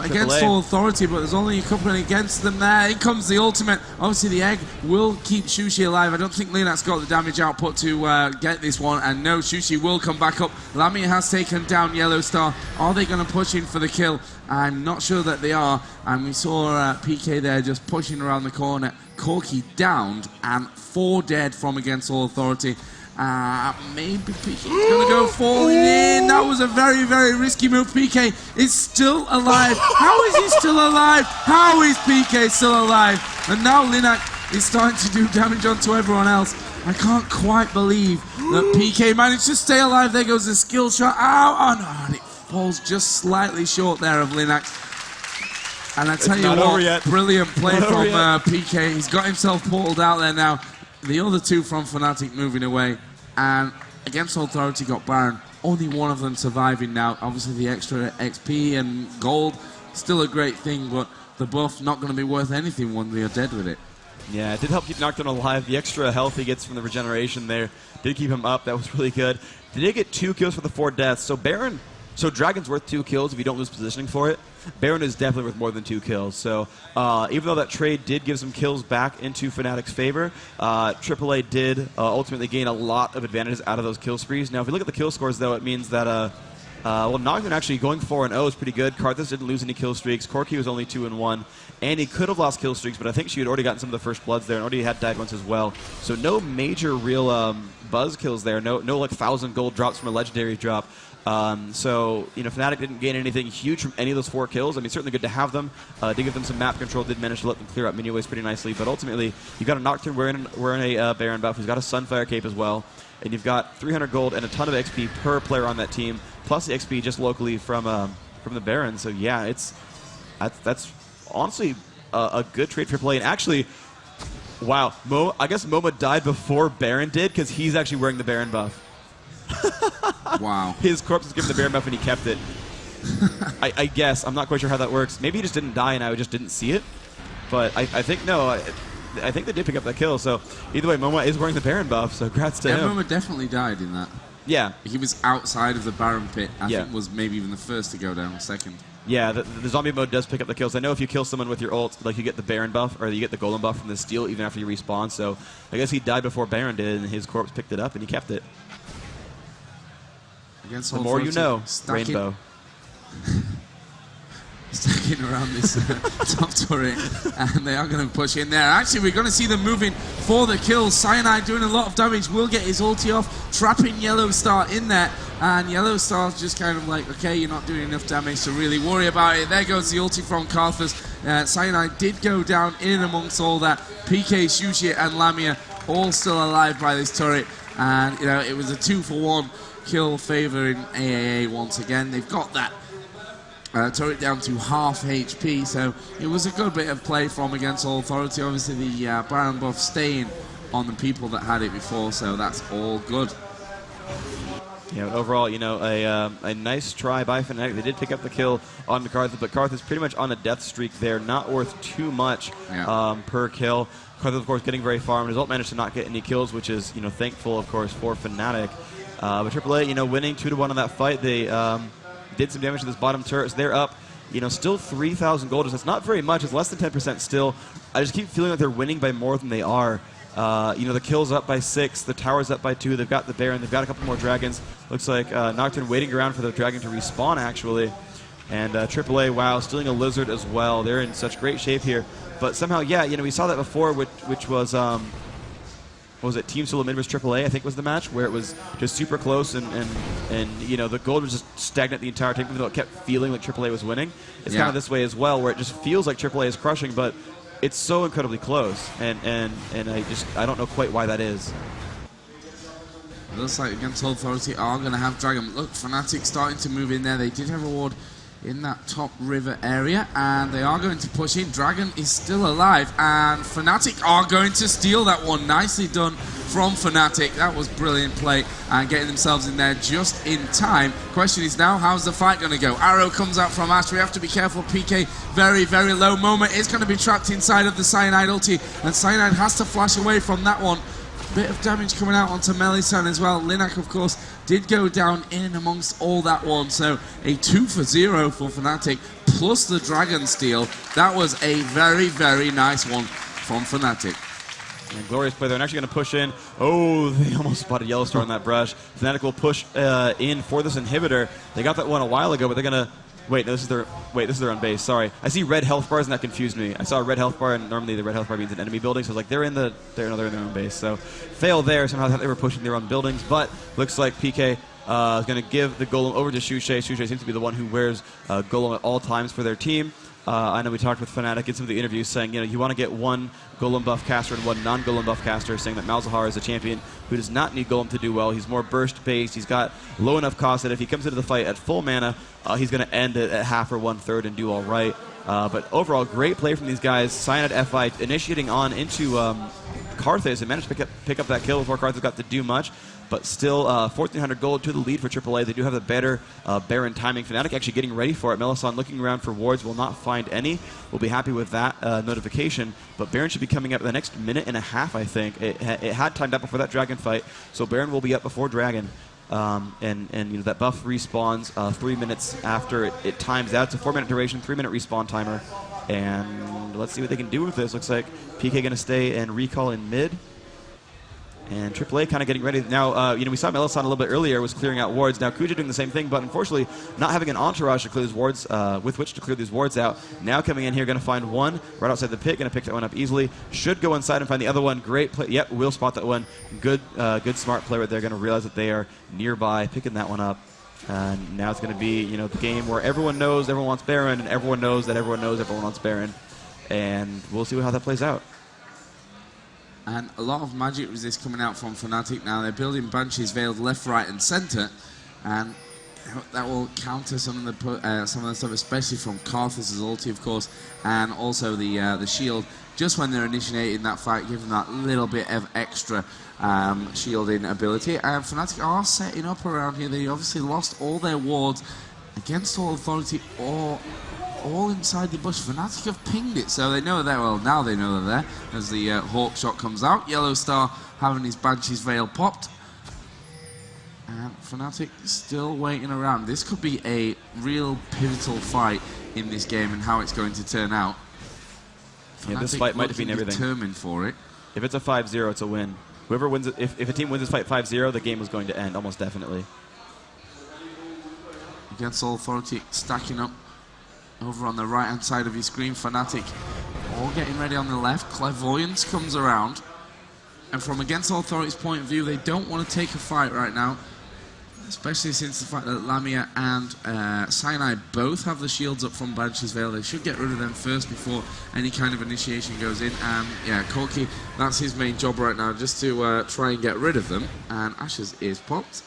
Against All Authority, but there's only a couple against them there. In comes the ultimate. Obviously the egg will keep Shushei alive. I don't think Linux got the damage output to get this one, and no, Shushei will come back up. Lamia has taken down Yellowstar. Are they going to push in for the kill? I'm not sure that they are, and we saw PK there just pushing around the corner. Corki downed, and 4 dead from Against All Authority. Maybe PK is going to go falling in. That was a very, very risky move. PK is still alive. How is he still alive? How is PK still alive? And now Linak is starting to do damage onto everyone else. I can't quite believe that PK managed to stay alive. There goes the skill shot. Ow! Oh no, and it falls just slightly short there of Linak. And I tell you what, brilliant play from PK. He's got himself portaled out there now. The other two from Fnatic moving away, and Against All Authority got Baron. Only one of them surviving now. Obviously the extra XP and gold, still a great thing, but the buff not going to be worth anything when they are dead with it. Yeah, it did help keep Nocturne alive. The extra health he gets from the regeneration there did keep him up. That was really good. They did get 2 kills for the 4 deaths. So Baron, so Dragon's worth 2 kills if you don't lose positioning for it. Baron is definitely worth more than 2 kills. So even though that trade did give some kills back into Fnatic's favor, AAA did ultimately gain a lot of advantages out of those kill sprees. Now, if you look at the kill scores, though, it means that well, Nocturne actually going 4-0 is pretty good. Karthus didn't lose any kill streaks. Corki was only 2-1. And he could have lost kill streaks, but I think she had already gotten some of the first bloods there and already had died once as well. So no major real buzz kills there. No like 1,000 gold drops from a legendary drop. So, you know, Fnatic didn't gain anything huge from any of those 4 kills. I mean, certainly good to have them. Did give them some map control, did manage to let them clear up minion waves pretty nicely. But ultimately, you've got a Nocturne wearing a Baron buff who's got a Sunfire cape as well. And you've got 300 gold and a ton of XP per player on that team, plus the XP just locally from the Baron. So yeah, that's honestly a good trade for AAA. And actually, wow, I guess MoMa died before Baron did because he's actually wearing the Baron buff. Wow. His corpse was given the Baron buff and he kept it. I guess. I'm not quite sure how that works. Maybe he just didn't die and I just didn't see it. But I think, no, I think they did pick up that kill. So either way, MoMa is wearing the Baron buff, so congrats to him. MoMa definitely died in that. Yeah. He was outside of the Baron pit. I think was maybe even the first to go down, second. Yeah, the zombie mode does pick up the kills. I know if you kill someone with your ult, like you get the Baron buff, or you get the Golem buff from the steal even after you respawn. So I guess he died before Baron did, and his corpse picked it up, and he kept it. Against the more you know, Rainbow. Stacking around this top turret, and they are going to push in there. Actually, we're going to see them moving for the kills. Cyanide doing a lot of damage, will get his ulti off, trapping Yellowstar in there, and Yellowstar's just kind of like, okay, you're not doing enough damage to really worry about it. There goes the ulti from Karthus. Cyanide did go down in amongst all that. PK, Shushei, and Lamia all still alive by this turret, and you know, it was a 2-for-1 kill favoring AAA once again. They've got that turret down to half HP, so it was a good bit of play from Against All Authority. Obviously the Baron buff staying on the people that had it before, so that's all good. Yeah, overall, you know, a nice try by Fnatic. They did pick up the kill on the Karthus, but Karthus pretty much on a death streak there, not worth too much per kill. Karthus, of course, getting very far, and Result managed to not get any kills, which is, you know, thankful, of course, for Fnatic. But AAA, you know, winning 2-1 on that fight. They did some damage to this bottom turret, so they're up, you know, still 3,000 gold. That's not very much. It's less than 10% still. I just keep feeling like they're winning by more than they are. You know, the kill's up by 6, the tower's up by 2, they've got the Baron, they've got a couple more dragons. Looks like Nocturne waiting around for the dragon to respawn, actually. And AAA, wow, stealing a Lizard as well. They're in such great shape here. But somehow, yeah, you know, we saw that before, which was, what was it, Team Solo Mid vs AAA, I think was the match, where it was just super close and you know, the gold was just stagnant the entire time, even though it kept feeling like AAA was winning. It's kind of this way as well, where it just feels like AAA is crushing, but it's so incredibly close, and I don't know quite why that is. It looks like Against All Authority are going to have Dragon. Look, Fnatic starting to move in there. They did have a ward in that top river area, and they are going to push in. Dragon is still alive, and Fnatic are going to steal that one. Nicely done from Fnatic. That was brilliant play, and getting themselves in there just in time. Question is now, how's the fight going to go? Arrow comes out from Ash. We have to be careful. PK very, very low. MoMa is going to be trapped inside of the Cyanide ulti, and Cyanide has to flash away from that one. Bit of damage coming out onto Melisande as well. Linak, of course, did go down in and amongst all that one. So a 2-for-0 for Fnatic, plus the Dragon steal. That was a very, very nice one from Fnatic. And glorious play there, and actually going to push in. Oh, they almost spotted Yellowstar on that brush. Fnatic will push in for this inhibitor. They got that one a while ago, but they're going to... Wait, no, this is their own base. Sorry, I see red health bars, and that confused me. I saw a red health bar, and normally the red health bar means an enemy building. So I was like, they're in their own base. So fail there. Somehow they were pushing their own buildings, but looks like PK is going to give the golem over to Shushei. Shushei seems to be the one who wears golem at all times for their team. I know we talked with Fnatic in some of the interviews saying, you know, you want to get one golem buff caster and one non-golem buff caster, saying that Malzahar is a champion who does not need golem to do well. He's more burst based. He's got low enough cost that if he comes into the fight at full mana, he's going to end it at half or 1/3 and do all right. But overall, great play from these guys. Cyanide FI initiating on into Karthus and managed to pick up that kill before Karthus got to do much. But still, 1,400 gold to the lead for AAA. They do have the better Baron timing. Fnatic actually getting ready for it. Melisande looking around for wards, will not find any. We'll be happy with that notification. But Baron should be coming up in the next minute and a half, I think. It had timed up before that Dragon fight, so Baron will be up before Dragon. And you know, that buff respawns 3 minutes after it times out. It's a 4-minute duration, 3-minute respawn timer. And let's see what they can do with this. Looks like PK going to stay and recall in mid. And AAA kind of getting ready. Now, you know, we saw Melisande a little bit earlier was clearing out wards. Now Kuja doing the same thing, but unfortunately not having an entourage to clear these wards, with which to clear these wards out. Now coming in here, going to find one right outside the pit, going to pick that one up easily. Should go inside and find the other one. Great play. Yep, will spot that one. Good smart play right there. Going to realize that they are nearby, picking that one up. And now it's going to be, you know, the game where everyone knows everyone wants Baron, and everyone knows that everyone knows everyone wants Baron. And we'll see how that plays out. And a lot of magic resist coming out from Fnatic now. They're building Banshees veiled left, right, and center, and that will counter some of the stuff, especially from Karthus' ulti, of course, and also the shield. Just when they're initiating that fight, give them that little bit of extra shielding ability. And Fnatic are setting up around here. They obviously lost all their wards against All Authority or all inside the bush. Fnatic have pinged it, so they know they're there. Well, now they know they're there as the Hawk shot comes out. Yellowstar having his Banshee's Veil popped. And Fnatic still waiting around. This could be a real pivotal fight in this game and how it's going to turn out. Yeah, this fight might have been everything. Determined for it. If it's a 5-0, it's a win. Whoever wins it, if a team wins this fight 5-0, the game was going to end, almost definitely. Against All Authority stacking up over on the right-hand side of your screen. Fnatic all getting ready on the left. Clairvoyance comes around. And from Against All Authority's point of view, they don't want to take a fight right now. Especially since the fact that Lamia and Cyanide both have the shields up from Banshee's Veil. They should get rid of them first before any kind of initiation goes in. And yeah, Corki, that's his main job right now, just to try and get rid of them. And Ashes is popped.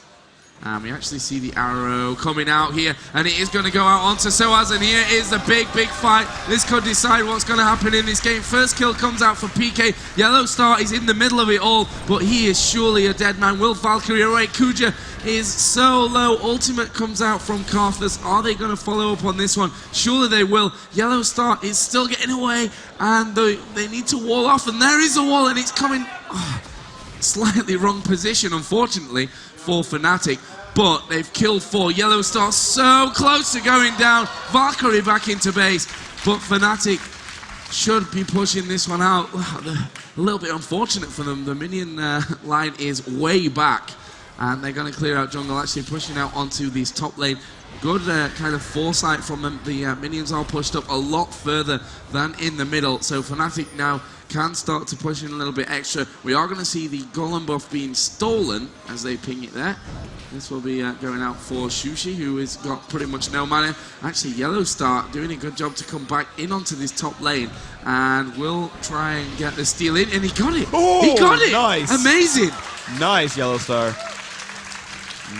We actually see the arrow coming out here, and it is going to go out onto Soaz, and here is the big fight. This could decide what's going to happen in this game. First kill comes out for PK. Yellowstar is in the middle of it all, but he is surely a dead man. Will Valkyrie away? Kuja is so low. Ultimate comes out from Karthus. Are they going to follow up on this one? Surely they will. Yellowstar is still getting away, and they need to wall off, and there is a wall, and it's coming... slightly wrong position, unfortunately, for Fnatic, but they've killed 4. Yellowstar so close to going down. Valkyrie back into base, but Fnatic should be pushing this one out. A little bit unfortunate for them. The minion line is way back, and they're going to clear out jungle, actually pushing out onto this top lane. Good kind of foresight from them. The minions are pushed up a lot further than in the middle, so Fnatic now can start to push in a little bit extra. We are going to see the golem buff being stolen as they ping it there. This will be going out for Shushei, who has got pretty much no mana. Actually, Yellowstar doing a good job to come back in onto this top lane, and will try and get the steal in, and he got it. Oh, he got it. Nice. Amazing. Nice, Yellowstar.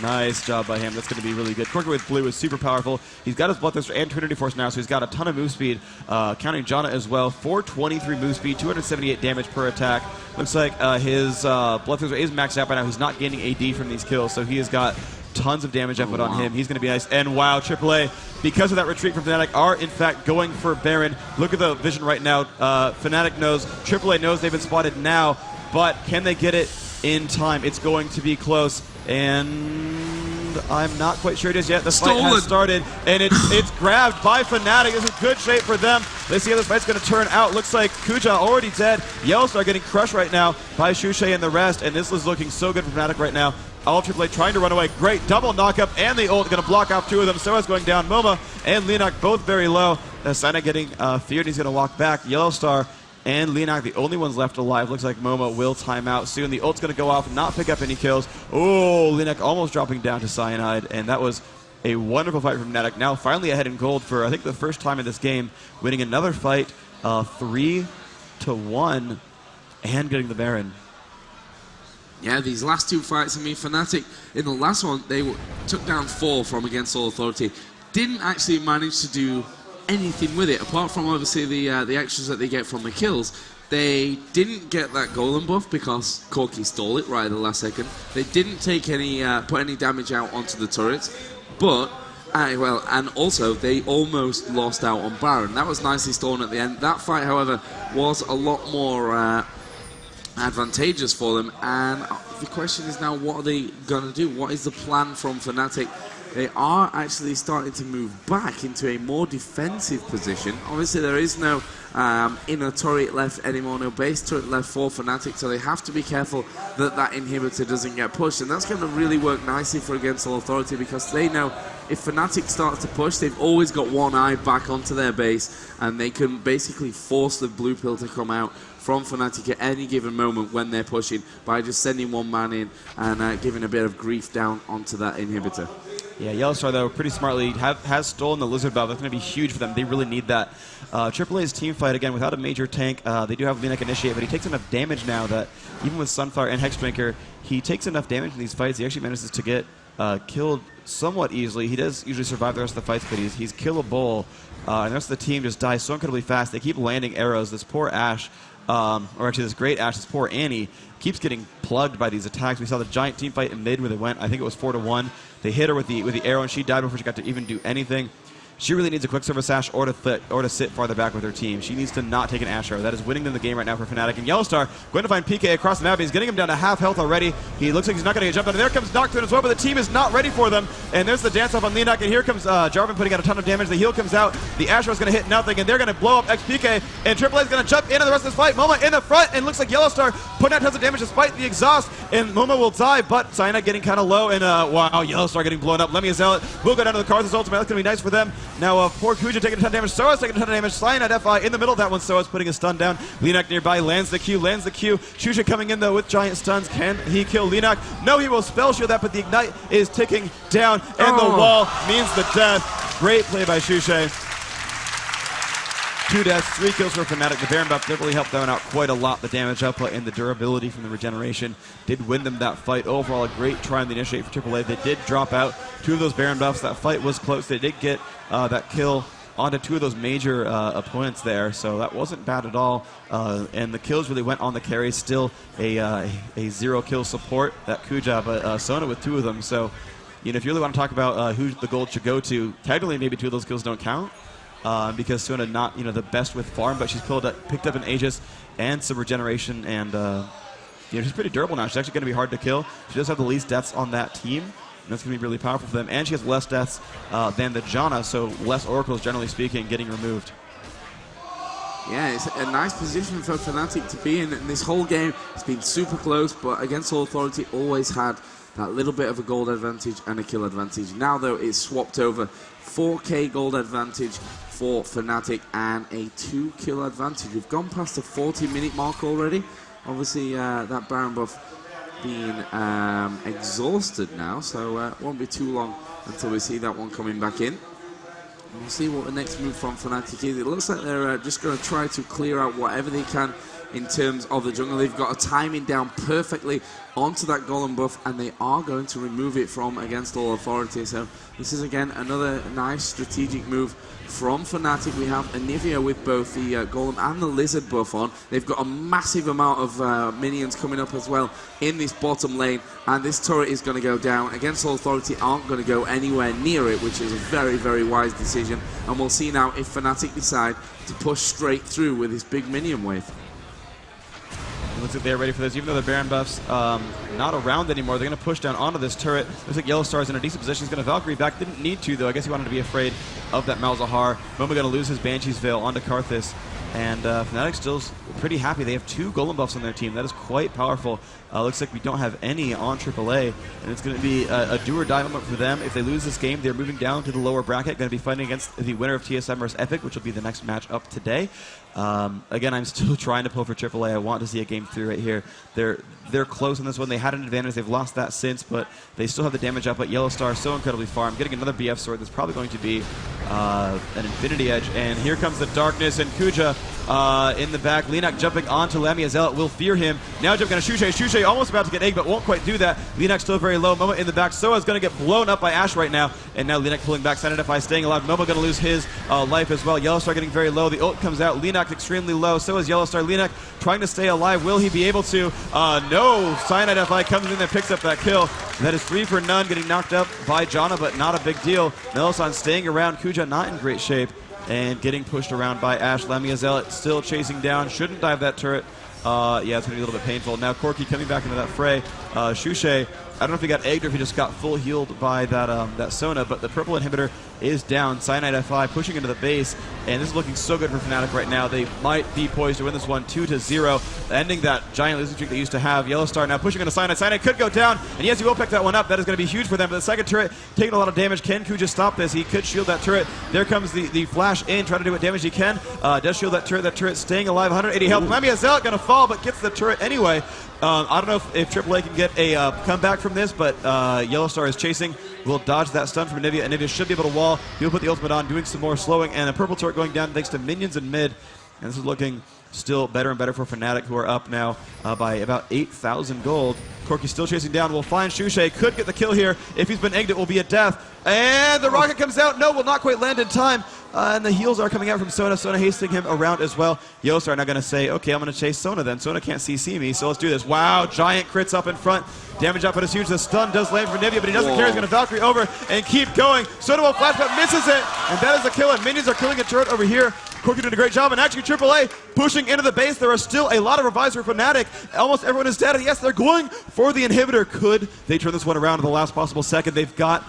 Nice job by him. That's going to be really good. Corker with blue is super powerful. He's got his Bloodthirster and Trinity Force now, so he's got a ton of move speed. Counting Janna as well. 423 move speed, 278 damage per attack. Looks like his Bloodthirster is maxed out by now. He's not gaining AD from these kills, so he has got tons of damage output on him. He's going to be nice. And wow, AAA, because of that retreat from Fnatic, are in fact going for Baron. Look at the vision right now. Fnatic knows, AAA knows they've been spotted now, but can they get it in time? It's going to be close. And I'm not quite sure it is yet. The fight has started, and it's grabbed by Fnatic. This is good shape for them. Let's see how this fight's going to turn out. Looks like Kuja already dead. Yellowstar getting crushed right now by Shushei and the rest, and this is looking so good for Fnatic right now. All AAA trying to run away. Great double knockup, and the ult going to block off 2 of them. Soaz going down. MoMa and Leonak both very low. Sana getting feared. He's going to walk back. Yellowstar and Leonak, the only ones left alive. Looks like MoMa will time out soon. The ult's going to go off, not pick up any kills. Oh, Leonak almost dropping down to Cyanide, and that was a wonderful fight from Fnatic. Now finally ahead in gold for, I think, the first time in this game, winning another fight 3-1 and getting the Baron. Yeah, these last 2 fights, I mean, Fnatic, in the last one, they took down 4 from Against All Authority. Didn't actually manage to do anything with it, apart from obviously the extras that they get from the kills. They didn't get that golem buff because Corky stole it right at the last second. They didn't take any put any damage out onto the turrets, but well, and also they almost lost out on Baron. That was nicely stolen at the end. That fight, however, was a lot more advantageous for them, and the question is now, what are they gonna do? What is the plan from Fnatic? They are actually starting to move back into a more defensive position. Obviously, there is no inner turret left anymore, no base turret left for Fnatic, so they have to be careful that that inhibitor doesn't get pushed. And that's going to really work nicely for Against All Authority, because they know if Fnatic starts to push, they've always got one eye back onto their base, and they can basically force the blue pill to come out from Fnatic at any given moment when they're pushing by just sending one man in and giving a bit of grief down onto that inhibitor. Yeah, Yellowstar, though, pretty smartly has stolen the Lizard Buff. That's going to be huge for them. They really need that. AAA's team fight, again, without a major tank. They do have Leonak initiate, but he takes enough damage now that even with Sunfire and Hexdrinker, he takes enough damage in these fights. He actually manages to get killed somewhat easily. He does usually survive the rest of the fights, but he's killable. And the rest of the team just dies so incredibly fast. They keep landing arrows. This poor Ashe, or actually this great Ashe, this poor Annie, keeps getting plugged by these attacks. We saw the giant team fight in mid where they went, I think it was 4-1. They hit her with the arrow, and she died before she got to even do anything. She really needs a quick service Ashe or to sit farther back with her team. She needs to not take an Ashe arrow. That is winning them the game right now for Fnatic. And Yellowstar going to find PK across the map. He's getting him down to half health already. He looks like he's not going to get jumped on. And there comes Nocturne as well, but the team is not ready for them. And there's the dance off on Leonak. And here comes Jarvan putting out a ton of damage. The heal comes out. The Ashe arrow is going to hit nothing. And they're going to blow up xPeke. And AAA is going to jump into the rest of this fight. MoMa in the front. And looks like Yellowstar putting out tons of damage despite the exhaust. And MoMa will die, but Cyanide getting kind of low. And wow, Yellowstar getting blown up. Elmia Zealot will go down to the Karthus ultimate. That's going to be nice for them. Now, poor Kuja taking a ton of damage. Soaz taking a ton of damage. Cyanide FI in the middle of that one. Soaz putting a stun down. Leonak nearby lands the Q. Shushei coming in though with giant stuns. Can he kill Leonak? No, he will spell shield that, but the ignite is ticking down, and the wall means the death. Great play by Shushei. 2 deaths, 3 kills for Fnatic. The Baron buff definitely helped them out quite a lot. The damage output and the durability from the regeneration did win them that fight. Overall, a great try on the initiate for AAA. They did drop out 2 of those Baron buffs. That fight was close. They did get that kill onto 2 of those major opponents there, so that wasn't bad at all. And the kills really went on the carry. Still a 0 kill support, that Kuja, but Sona with 2 of them. So, you know, if you really want to talk about who the gold should go to, technically maybe 2 of those kills don't count. Because Sona not, you know, the best with farm, but she's picked up an Aegis and some regeneration, and you know, she's pretty durable now. She's actually going to be hard to kill. She does have the least deaths on that team, and that's going to be really powerful for them. And she has less deaths than the Janna, so less oracles, generally speaking, getting removed. Yeah, it's a nice position for Fnatic to be in. And this whole game has been super close, but against All Authority always had that little bit of a gold advantage and a kill advantage. Now, though, it's swapped over. 4K gold advantage for Fnatic and a 2 kill advantage. We've gone past the 40-minute mark already. Obviously, that Baron buff being exhausted now, so it won't be too long until we see that one coming back in. And we'll see what the next move from Fnatic is. It looks like they're just going to try to clear out whatever they can in terms of the jungle. They've got a timing down perfectly onto that golem buff, and they are going to remove it from against All Authority. So this is again another nice strategic move from Fnatic. We have Anivia with both the golem and the lizard buff on. They've got a massive amount of minions coming up as well in this bottom lane, and this turret is going to go down. Against All Authority aren't going to go anywhere near it, which is a very, very wise decision. And we'll see now if Fnatic decide to push straight through with this big minion wave. Looks like they're ready for this. Even though the Baron buff's not around anymore, they're going to push down onto this turret. Looks like Yellowstar's in a decent position. He's going to Valkyrie back. Didn't need to, though. I guess he wanted to be afraid of that Malzahar. MoMa going to lose his Banshee's Veil onto Karthus. And Fnatic still pretty happy. They have 2 golem buffs on their team. That is quite powerful. Looks like we don't have any on AAA, and it's going to be a do-or-die moment for them. If they lose this game, they're moving down to the lower bracket, going to be fighting against the winner of TSM versus Epic, which will be the next match up today. Again, I'm still trying to pull for AAA. I want to see a game 3 right here. They're close on this one. They had an advantage. They've lost that since, but they still have the damage up. But Yellowstar so incredibly farmed, getting another BF sword that's probably going to be an Infinity Edge. And here comes the darkness, and Kuja in the back. Linak jumping onto Elmia. Zealot will fear him. Now jumping on Shushei. Shushei almost about to get egg, but won't quite do that. Linak still very low. MoMa in the back. Soa's going to get blown up by Ashe right now. And now Linak pulling back. Sanidify staying alive. MoMa going to lose his life as well. Yellowstar getting very low. The ult comes out. Linak extremely low. So is Yellowstar. Linak trying to stay alive. Will he be able to? No. Sanidify comes in and picks up that kill. That is 3 for none. Getting knocked up by Janna, but not a big deal. Melisande staying around. Kuja not in great shape. And getting pushed around by Ashe. Lemia Zealot still chasing down. Shouldn't dive that turret. Yeah, it's going to be a little bit painful. Now Corki coming back into that fray. Shushei, I don't know if he got egged or if he just got full healed by that Sona, but the purple inhibitor is down. Cyanide F5 pushing into the base, and this is looking so good for Fnatic right now. They might be poised to win this one 2-0, ending that giant losing streak they used to have. Yellowstar now pushing into Cyanide. Cyanide could go down, and yes, he will pick that one up. That is going to be huge for them, but the second turret taking a lot of damage. Can Kuja stop this? He could shield that turret. There comes the flash in, try to do what damage he can. Does shield that turret staying alive, 180 health. Lemia Zealot going to fall, but gets the turret anyway. I don't know if AAA can get a comeback from this, but Yellowstar is chasing. Will dodge that stun from Anivia. Anivia should be able to wall. He'll put the ultimate on, doing some more slowing, and a purple turret going down thanks to minions in mid. And this is looking still better and better for Fnatic, who are up now by about 8,000 gold. Corki still chasing down. Will find Shushei. Could get the kill here. If he's been egged, it will be a death. And the rocket comes out. No, will not quite land in time. And the heals are coming out from Sona. Sona hasting him around as well. Yellowstar now going to say, okay, I'm going to chase Sona then. Sona can't CC me, so let's do this. Wow, giant crits up in front. Damage output is huge. The stun does land for Nivea, but he doesn't care. He's going to Valkyrie over and keep going. Sona will flash, but misses it. And that is a kill. And minions are killing a turret over here. Corki doing a great job. And actually, AAA pushing into the base. There are still a lot of revives for Fnatic. Almost everyone is dead. And yes, they're going for the inhibitor. Could they turn this one around in the last possible second? They've got...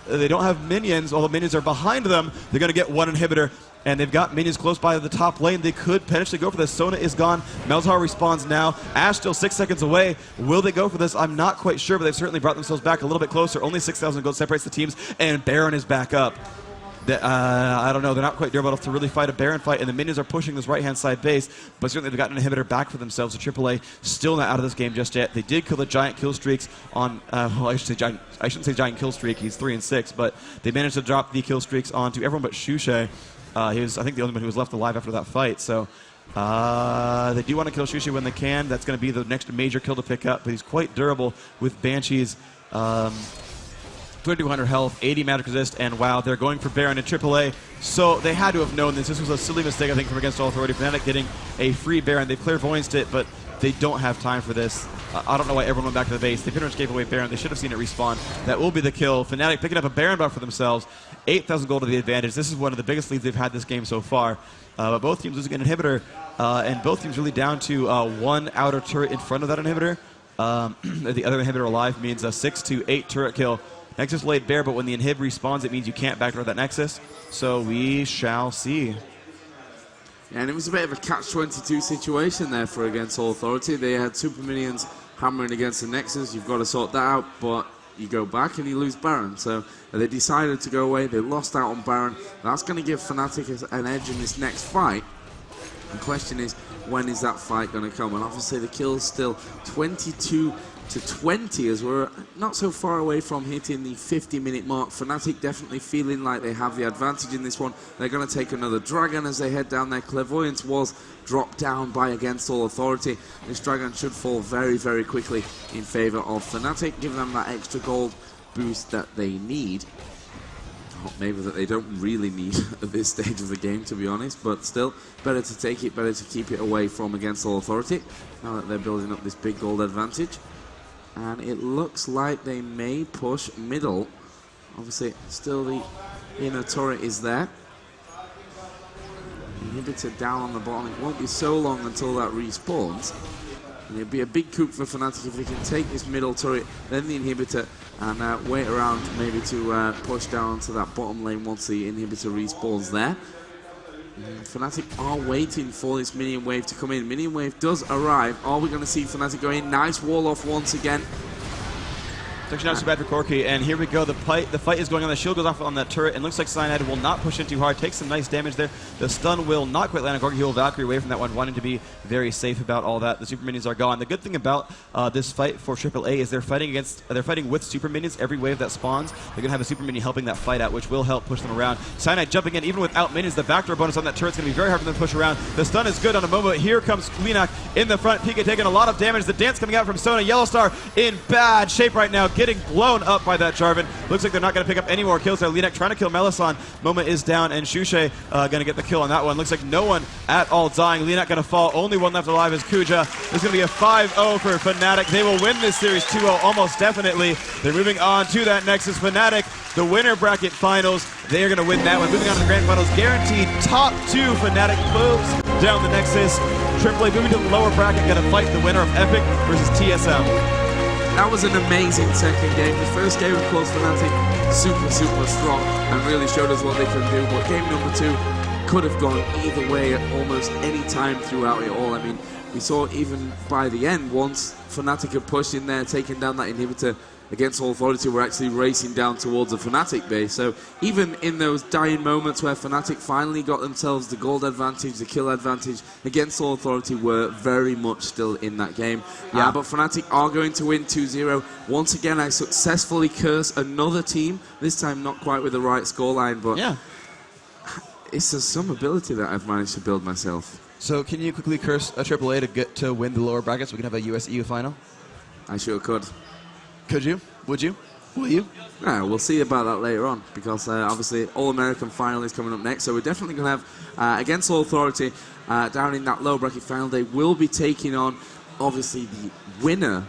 they don't have minions, although minions are behind them. They're going to get one inhibitor, and they've got minions close by the top lane. They could potentially go for this. Sona is gone. Malzahar respawns now. Ashe still 6 seconds away. Will they go for this? I'm not quite sure, but they've certainly brought themselves back a little bit closer. Only 6,000 gold separates the teams, and Baron is back up. I don't know. They're not quite durable enough to really fight a Baron fight, and the minions are pushing this right-hand side base, but certainly they've got an inhibitor back for themselves. So AAA still not out of this game just yet. They did kill the giant kill streaks on, well, I shouldn't say giant kill streak. He's 3 and 6, but they managed to drop the kill streaks onto everyone but Shushei. He was, I think, the only one who was left alive after that fight. So they do want to kill Shushei when they can. That's going to be the next major kill to pick up. But he's quite durable with Banshees. 2200 health, 80 magic resist, and wow, they're going for Baron in AAA. So they had to have known this. This was a silly mistake, I think, from Against All Authority. Fnatic getting a free Baron. They've clairvoyanced it, but they don't have time for this. I don't know why everyone went back to the base. They pretty much gave away Baron. They should have seen it respawn. That will be the kill. Fnatic picking up a Baron buff for themselves. 8,000 gold to the advantage. This is one of the biggest leads they've had this game so far. But both teams losing an inhibitor, and both teams really down to one outer turret in front of that inhibitor. The other inhibitor alive means a 6 to 8 turret kill. Nexus laid bare, but when the inhib respawns, it means you can't backdoor that Nexus. So we shall see. Yeah, and it was a bit of a catch-22 situation there for Against All Authority. They had super minions hammering against the Nexus. You've got to sort that out, but you go back and you lose Baron. So they decided to go away. They lost out on Baron. That's going to give Fnatic an edge in this next fight. The question is, when is that fight going to come? And obviously the kill's still 22 to 20 as we're not so far away from hitting the 50-minute mark. Fnatic definitely feeling like they have the advantage in this one. They're going to take another Dragon as they head down there. Clairvoyance was dropped down by Against All Authority. This Dragon should fall very, very quickly in favor of Fnatic, giving them that extra gold boost that they need. Maybe that they don't really need at this stage of the game, to be honest, but still, better to take it, better to keep it away from Against All Authority, now that they're building up this big gold advantage. And it looks like they may push middle. Obviously, still the inner turret is there. Inhibitor down on the bottom. It won't be so long until that respawns. And it'd be a big coup for Fnatic if they can take this middle turret, then the inhibitor, and wait around maybe to push down to that bottom lane once the inhibitor respawns there. Fnatic are waiting for this minion wave to come in. Minion wave does arrive. Are we going to see Fnatic go in? Nice wall off once again. It's actually not so bad for Corki, and here we go. The fight is going on. The shield goes off on that turret, and looks like Cyanide will not push in too hard. Takes some nice damage there. The stun will not quite land on Corki. He will Valkyrie away from that one, wanting to be very safe about all that. The super minions are gone. The good thing about this fight for AAA is they're fighting with super minions every wave that spawns. They're going to have a super minion helping that fight out, which will help push them around. Cyanide jumping in, even without minions. The backdoor bonus on that turret is going to be very hard for them to push around. The stun is good on a MoMa. Here comes DreamHack in the front. Pika taking a lot of damage. The dance coming out from Sona. Yellowstar in bad shape right now, getting blown up by that Jarvan. Looks like they're not going to pick up any more kills there. Linek trying to kill Melisson. MoMa is down, and Shushei going to get the kill on that one. Looks like no one at all dying. Linek going to fall. Only one left alive is Kuja. It's going to be a 5-0 for Fnatic. They will win this series 2-0 almost definitely. They're moving on to that Nexus. Fnatic, the winner bracket finals. They are going to win that one. Moving on to the grand finals. Guaranteed top 2. Fnatic moves down the Nexus. AAA moving to the lower bracket. Going to fight the winner of Epic versus TSM. That was an amazing second game. The first game, of course, Fnatic super, super strong and really showed us what they can do. But game number 2 could have gone either way at almost any time throughout it all. I mean, we saw even by the end, once Fnatic had pushed in there, taken down that inhibitor, Against All Authority were actually racing down towards the Fnatic base. So even in those dying moments where Fnatic finally got themselves the gold advantage, the kill advantage, Against All Authority were very much still in that game. Yeah. But Fnatic are going to win 2-0. Once again, I successfully curse another team. This time not quite with the right scoreline, but yeah, it's some ability that I've managed to build myself. So can you quickly curse a AAA to get to win the lower bracket so we can have a US-EU final? I sure could. Could you? Would you? Will you? Yeah, we'll see about that later on, because obviously All-American final is coming up next, so we're definitely going to have Against All Authority down in that low bracket final. They will be taking on, obviously, the winner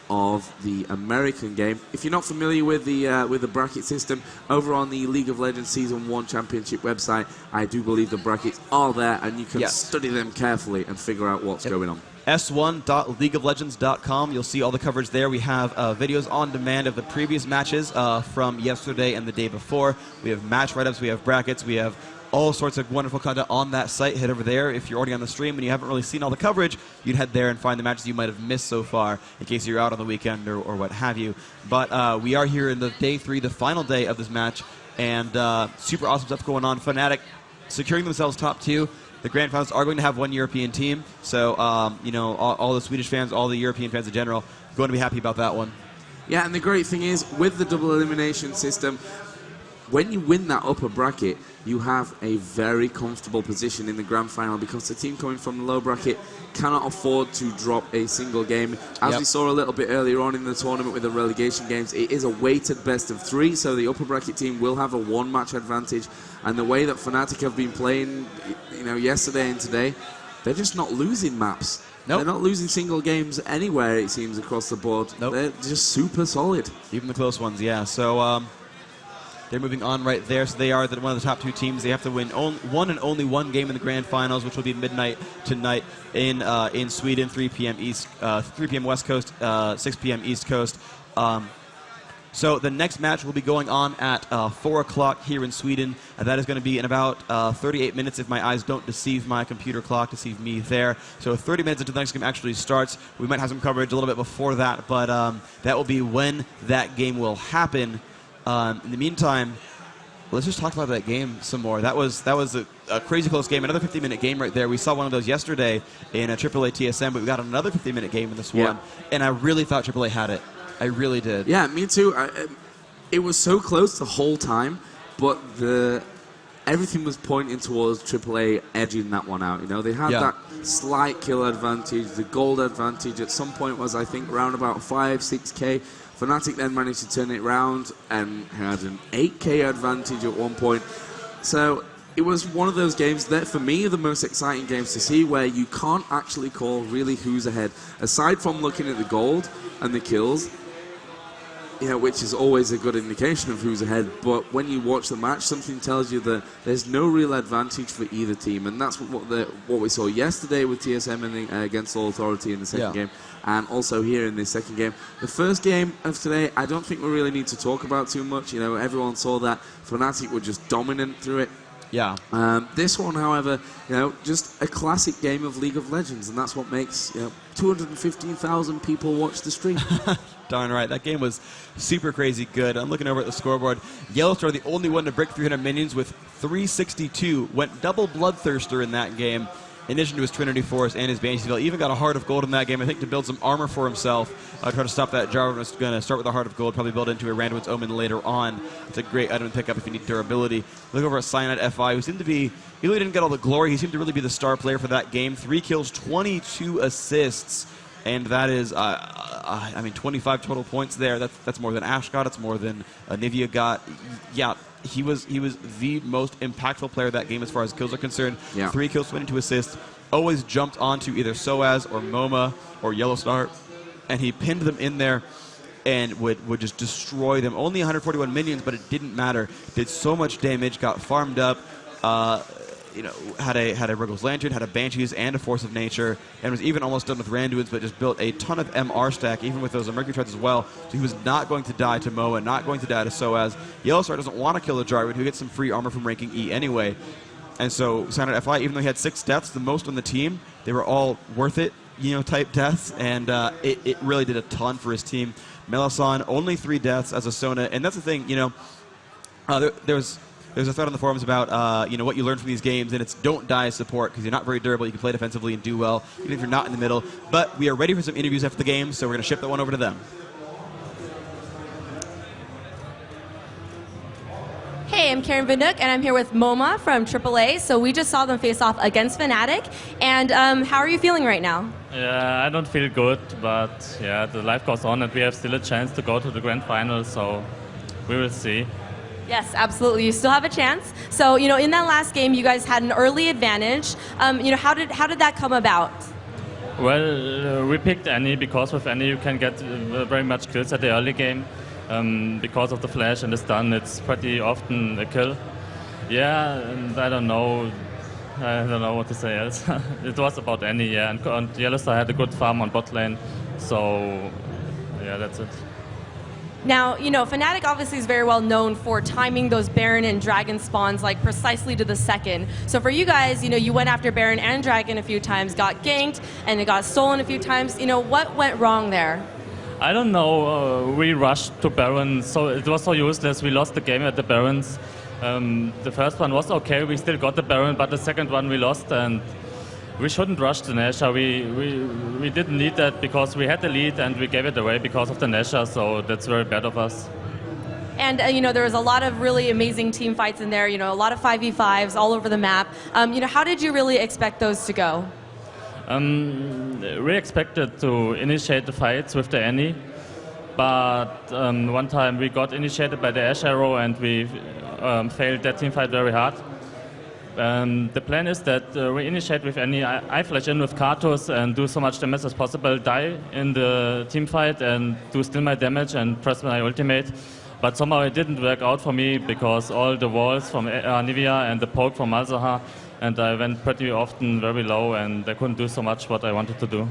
of the American game. If you're not familiar with the bracket system, over on the League of Legends Season 1 Championship website, I do believe the brackets are there, and you can study them carefully and figure out what's going on. s1.leagueoflegends.com. You'll see all the coverage there. We have videos on demand of the previous matches from yesterday and the day before. We have match write-ups, we have brackets, we have all sorts of wonderful content on that site. Head over there. If you're already on the stream and you haven't really seen all the coverage, you'd head there and find the matches you might have missed so far in case you're out on the weekend or what have you. But we are here in the day 3, the final day of this match, and super awesome stuff going on. Fnatic securing themselves top 2. The grand finals are going to have one European team, so you know, all the Swedish fans, all the European fans in general, going to be happy about that one. Yeah, and the great thing is, with the double elimination system, when you win that upper bracket, you have a very comfortable position in the grand final because the team coming from the low bracket cannot afford to drop a single game. As we saw a little bit earlier on in the tournament with the relegation games, it is a weighted best of 3, so the upper bracket team will have a 1-match advantage. And the way that Fnatic have been playing, you know, yesterday and today, they're just not losing maps. They're not losing single games anywhere, it seems, across the board. They're just super solid. Even the close ones, yeah. So they're moving on right there. So they are one of the top 2 teams. They have to win one and only one game in the grand finals, which will be midnight tonight in Sweden, 3 p.m. East, 3 p.m. West Coast, 6 p.m. East Coast. So the next match will be going on at 4 o'clock here in Sweden, and that is going to be in about 38 minutes if my eyes don't deceive my computer clock, deceive me there. So 30 minutes until the next game actually starts. We might have some coverage a little bit before that, but that will be when that game will happen. In the meantime, let's just talk about that game some more. That was a crazy close game, another 50-minute game right there. We saw one of those yesterday in a AAA TSM, but we got another 50-minute game in this one, and I really thought AAA had it. I really did. Yeah, me too. It was so close the whole time, but everything was pointing towards AAA edging that one out. You know, they had that slight kill advantage. The gold advantage at some point was, I think, around about 5, 6K. Fnatic then managed to turn it around and had an 8K advantage at one point. So it was one of those games that, for me, are the most exciting games to see, where you can't actually call really who's ahead. Aside from looking at the gold and the kills, you know, which is always a good indication of who's ahead, but when you watch the match, something tells you that there's no real advantage for either team, and that's what we saw yesterday with TSM against All Authority in the second game, and also here in this second game. The first game of today, I don't think we really need to talk about too much. You know, everyone saw that Fnatic were just dominant through it. Yeah. This one, however, you know, just a classic game of League of Legends, and that's what makes, you know, 215,000 people watch the stream. Darn right. That game was super crazy good. I'm looking over at the scoreboard. Yellowstar, the only one to break 300 minions with 362. Went double Bloodthirster in that game, in addition to his Trinity Force and his Banshee Veil. Even got a Heart of Gold in that game, I think, to build some armor for himself. Try to stop that Jarvan. Was going to start with a Heart of Gold, probably build into a Randuin's Omen later on. It's a great item to pick up if you need durability. Look over at Cyanide FI, who seemed to be, he really didn't get all the glory. He seemed to really be the star player for that game. 3 kills, 22 assists. And that is, I mean, 25 total points there. That's more than Ashe got. It's more than Nivea got. Yeah, he was the most impactful player of that game as far as kills are concerned. 3 kills, 22 assists. Always jumped onto either Soaz or MoMa or Yellowstar, and he pinned them in there and would just destroy them. Only 141 minions, but it didn't matter. Did so much damage, got farmed up. You know, had a Wriggle's Lantern, had a Banshees and a Force of Nature, and was even almost done with Randuin's, but just built a ton of MR stack, even with those Mercury Treads as well. So he was not going to die to Moa, not going to die to Soaz. Yellowstar doesn't want to kill a Jarvan, who gets some free armor from ranking E anyway. And so Cyanide FI, even though he had 6 deaths, the most on the team, they were all worth it, you know, type deaths, and it really did a ton for his team. Melisson, only 3 deaths as a Sona, and that's the thing, you know, there's a thread on the forums about you know, what you learn from these games, and it's don't die as support, because you're not very durable. You can play defensively and do well, even if you're not in the middle. But we are ready for some interviews after the game, so we're going to ship that one over to them. Hey, I'm Karen Vinduk, and I'm here with MoMa from AAA. So we just saw them face off against Fnatic. And how are you feeling right now? Yeah, I don't feel good, but yeah, the life goes on, and we have still a chance to go to the grand final, so we will see. Yes, absolutely. You still have a chance. So, you know, in that last game, you guys had an early advantage. You know, how did that come about? Well, we picked Annie because with Annie you can get very much kills at the early game. Because of the flash and the stun, it's pretty often a kill. Yeah, and I don't know what to say else. It was about Annie, yeah, and Yellowstar had a good farm on bot lane, so yeah, that's it. Now, you know, Fnatic obviously is very well known for timing those Baron and Dragon spawns like precisely to the second. So for you guys, you know, you went after Baron and Dragon a few times, got ganked, and it got stolen a few times. You know, what went wrong there? I don't know. We rushed to Baron, so it was so useless. We lost the game at the Barons. The first one was okay. We still got the Baron, but the second one we lost, and we shouldn't rush the Nashor. We didn't need that because we had the lead and we gave it away because of the Nashor, so that's very bad of us. and you know, there was a lot of really amazing team fights in there. You know, a lot of 5v5s all over the map. You know, how did you really expect those to go? We expected to initiate the fights with the Annie, but one time we got initiated by the Ash Arrow and we failed that team fight very hard. The plan is that we initiate with Annie, I flash in with Karthus and do so much damage as possible, die in the team fight and do still my damage and press my ultimate. But somehow it didn't work out for me because all the walls from Nivea and the poke from Malzahar, and I went pretty often very low and I couldn't do so much what I wanted to do.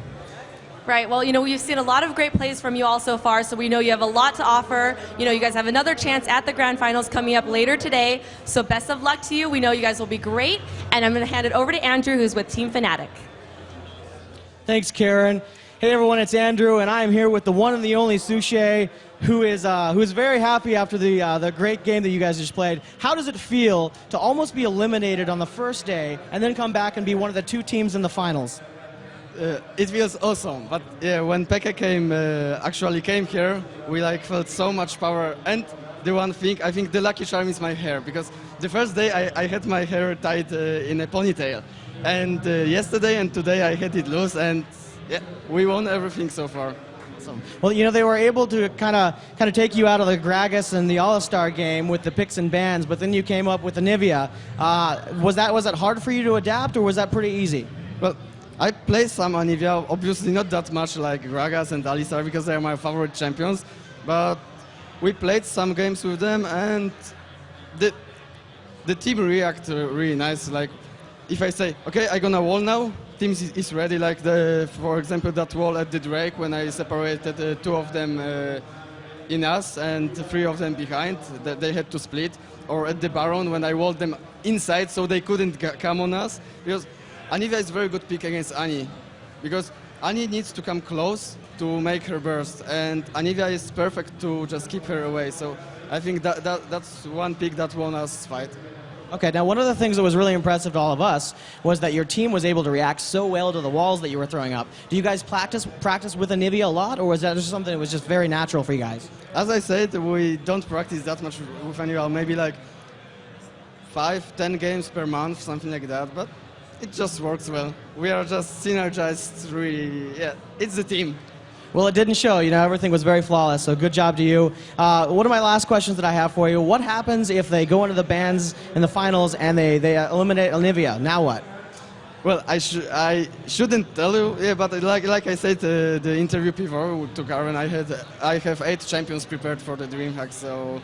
Right, well, you know, we've seen a lot of great plays from you all so far, so we know you have a lot to offer. You know, you guys have another chance at the Grand Finals coming up later today, so best of luck to you. We know you guys will be great, and I'm going to hand it over to Andrew, who's with Team Fnatic. Thanks, Karen. Hey, everyone, it's Andrew, and I'm here with the one and the only Shushei, who is very happy after the great game that you guys just played. How does it feel to almost be eliminated on the first day and then come back and be one of the 2 teams in the finals? It feels awesome, but yeah, when Peke actually came here, we like felt so much power. And the one thing, I think the lucky charm is my hair, because the first day I had my hair tied in a ponytail, and yesterday and today I had it loose, and yeah, we won everything so far. Awesome. Well, you know, they were able to kind of take you out of the Gragas and the Alistar game with the picks and bans, but then you came up with the Nivea. Was that hard for you to adapt, or was that pretty easy? Well, I play some Anivia, obviously not that much like Gragas and Alistar because they are my favorite champions, but we played some games with them and the team react really nice. Like if I say, okay, I'm gonna wall now, team is ready, like for example that wall at the Drake when I separated 2 of them in us and 3 of them behind, that they had to split, or at the Baron when I walled them inside so they couldn't come on us, because Anivia is a very good pick against Annie, because Annie needs to come close to make her burst, and Anivia is perfect to just keep her away. So I think that's one pick that won us fight. Okay, now one of the things that was really impressive to all of us was that your team was able to react so well to the walls that you were throwing up. Do you guys practice with Anivia a lot, or was that just something that was just very natural for you guys? As I said, we don't practice that much with Anivia, maybe like 5-10 games per month, something like that, but it just works well. We are just synergized, really. Yeah, it's the team. Well, it didn't show. You know, everything was very flawless, so good job to you. One of my last questions that I have for you, what happens if they go into the bans in the finals and they eliminate Olivia? Now what? Well, I shouldn't tell you, yeah, but like I said, the interview before to Karen, I have 8 champions prepared for the DreamHack, so...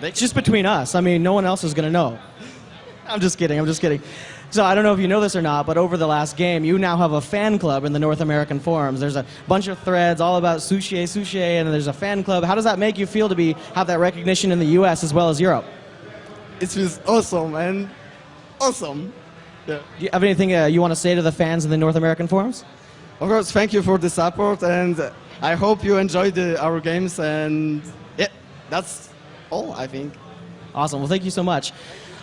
It's just between us. I mean, no one else is going to know. I'm just kidding, I'm just kidding. So I don't know if you know this or not, but over the last game, you now have a fan club in the North American forums. There's a bunch of threads all about Shushei, and there's a fan club. How does that make you feel to have that recognition in the US as well as Europe? It feels awesome, man. Awesome. Yeah. Do you have anything you want to say to the fans in the North American forums? Of course, thank you for the support, and I hope you enjoyed our games, and yeah, that's all, I think. Awesome. Well, thank you so much.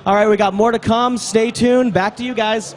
All right, we got more to come. Stay tuned. Back to you guys.